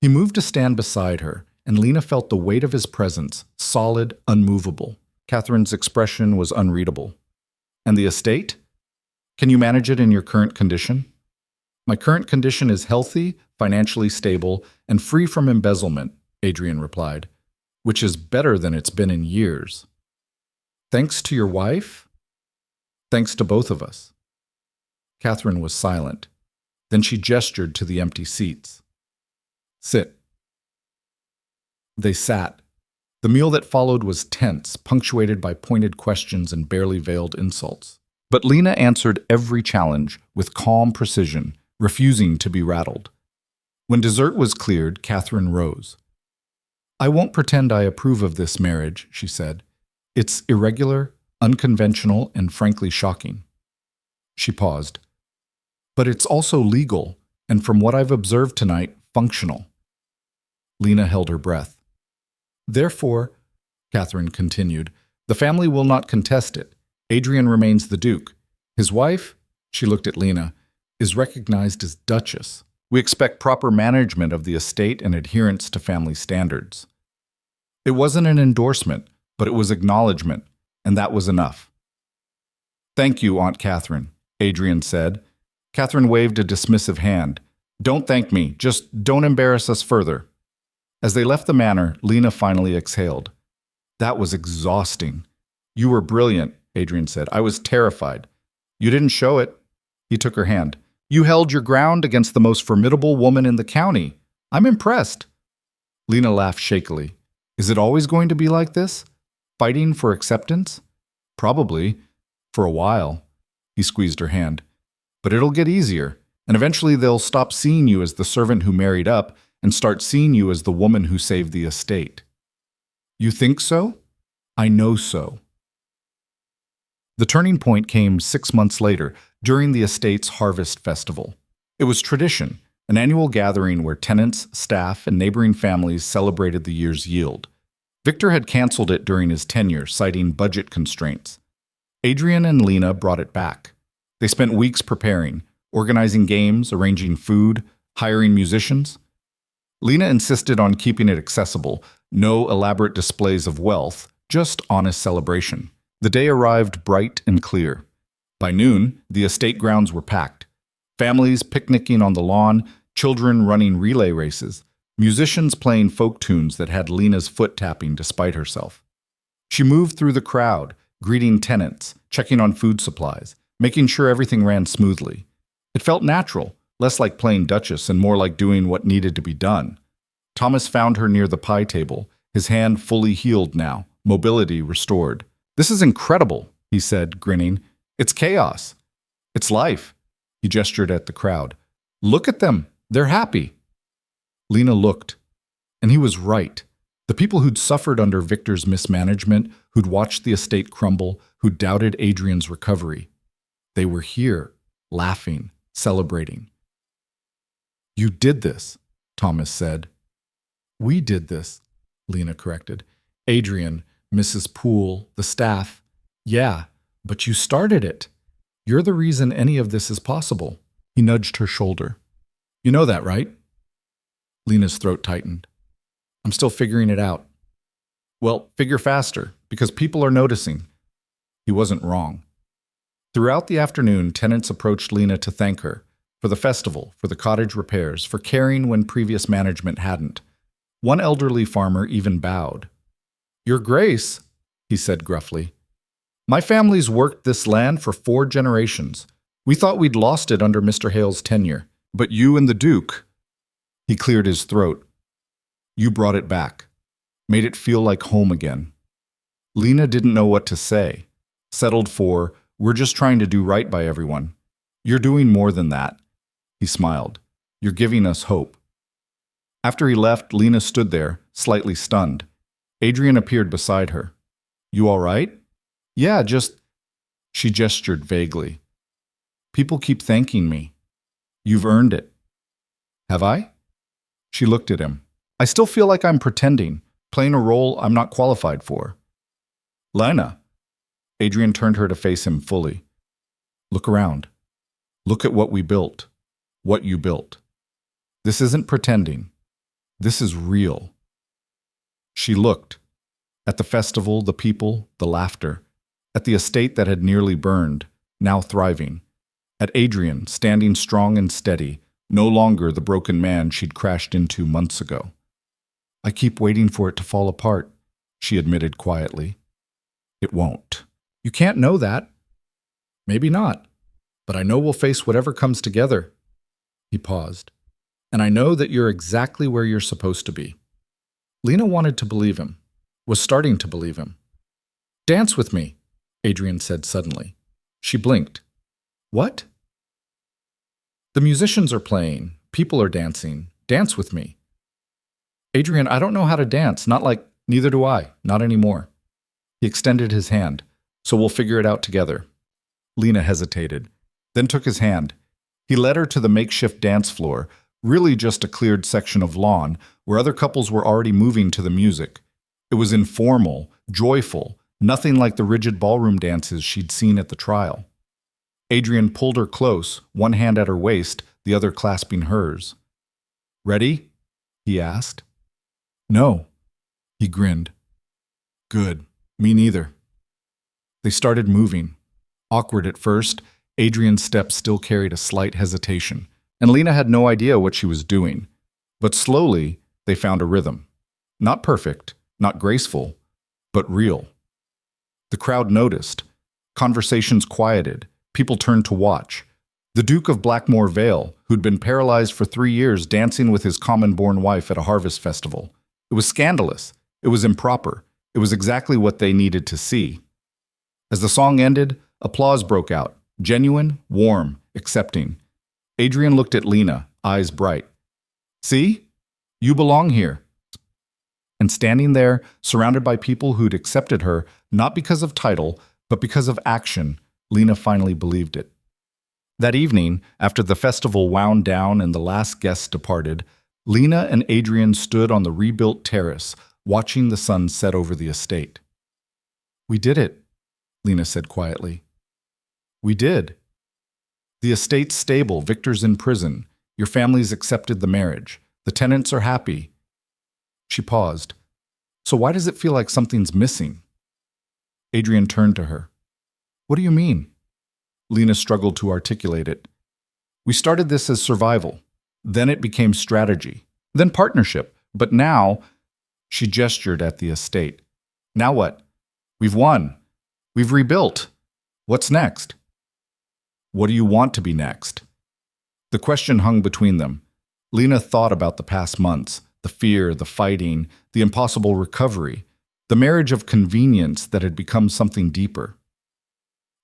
He moved to stand beside her, and Lena felt the weight of his presence, solid, unmovable. Catherine's expression was unreadable. "And the estate? Can you manage it in your current condition?" "My current condition is healthy, financially stable, and free from embezzlement," Adrian replied, "which is better than it's been in years." "Thanks to your wife?" "Thanks to both of us." Catherine was silent. Then she gestured to the empty seats. Sit. They sat. The meal that followed was tense, punctuated by pointed questions and barely veiled insults. But Lena answered every challenge with calm precision, refusing to be rattled. When dessert was cleared, Catherine rose. "I won't pretend I approve of this marriage," she said. "It's irregular, unconventional, and frankly shocking." She paused. "But it's also legal, and from what I've observed tonight, functional." Lena held her breath. "Therefore," Catherine continued, "the family will not contest it. Adrian remains the Duke. His wife," she looked at Lena, "is recognized as Duchess. We expect proper management of the estate and adherence to family standards." It wasn't an endorsement, but it was acknowledgement, and that was enough. "Thank you, Aunt Catherine," Adrian said. Catherine waved a dismissive hand. "Don't thank me, just don't embarrass us further." As they left the manor, Lena finally exhaled. "That was exhausting." "You were brilliant," Adrian said. "I was terrified." "You didn't show it." He took her hand. "You held your ground against the most formidable woman in the county. I'm impressed." Lena laughed shakily. "Is it always going to be like this? Fighting for acceptance?" "Probably. For a while." He squeezed her hand. "But it'll get easier, and eventually they'll stop seeing you as the servant who married up and start seeing you as the woman who saved the estate." "You think so?" "I know so." The turning point came 6 months later, during the estate's Harvest Festival. It was tradition, an annual gathering where tenants, staff, and neighboring families celebrated the year's yield. Victor had canceled it during his tenure, citing budget constraints. Adrian and Lena brought it back. They spent weeks preparing, organizing games, arranging food, hiring musicians. Lena insisted on keeping it accessible, no elaborate displays of wealth, just honest celebration. The day arrived bright and clear. By noon, the estate grounds were packed. Families picnicking on the lawn, children running relay races, musicians playing folk tunes that had Lena's foot tapping despite herself. She moved through the crowd, greeting tenants, checking on food supplies, making sure everything ran smoothly. It felt natural, less like playing Duchess and more like doing what needed to be done. Thomas found her near the pie table, his hand fully healed now, mobility restored. "This is incredible," he said, grinning. "It's chaos. It's life." He gestured at the crowd. "Look at them. They're happy." Lena looked, and he was right. The people who'd suffered under Victor's mismanagement, who'd watched the estate crumble, who'd doubted Adrian's recovery, they were here, laughing, celebrating. "You did this," Thomas said. "We did this," Lena corrected. "Adrian, Mrs. Poole, the staff. Yeah, but you started it. You're the reason any of this is possible." He nudged her shoulder. "You know that, right?" Lena's throat tightened. "I'm still figuring it out." "Well, figure faster, because people are noticing." He wasn't wrong. Throughout the afternoon, tenants approached Lena to thank her for the festival, for the cottage repairs, for caring when previous management hadn't. One elderly farmer even bowed. "Your Grace," he said gruffly, "my family's worked this land for 4 generations. We thought we'd lost it under Mr. Hale's tenure, but you and the Duke—" He cleared his throat. "You brought it back, made it feel like home again." Lena didn't know what to say. Settled for, "We're just trying to do right by everyone." "You're doing more than that." He smiled. "You're giving us hope." After he left, Lena stood there, slightly stunned. Adrian appeared beside her. "You all right?" "Yeah, just—" She gestured vaguely. "People keep thanking me." "You've earned it." "Have I?" She looked at him. "I still feel like I'm pretending, playing a role I'm not qualified for." "Lena." Adrian turned her to face him fully. "Look around. Look at what we built. What you built. This isn't pretending. This is real." She looked. At the festival, the people, the laughter. At the estate that had nearly burned, now thriving. At Adrian, standing strong and steady, no longer the broken man she'd crashed into months ago. "I keep waiting for it to fall apart," she admitted quietly. "It won't." "You can't know that." "Maybe not, but I know we'll face whatever comes together." He paused. and I know that you're exactly where you're supposed to be." Lena wanted to believe him, was starting to believe him. "Dance with me," Adrian said suddenly. She blinked. "What?" "The musicians are playing. People are dancing. Dance with me." "Adrian, I don't know how to dance. Neither do I. Not anymore." He extended his hand. "So we'll figure it out together." Lena hesitated, then took his hand. He led her to the makeshift dance floor, really just a cleared section of lawn, where other couples were already moving to the music. It was informal, joyful, nothing like the rigid ballroom dances she'd seen at the trial. Adrian pulled her close, one hand at her waist, the other clasping hers. "Ready?" he asked. "No." He grinned. "Good. Me neither." They started moving. Awkward at first, Adrian's steps still carried a slight hesitation, and Lena had no idea what she was doing. But slowly, they found a rhythm. Not perfect, not graceful, but real. The crowd noticed. Conversations quieted. People turned to watch. The Duke of Blackmore Vale, who'd been paralyzed for 3 years dancing with his common-born wife at a harvest festival. It was scandalous. It was improper. It was exactly what they needed to see. As the song ended, applause broke out. Genuine, warm, accepting. Adrian looked at Lena, eyes bright. "See? You belong here." And standing there, surrounded by people who'd accepted her, not because of title, but because of action, Lena finally believed it. That evening, after the festival wound down and the last guests departed, Lena and Adrian stood on the rebuilt terrace, watching the sun set over the estate. "We did it," Lena said quietly. "We did. The estate's stable, Victor's in prison. Your family's accepted the marriage. The tenants are happy." She paused. "So why does it feel like something's missing?" Adrian turned to her. "What do you mean?" Lena struggled to articulate it. "We started this as survival. Then it became strategy. Then partnership. But now," she gestured at the estate. "Now what? We've won. We've rebuilt. What's next?" "What do you want to be next?" The question hung between them. Lena thought about the past months, the fear, the fighting, the impossible recovery, the marriage of convenience that had become something deeper.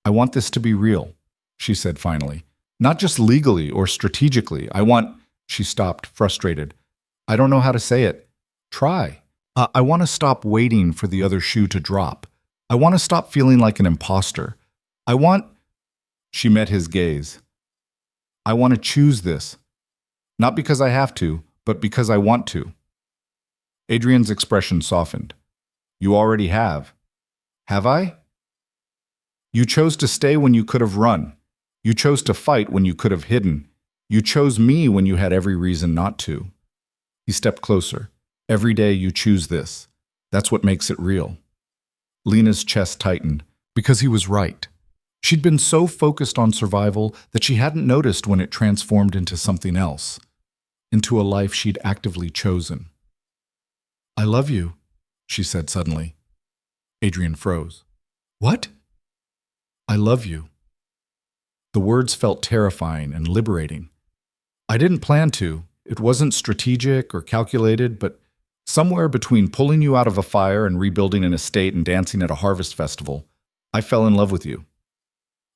"I want this to be real," she said finally. "Not just legally or strategically. She stopped, frustrated. "I don't know how to say it." "Try." I want to stop waiting for the other shoe to drop. I want to stop feeling like an imposter. She met his gaze. "I want to choose this. Not because I have to, but because I want to." Adrian's expression softened. "You already have." "Have I?" "You chose to stay when you could have run. You chose to fight when you could have hidden. You chose me when you had every reason not to." He stepped closer. "Every day you choose this. That's what makes it real." Lena's chest tightened, because he was right. She'd been so focused on survival that she hadn't noticed when it transformed into something else, into a life she'd actively chosen. "I love you," she said suddenly. Adrian froze. "What?" "I love you." The words felt terrifying and liberating. "I didn't plan to. It wasn't strategic or calculated, but somewhere between pulling you out of a fire and rebuilding an estate and dancing at a harvest festival, I fell in love with you."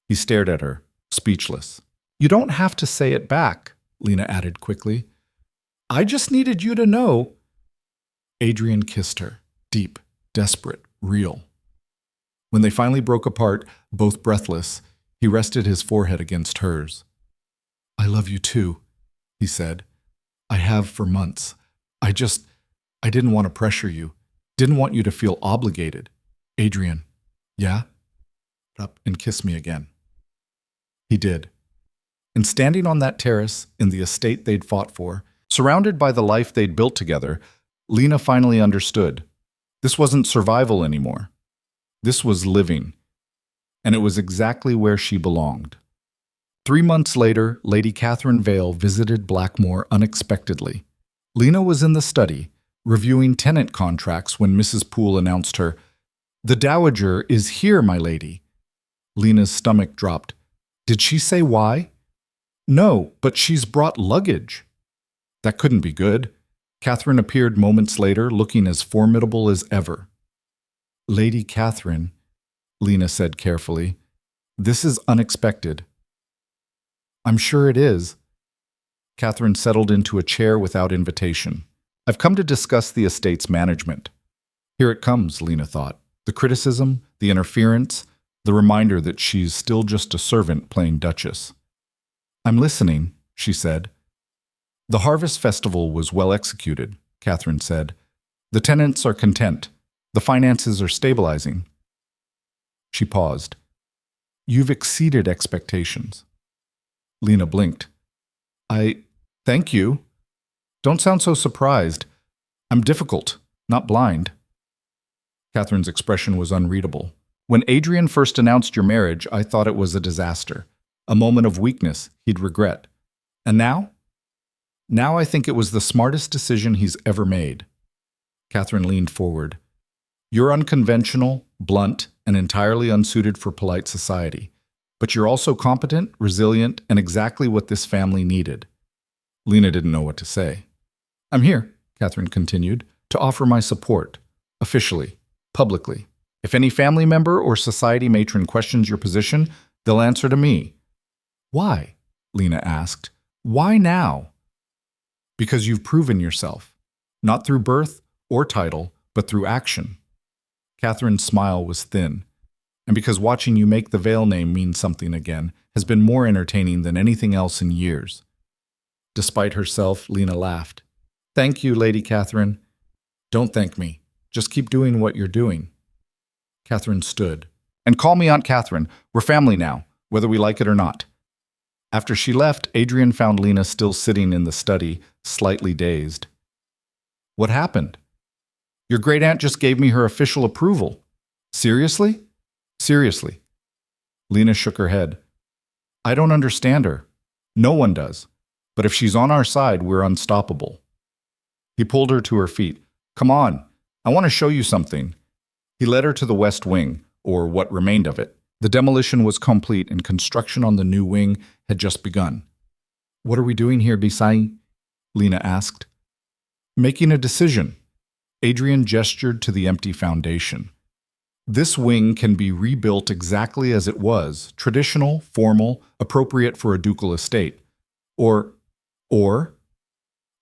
He stared at her, speechless. "You don't have to say it back," Lena added quickly. "I just needed you to know." Adrian kissed her, deep, desperate, real. When they finally broke apart, both breathless, he rested his forehead against hers. "I love you too," he said. "I have for months. I didn't want to pressure you. Didn't want you to feel obligated. Adrian, yeah? Up and kiss me again." He did. And standing on that terrace, in the estate they'd fought for, surrounded by the life they'd built together, Lena finally understood. This wasn't survival anymore. This was living. And it was exactly where she belonged. 3 months later, Lady Catherine Vale visited Blackmore unexpectedly. Lena was in the study, reviewing tenant contracts when Mrs. Poole announced her, "The Dowager is here, my lady." Lena's stomach dropped. "Did she say why?" "No, but she's brought luggage." That couldn't be good. Catherine appeared moments later, looking as formidable as ever. Lady Catherine, Lena said carefully, this is unexpected. I'm sure it is. Catherine settled into a chair without invitation. I've come to discuss the estate's management. Here it comes, Lena thought. The criticism, the interference, the reminder that she's still just a servant playing Duchess. I'm listening, she said. The harvest festival was well executed, Catherine said. The tenants are content. The finances are stabilizing. She paused. You've exceeded expectations. Lena blinked. Thank you. Don't sound so surprised. I'm difficult, not blind. Catherine's expression was unreadable. When Adrian first announced your marriage, I thought it was a disaster, a moment of weakness he'd regret. And now? Now I think it was the smartest decision he's ever made. Catherine leaned forward. You're unconventional, blunt, and entirely unsuited for polite society. But you're also competent, resilient, and exactly what this family needed. Lena didn't know what to say. I'm here, Catherine continued, to offer my support, officially, publicly. If any family member or society matron questions your position, they'll answer to me. Why? Lena asked. Why now? Because you've proven yourself, not through birth or title, but through action. Catherine's smile was thin, and because watching you make the Vale name mean something again has been more entertaining than anything else in years. Despite herself, Lena laughed. Thank you, Lady Catherine. Don't thank me. Just keep doing what you're doing. Catherine stood. And call me Aunt Catherine. We're family now, whether we like it or not. After she left, Adrian found Lena still sitting in the study, slightly dazed. What happened? Your great-aunt just gave me her official approval. Seriously? Seriously. Lena shook her head. I don't understand her. No one does. But if she's on our side, we're unstoppable. He pulled her to her feet. Come on, I want to show you something. He led her to the west wing, or what remained of it. The demolition was complete and construction on the new wing had just begun. What are we doing here, Bisai? Lena asked. Making a decision. Adrian gestured to the empty foundation. This wing can be rebuilt exactly as it was, traditional, formal, appropriate for a ducal estate. Or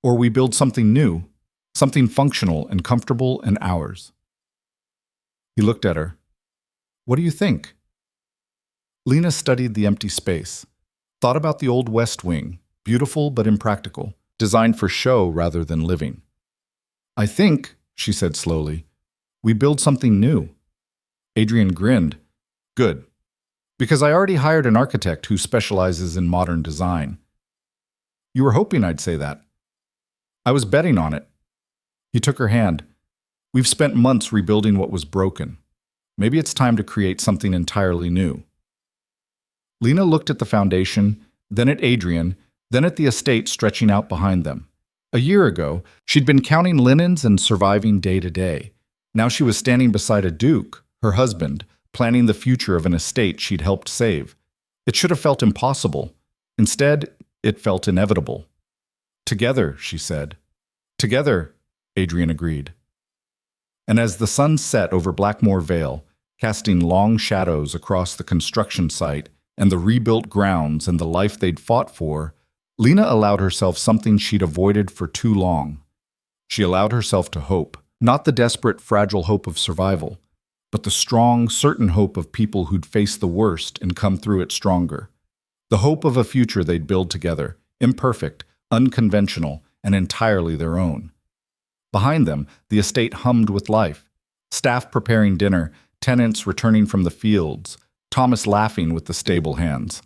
we build something new, something functional and comfortable and ours. He looked at her. What do you think? Lena studied the empty space, thought about the old West Wing, beautiful but impractical, designed for show rather than living. I think, she said slowly, we build something new. Adrian grinned. Good. Because I already hired an architect who specializes in modern design. You were hoping I'd say that. I was betting on it. He took her hand. We've spent months rebuilding what was broken. Maybe it's time to create something entirely new. Lena looked at the foundation, then at Adrian, then at the estate stretching out behind them. A year ago, she'd been counting linens and surviving day to day. Now she was standing beside a duke, her husband, planning the future of an estate she'd helped save. It should have felt impossible. Instead, it felt inevitable. Together, she said. Together, Adrian agreed. And as the sun set over Blackmore Vale, casting long shadows across the construction site and the rebuilt grounds and the life they'd fought for, Lena allowed herself something she'd avoided for too long. She allowed herself to hope, not the desperate, fragile hope of survival, but the strong, certain hope of people who'd face the worst and come through it stronger. The hope of a future they'd build together, imperfect, unconventional, and entirely their own. Behind them, the estate hummed with life. Staff preparing dinner, tenants returning from the fields, Thomas laughing with the stable hands.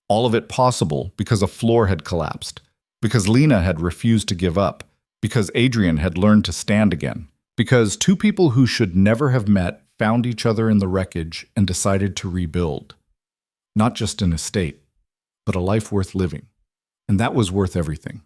All of it possible because a floor had collapsed, because Lena had refused to give up, because Adrian had learned to stand again, because two people who should never have met found each other in the wreckage and decided to rebuild. Not just an estate, but a life worth living. And that was worth everything.